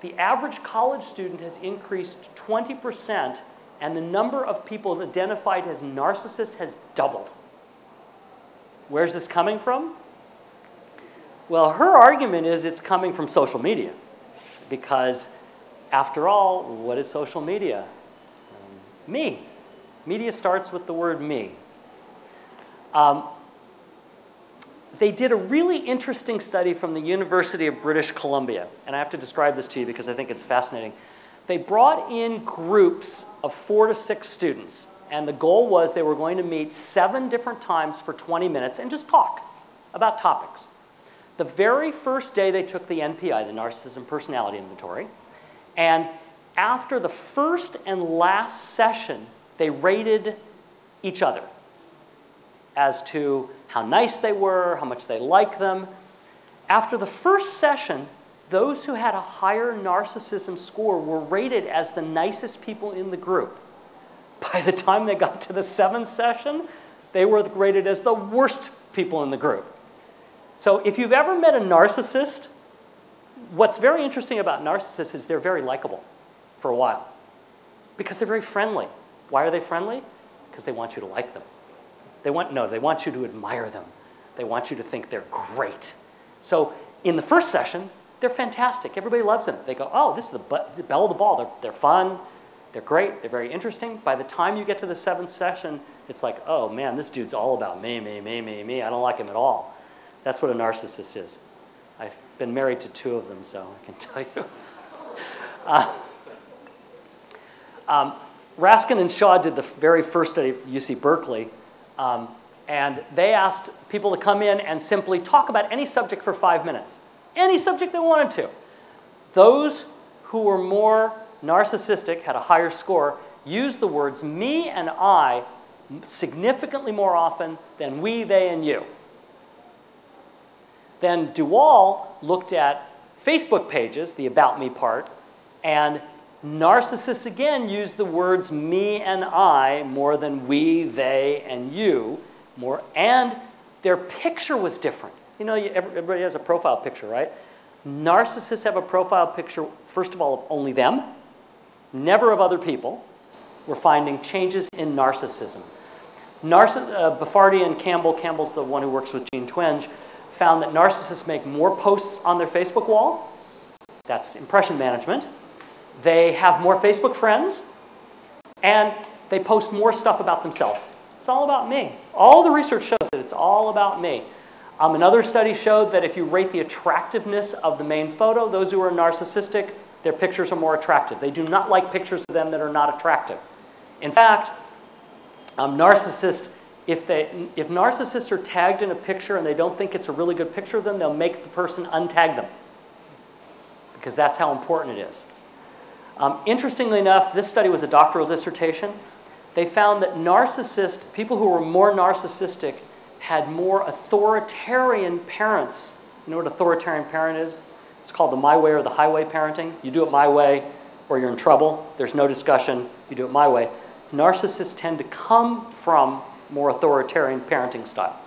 The average college student has increased 20%, and the number of people identified as narcissists has doubled. Where's this coming from? Well, her argument is it's coming from social media, because after all, what is social media? Me. Media starts with the word me. they did a really interesting study from the University of British Columbia. And I have to describe this to you because I think it's fascinating. They brought in groups of 4 to 6 students. And the goal was they were going to meet 7 different times for 20 minutes and just talk about topics. The very first day they took the NPI, the Narcissism Personality Inventory, and after the first and last session, they rated each other as to how nice they were, how much they liked them. After the first session, those who had a higher narcissism score were rated as the nicest people in the group. By the time they got to the 7th session, they were rated as the worst people in the group. So if you've ever met a narcissist, what's very interesting about narcissists is they're very likable for a while because they're very friendly. Why are they friendly? Because they want you to like them. They want you to admire them. They want you to think they're great. So in the first session, they're fantastic. Everybody loves them. They go, oh, this is the belle of the ball. They're fun. They're great. They're very interesting. By the time you get to the 7th session, it's like, oh, man, this dude's all about me, me, me, me, me. I don't like him at all. That's what a narcissist is. I've been married to 2 of them, so I can tell you. Raskin and Shaw did the very first study at UC Berkeley, and they asked people to come in and simply talk about any subject for 5 minutes. Any subject they wanted to. Those who were more narcissistic, had a higher score, used the words me and I significantly more often than we, they, and you. Then Duval looked at Facebook pages, the About Me part, and narcissists again used the words me and I more than we, they, and you, more, and their picture was different. You know, everybody has a profile picture, right? Narcissists have a profile picture, first of all, of only them, never of other people. We're finding changes in narcissism. Baffardi and Campbell's the one who works with Jean Twenge, found that narcissists make more posts on their Facebook wall. That's impression management. They have more Facebook friends, and they post more stuff about themselves. It's all about me. All the research shows that it's all about me. Another study showed that if you rate the attractiveness of the main photo, those who are narcissistic, their pictures are more attractive. They do not like pictures of them that are not attractive. In fact, narcissists, if narcissists are tagged in a picture and they don't think it's a really good picture of them, they'll make the person untag them because that's how important it is. Interestingly enough, this study was a doctoral dissertation. They found that people who were more narcissistic had more authoritarian parents. You know what authoritarian parent is? It's called the my way or the highway parenting. You do it my way or you're in trouble. There's no discussion. You do it my way. Narcissists tend to come from more authoritarian parenting style.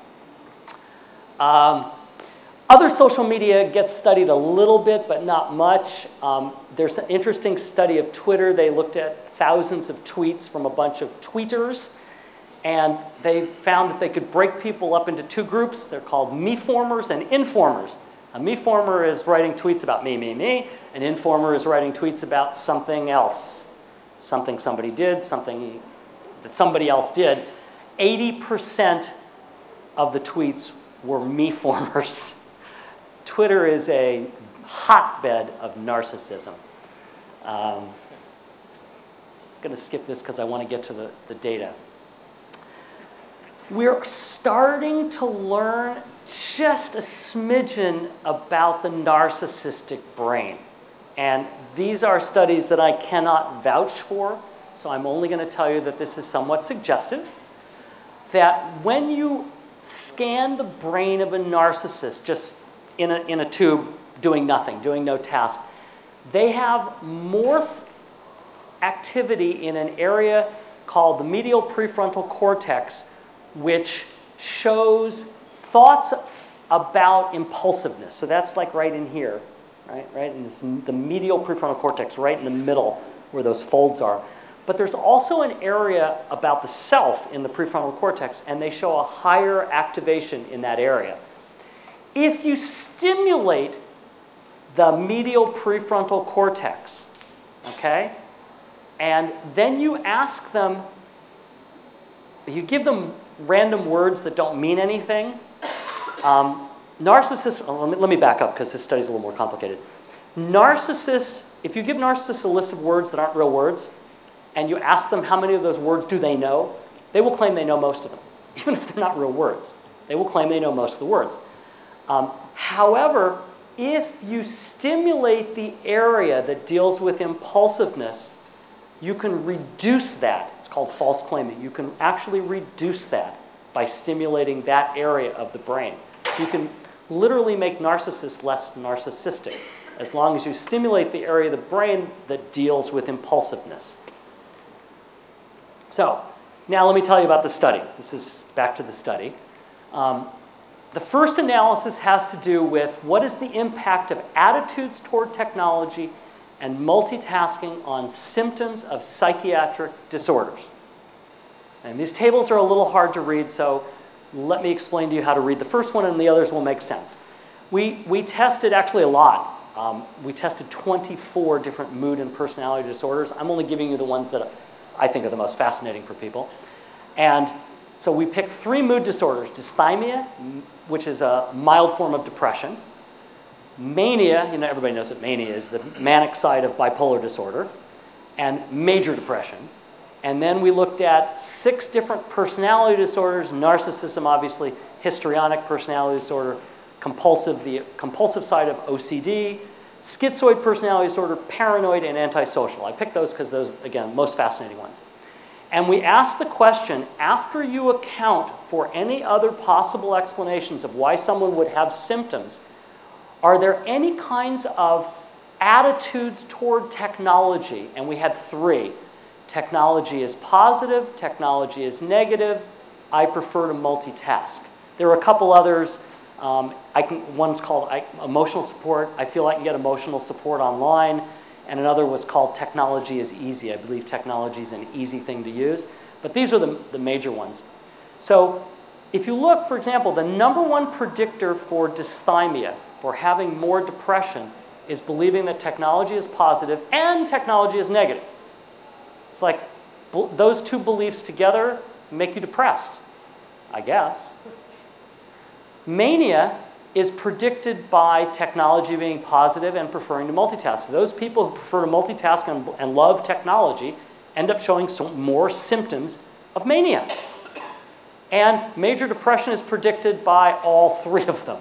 Other social media gets studied a little bit, but not much. There's an interesting study of Twitter. They looked at thousands of tweets from a bunch of tweeters, and they found that they could break people up into 2 groups. They're called me-formers and informers. A me-former is writing tweets about me, me, me. An informer is writing tweets about something else, something somebody did, something that somebody else did. 80% of the tweets were me-formers. Twitter is a hotbed of narcissism. I'm going to skip this because I want to get to the data. We're starting to learn just a smidgen about the narcissistic brain. And these are studies that I cannot vouch for, so I'm only going to tell you that this is somewhat suggestive. That when you scan the brain of a narcissist just in a tube doing nothing, doing no task, they have more activity in an area called the medial prefrontal cortex, which shows thoughts about impulsiveness. So that's like right in here, right in the medial prefrontal cortex, right in the middle where those folds are. But there's also an area about the self in the prefrontal cortex, and they show a higher activation in that area. If you stimulate the medial prefrontal cortex, okay, and then you ask them, you give them random words that don't mean anything, Narcissists, let me back up because this study's a little more complicated. Narcissists, if you give narcissists a list of words that aren't real words, and you ask them how many of those words do they know, they will claim they know most of them, even if they're not real words. They will claim they know most of the words. However, if you stimulate the area that deals with impulsiveness, you can reduce that. It's called false claiming. You can actually reduce that by stimulating that area of the brain. So you can literally make narcissists less narcissistic as long as you stimulate the area of the brain that deals with impulsiveness. So now let me tell you about the study. This is back to the study. The first analysis has to do with what is the impact of attitudes toward technology and multitasking on symptoms of psychiatric disorders. And these tables are a little hard to read, so let me explain to you how to read the first one, and the others will make sense. We tested actually a lot. We tested 24 different mood and personality disorders. I'm only giving you the ones that I think are the most fascinating for people. And so we picked 3 mood disorders: dysthymia, which is a mild form of depression; mania, you know, everybody knows what mania is, the manic side of bipolar disorder; and major depression. And then we looked at 6 different personality disorders: narcissism, obviously, histrionic personality disorder, the compulsive side of OCD, schizoid personality disorder, paranoid, and antisocial. I picked those because those, again, most fascinating ones. And we asked the question, after you account for any other possible explanations of why someone would have symptoms, are there any kinds of attitudes toward technology? And we had 3. Technology is positive, technology is negative, I prefer to multitask. There were a couple others. One's called emotional support. I feel I can get emotional support online. And another was called technology is easy. I believe technology is an easy thing to use. But these are the major ones. So if you look, for example, the #1 predictor for dysthymia, for having more depression, is believing that technology is positive and technology is negative. It's like those 2 beliefs together make you depressed, I guess. Mania is predicted by technology being positive and preferring to multitask. So those people who prefer to multitask and love technology end up showing more symptoms of mania. And major depression is predicted by all 3 of them.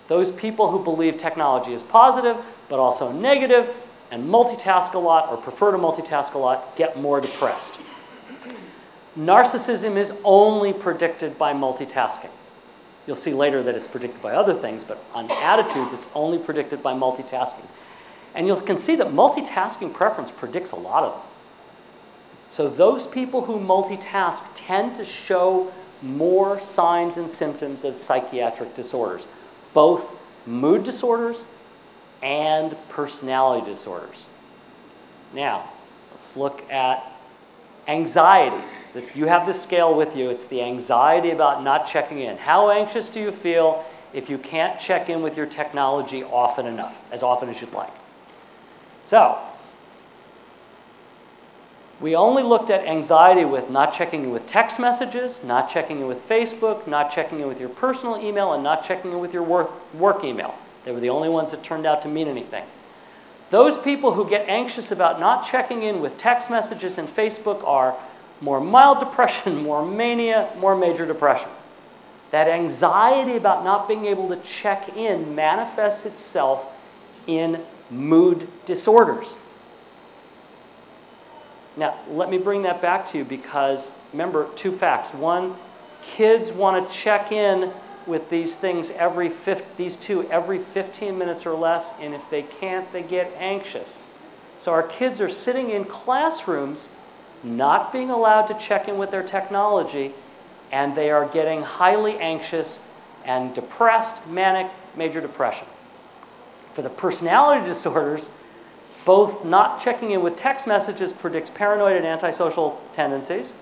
Those people who believe technology is positive but also negative and multitask a lot or prefer to multitask a lot get more depressed. Narcissism is only predicted by multitasking. You'll see later that it's predicted by other things, but on attitudes, it's only predicted by multitasking. And you can see that multitasking preference predicts a lot of them. So those people who multitask tend to show more signs and symptoms of psychiatric disorders, both mood disorders and personality disorders. Now, let's look at anxiety. You have this scale with you. It's the anxiety about not checking in. How anxious do you feel if you can't check in with your technology often enough, as often as you'd like? So, we only looked at anxiety with not checking in with text messages, not checking in with Facebook, not checking in with your personal email, and not checking in with your work email. They were the only ones that turned out to mean anything. Those people who get anxious about not checking in with text messages and Facebook are more mild depression, more mania, more major depression. That anxiety about not being able to check in manifests itself in mood disorders. Now, let me bring that back to you because, remember, 2 facts. 1, kids want to check in with these things every 15 minutes or less, and if they can't, they get anxious. So our kids are sitting in classrooms not being allowed to check in with their technology, and they are getting highly anxious and depressed, manic, major depression. For the personality disorders, both not checking in with text messages predicts paranoid and antisocial tendencies,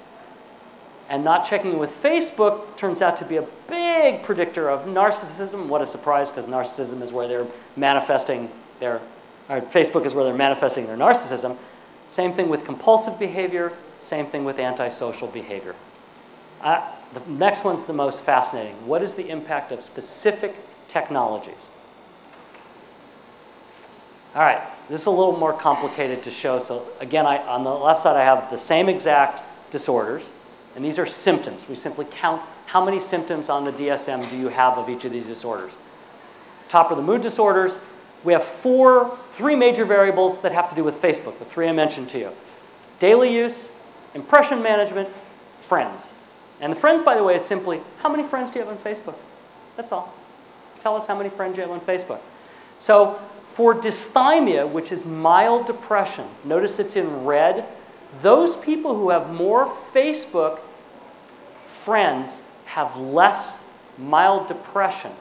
and not checking in with Facebook turns out to be a big predictor of narcissism. What a surprise, because narcissism is where they're manifesting Facebook is where they're manifesting their narcissism. Same thing with compulsive behavior, same thing with antisocial behavior. The next one's the most fascinating. What is the impact of specific technologies? All right, this is a little more complicated to show. So again, on the left side, I have the same exact disorders, and these are symptoms. We simply count how many symptoms on the DSM do you have of each of these disorders. Top are the mood disorders. We have three major variables that have to do with Facebook, the three I mentioned to you. Daily use, impression management, friends. And the friends, by the way, is simply, how many friends do you have on Facebook? That's all. Tell us how many friends you have on Facebook. So for dysthymia, which is mild depression, notice it's in red, those people who have more Facebook friends have less mild depression.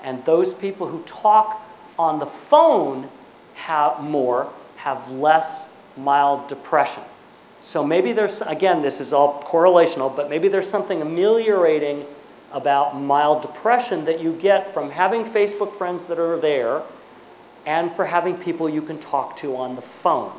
And those people who talk on the phone have less mild depression. So maybe there's, again, this is all correlational, but maybe there's something ameliorating about mild depression that you get from having Facebook friends that are there and for having people you can talk to on the phone.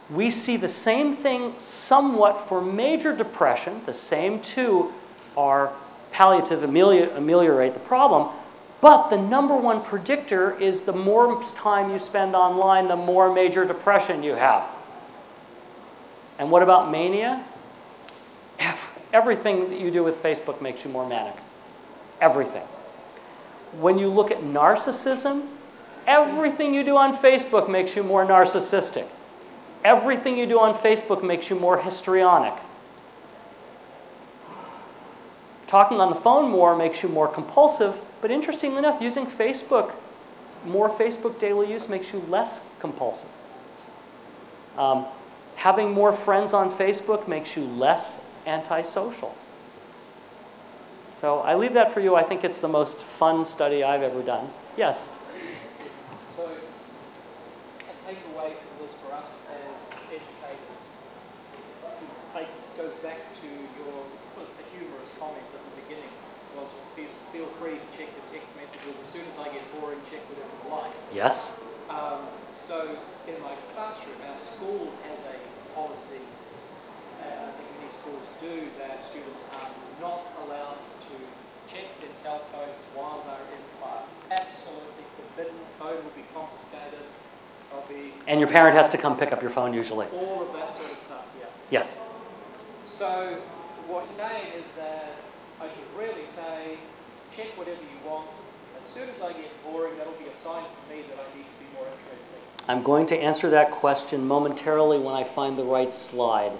We see the same thing somewhat for major depression. The same two are palliative, ameliorate the problem. But the number one predictor is the more time you spend online, the more major depression you have. And what about mania? Everything that you do with Facebook makes you more manic. Everything. When you look at narcissism, everything you do on Facebook makes you more narcissistic. Everything you do on Facebook makes you more histrionic. Talking on the phone more makes you more compulsive, but interestingly enough, using Facebook, more Facebook daily use makes you less compulsive. Having more friends on Facebook makes you less antisocial. So I leave that for you. I think it's the most fun study I've ever done. Yes? So a takeaway from this for us as educators goes back to your humorous comment at the beginning, was feel free to check your text messages. As soon as I get boring, check whatever you like. Yes. So in my classroom, our school has a policy, I think many schools do, that students are not allowed to check their cell phones while they're in class. Absolutely forbidden. Phone will be confiscated. And your parent has to come pick up your phone usually. All of that sort of stuff, yeah. Yes. So what you're saying is that I should really say, check whatever you want. As soon as I get boring, that'll be a sign for me that I need to be more interesting. I'm going to answer that question momentarily when I find the right slide.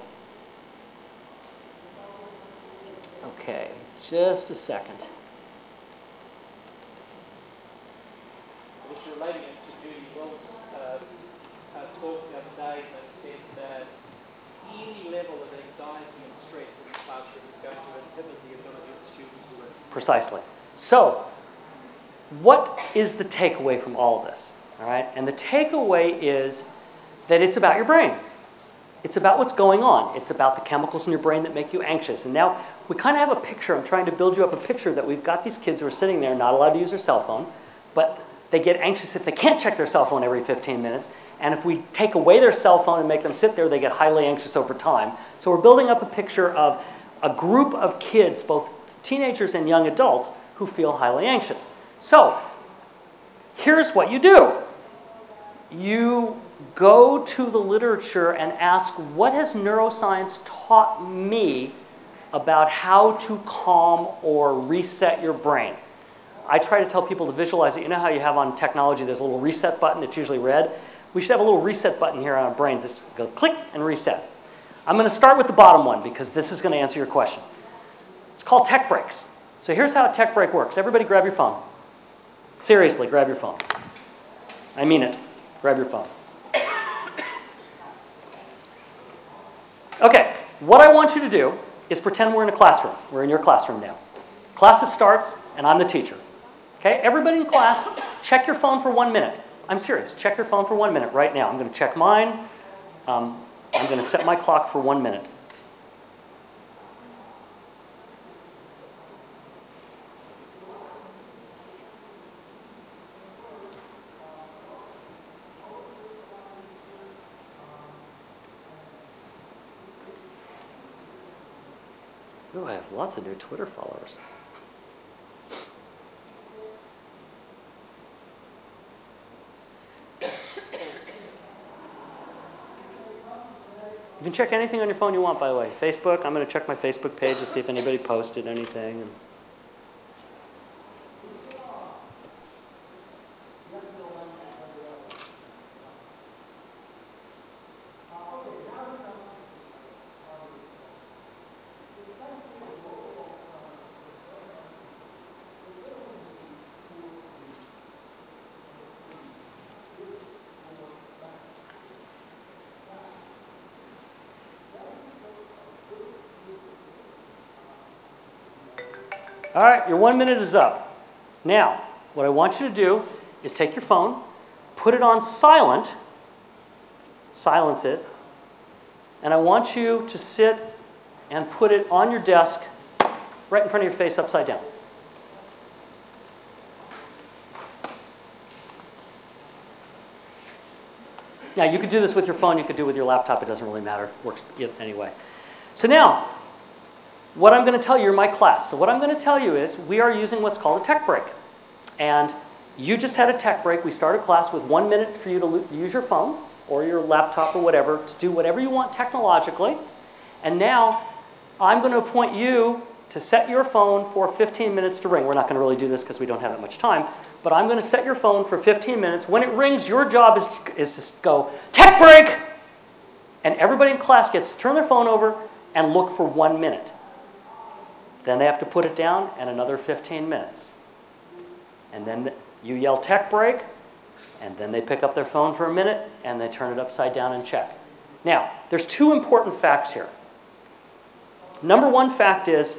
Okay, just a second. Just relating it to Judy Will's talk the other day, that said that any level of anxiety and stress in the classroom is going to inhibit the ability of the students to learn. Precisely. So, what is the takeaway from all of this? All right? And the takeaway is that it's about your brain. It's about what's going on. It's about the chemicals in your brain that make you anxious. And now we kind of have a picture. I'm trying to build you up a picture that we've got these kids who are sitting there not allowed to use their cell phone, but they get anxious if they can't check their cell phone every 15 minutes. And if we take away their cell phone and make them sit there, they get highly anxious over time. So we're building up a picture of a group of kids, both teenagers and young adults, who feel highly anxious. So here's what you do. You go to the literature and ask, what has neuroscience taught me about how to calm or reset your brain? I try to tell people to visualize it. You know how you have on technology, there's a little reset button, it's usually red? We should have a little reset button here on our brains. Just go click and reset. I'm going to start with the bottom one because this is going to answer your question. It's called tech breaks. So here's how a tech break works. Everybody grab your phone. Seriously, grab your phone. I mean it. Grab your phone. Okay, what I want you to do is pretend we're in a classroom. We're in your classroom now. Class starts, and I'm the teacher. Okay, everybody in class, check your phone for 1 minute. I'm serious. Check your phone for 1 minute right now. I'm going to check mine. I'm going to set my clock for 1 minute. Ooh, I have lots of new Twitter followers. You can check anything on your phone you want, by the way. Facebook, I'm going to check my Facebook page to see if anybody posted anything. All right, your 1 minute is up. Now, what I want you to do is take your phone, put it on silent, silence it, and I want you to sit and put it on your desk right in front of your face upside down. Now, you could do this with your phone, you could do it with your laptop, it doesn't really matter, works anyway. So now, what I'm going to tell you, you're my class. So what I'm going to tell you is we are using what's called a tech break. And you just had a tech break. We started class with 1 minute for you to use your phone or your laptop or whatever to do whatever you want technologically. And now I'm going to appoint you to set your phone for 15 minutes to ring. We're not going to really do this because we don't have that much time. But I'm going to set your phone for 15 minutes. When it rings, your job is to go, tech break! And everybody in class gets to turn their phone over and look for 1 minute. Then they have to put it down and another 15 minutes. And then you yell tech break, and then they pick up their phone for a minute, and they turn it upside down and check. Now, there's two important facts here. Number one fact is,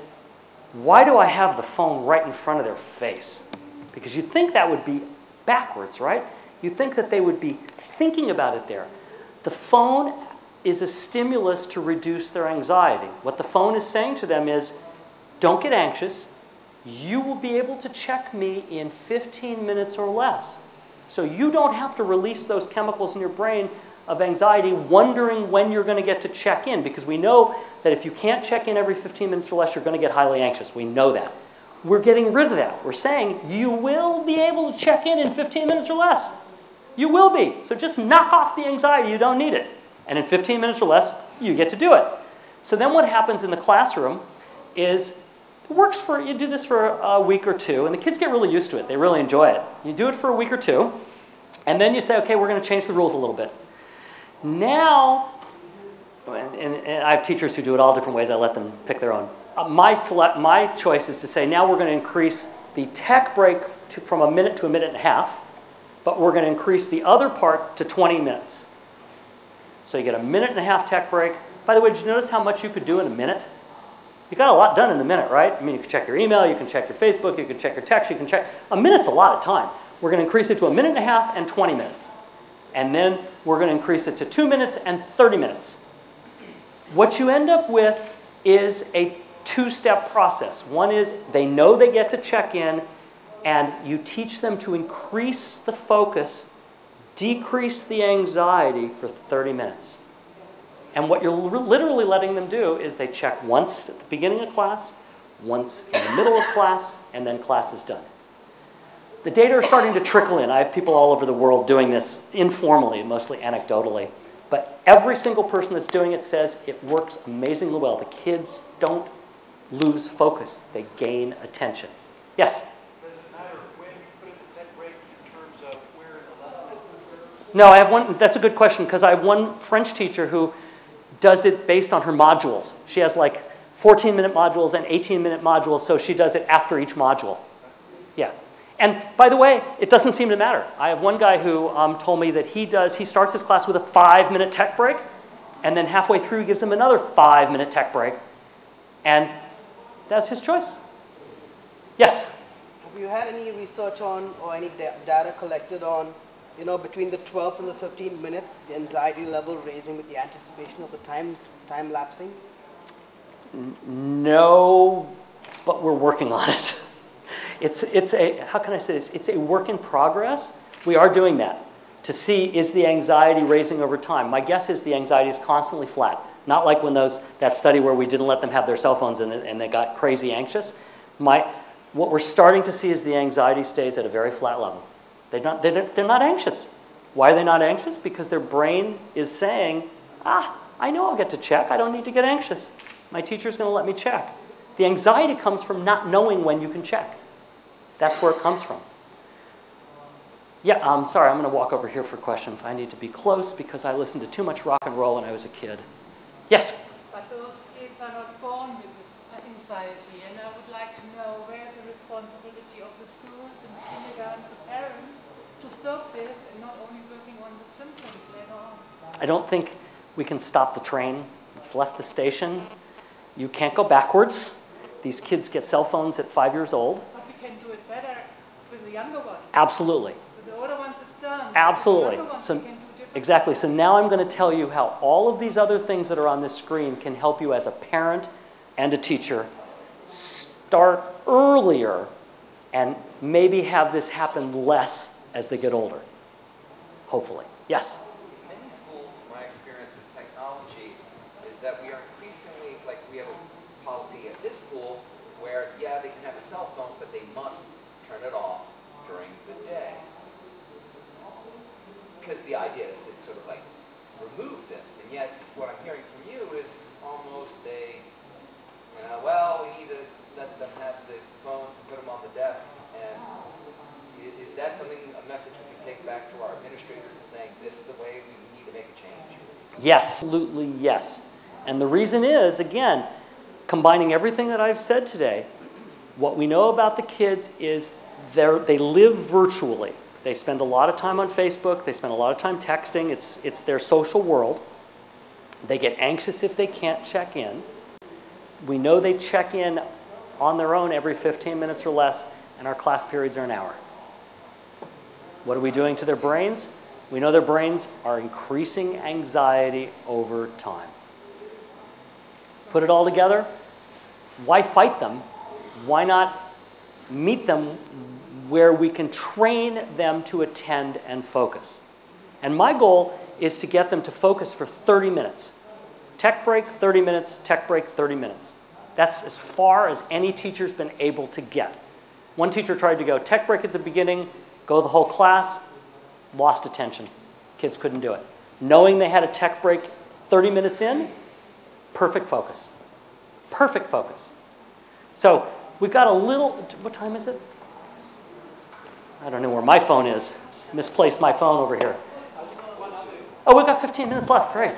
why do I have the phone right in front of their face? Because you'd think that would be backwards, right? You'd think that they would be thinking about it there. The phone is a stimulus to reduce their anxiety. What the phone is saying to them is, don't get anxious. You will be able to check me in 15 minutes or less. So you don't have to release those chemicals in your brain of anxiety wondering when you're going to get to check in, because we know that if you can't check in every 15 minutes or less, you're going to get highly anxious. We know that. We're getting rid of that. We're saying you will be able to check in 15 minutes or less. You will be. So just knock off the anxiety. You don't need it. And in 15 minutes or less, you get to do it. So then what happens in the classroom is you do this for a week or two, and the kids get really used to it. They really enjoy it. You do it for a week or two, and then you say, okay, we're going to change the rules a little bit. Now, and I have teachers who do it all different ways. I let them pick their own. My choice is to say, now we're going to increase the tech break from a minute to a minute and a half, but we're going to increase the other part to 20 minutes. So you get a minute and a half tech break. By the way, did you notice how much you could do in a minute? You got a lot done in a minute, right? I mean, you can check your email, you can check your Facebook, you can check your text, you can check. A minute's a lot of time. We're going to increase it to a minute and a half and 20 minutes. And then we're going to increase it to 2 minutes and 30 minutes. What you end up with is a two-step process. One is they know they get to check in, and you teach them to increase the focus, decrease the anxiety for 30 minutes. And what you're literally letting them do is they check once at the beginning of class, once in the middle of class, and then class is done. The data are starting to trickle in. I have people all over the world doing this informally, mostly anecdotally. But every single person that's doing it says it works amazingly well. The kids don't lose focus. They gain attention. Yes? Does it matter when you put in the tech break in terms of where the lesson occurs? No, I have one. That's a good question, because I have one French teacher who does it based on her modules. She has like 14-minute modules and 18-minute modules, so she does it after each module. Yeah. And by the way, it doesn't seem to matter. I have one guy who told me that he starts his class with a 5-minute tech break, and then halfway through he gives them another 5-minute tech break, and that's his choice. Yes? Have you had any research on, or any data collected on, between the 12th and the 15th minute, the anxiety level raising with the anticipation of the time lapsing? No, but we're working on it. It's a, how can I say this? It's a work in progress. We are doing that to see, is the anxiety raising over time? My guess is the anxiety is constantly flat. Not like when that study where we didn't let them have their cell phones and they got crazy anxious. What we're starting to see is the anxiety stays at a very flat level. They're not anxious. Why are they not anxious? Because their brain is saying, I know I'll get to check. I don't need to get anxious. My teacher's going to let me check. The anxiety comes from not knowing when you can check. That's where it comes from. Yeah, I'm sorry, I'm going to walk over here for questions. I need to be close because I listened to too much rock and roll when I was a kid. Yes? But those kids are not born with this anxiety, and I would like to know where's the responsibility of the schools and kindergartens and parents to stop this and not only working on the symptoms later on. I don't think we can stop the train. It's left the station. You can't go backwards. These kids get cell phones at 5 years old. But we can do it better with the younger ones. Absolutely. With the older ones it's done. Absolutely. With the younger ones So, we can do different. exactly. So now I'm going to tell you how all of these other things that are on this screen can help you as a parent and a teacher start earlier and maybe have this happen less as they get older. Hopefully. Yes? Many schools, my experience with technology is that we are increasingly, like we have a policy at this school where, yeah, they can have a cell phone, but they must turn it off during the day. Because the idea is to sort of like remove this. And yet what I'm hearing from you is almost well, we need to let them have the phones and put them on the desk. And is that something, a message we can take back to our administrators and saying, this is the way we need to make a change? Yes, absolutely yes. And the reason is, again, combining everything that I've said today, what we know about the kids is they live virtually. They spend a lot of time on Facebook. They spend a lot of time texting. It's their social world. They get anxious if they can't check in. We know they check in on their own every 15 minutes or less, and our class periods are an hour. What are we doing to their brains? We know their brains are increasing anxiety over time. Put it all together. Why fight them? Why not meet them where we can train them to attend and focus? And my goal is to get them to focus for 30 minutes. Tech break, 30 minutes, tech break, 30 minutes. That's as far as any teacher's been able to get. One teacher tried to go tech break at the beginning, go the whole class, lost attention. Kids couldn't do it. Knowing they had a tech break 30 minutes in, perfect focus. Perfect focus. So we've got a little, what time is it? I don't know where my phone is. Misplaced my phone over here. Oh, we've got 15 minutes left, great.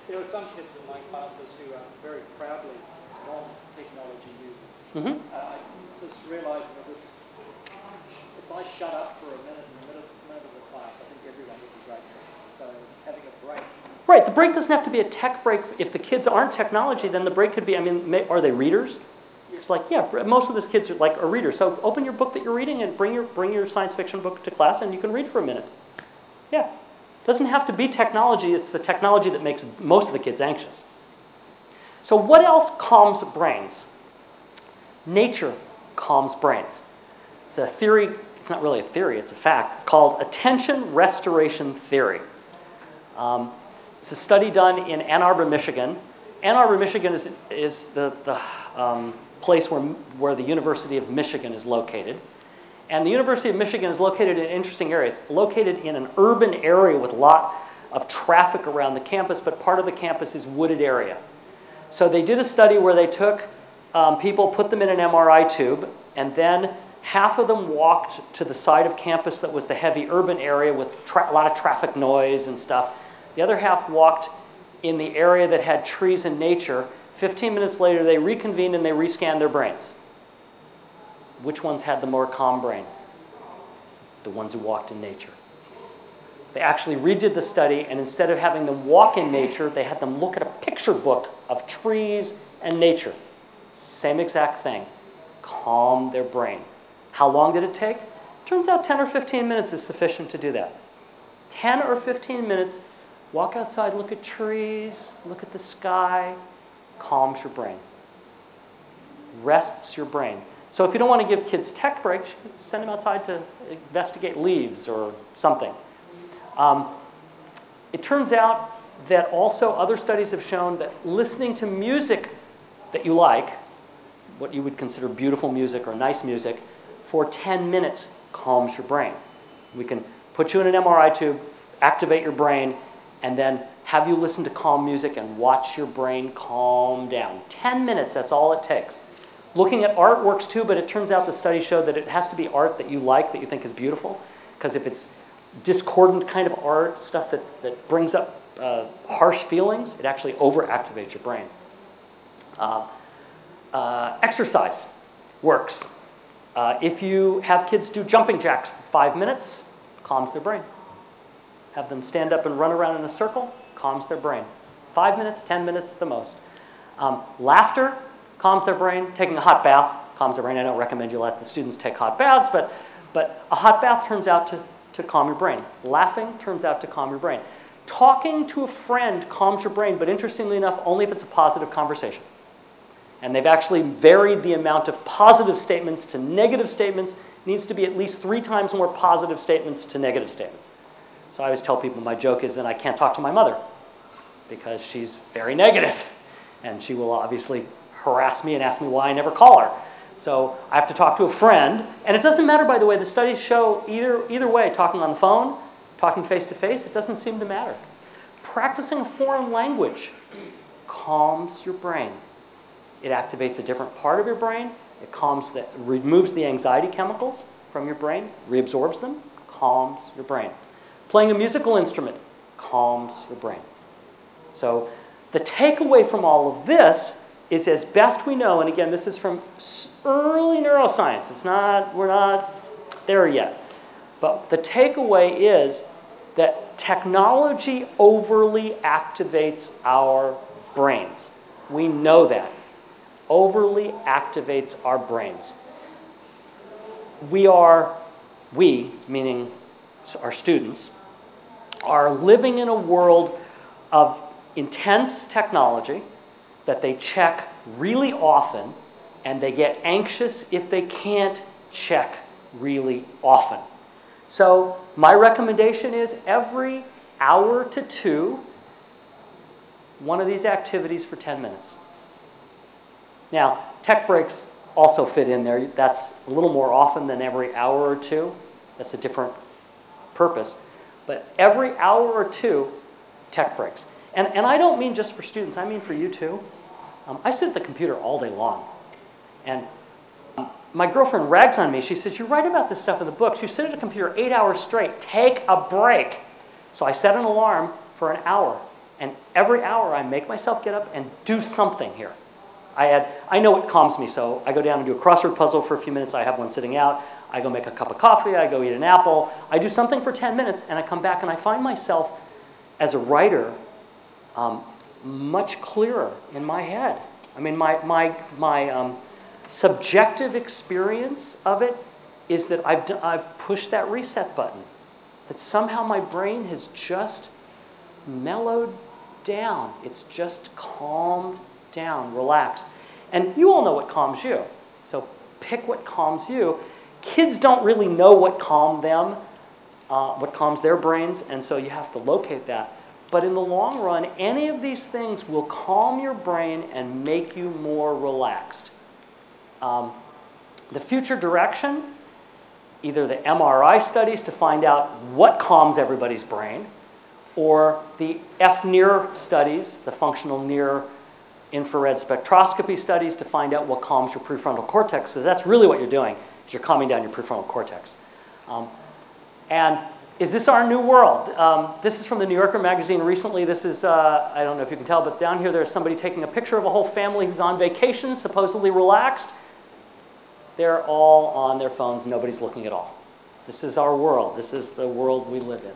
There are some kids in my classes who are very proudly non-technology users. Mm-hmm. I just realized that if I shut up for a minute in the middle of the class, I think everyone would be grateful. So having a break. Right, the break doesn't have to be a tech break. If the kids aren't technology, then the break could be, are they readers? It's like, yeah, most of these kids are readers. So open your book that you're reading and bring your science fiction book to class and you can read for a minute. Yeah. Doesn't have to be technology. It's the technology that makes most of the kids anxious. So what else calms brains? Nature calms brains. It's a theory. It's not really a theory. It's a fact. It's called attention restoration theory. It's a study done in Ann Arbor, Michigan. Ann Arbor, Michigan is the place where the University of Michigan is located. And the University of Michigan is located in an interesting area. It's located in an urban area with a lot of traffic around the campus, but part of the campus is wooded area. So they did a study where they took people, put them in an MRI tube, and then half of them walked to the side of campus that was the heavy urban area with a lot of traffic noise and stuff. The other half walked in the area that had trees and nature. 15 minutes later, they reconvened and they rescanned their brains. Which ones had the more calm brain? The ones who walked in nature. They actually redid the study, and instead of having them walk in nature, they had them look at a picture book of trees and nature. Same exact thing. Calm their brain. How long did it take? Turns out 10 or 15 minutes is sufficient to do that. 10 or 15 minutes, walk outside, look at trees, look at the sky, calms your brain. Rests your brain. So if you don't want to give kids tech breaks, send them outside to investigate leaves or something. It turns out that also other studies have shown that listening to music that you like, what you would consider beautiful music or nice music, for 10 minutes calms your brain. We can put you in an MRI tube, activate your brain, and then have you listen to calm music and watch your brain calm down. 10 minutes, that's all it takes. Looking at art works too, but it turns out the studies show that it has to be art that you like, that you think is beautiful, because if it's discordant kind of art, stuff that brings up harsh feelings, it actually overactivates your brain. Exercise works. If you have kids do jumping jacks for 5 minutes, calms their brain. Have them stand up and run around in a circle, calms their brain. 5 minutes, 10 minutes at the most. Laughter calms their brain. Taking a hot bath calms their brain. I don't recommend you let the students take hot baths, but a hot bath turns out to calm your brain. Laughing turns out to calm your brain. Talking to a friend calms your brain, but interestingly enough, only if it's a positive conversation. And they've actually varied the amount of positive statements to negative statements. It needs to be at least 3 times more positive statements to negative statements. So I always tell people, my joke is that I can't talk to my mother because she's very negative. And she will obviously harass me and ask me why I never call her. So I have to talk to a friend. And it doesn't matter, by the way, the studies show either way, talking on the phone, talking face-to-face, it doesn't seem to matter. Practicing a foreign language calms your brain. It activates a different part of your brain. It removes the anxiety chemicals from your brain, reabsorbs them, calms your brain. Playing a musical instrument calms your brain. So the takeaway from all of this is, as best we know, and again, this is from early neuroscience. We're not there yet. But the takeaway is that technology overly activates our brains. We know that. Overly activates our brains. We, meaning our students, are living in a world of intense technology that they check really often, and they get anxious if they can't check really often. So my recommendation is every hour to 2, one of these activities for 10 minutes. Now, tech breaks also fit in there. That's a little more often than every hour or 2. That's a different purpose. But every hour or 2, tech breaks. And I don't mean just for students. I mean for you too. I sit at the computer all day long. And my girlfriend rags on me. She says, you write about this stuff in the books. You sit at a computer 8 hours straight. Take a break. So I set an alarm for an hour. And every hour I make myself get up and do something here. I know what calms me, so I go down and do a crossword puzzle for a few minutes. I have one sitting out. I go make a cup of coffee. I go eat an apple. I do something for 10 minutes, and I come back, and I find myself, as a writer, much clearer in my head. I mean, my subjective experience of it is that I've pushed that reset button, that somehow my brain has just mellowed down. It's just calmed down, relaxed. And you all know what calms you. So pick what calms you. Kids don't really know what calms them, what calms their brains, and so you have to locate that. But in the long run, any of these things will calm your brain and make you more relaxed. The future direction, either the MRI studies to find out what calms everybody's brain, or the FNIR studies, the functional near infrared spectroscopy studies to find out what calms your prefrontal cortex, because that's really what you're doing, is you're calming down your prefrontal cortex. And is this our new world? This is from the New Yorker magazine recently. This is, I don't know if you can tell, but down here there's somebody taking a picture of a whole family who's on vacation, supposedly relaxed. They're all on their phones. Nobody's looking at all. This is our world. This is the world we live in.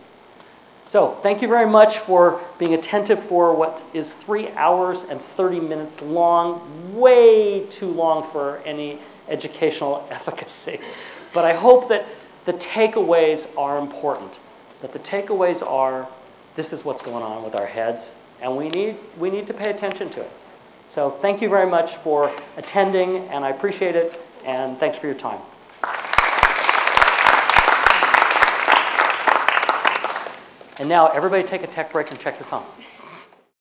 So thank you very much for being attentive for what is 3 hours and 30 minutes long, way too long for any educational efficacy. But I hope that the takeaways are important, that the takeaways are, this is what's going on with our heads, and we need to pay attention to it. So thank you very much for attending, and I appreciate it, and thanks for your time. And now everybody take a tech break and check your phones.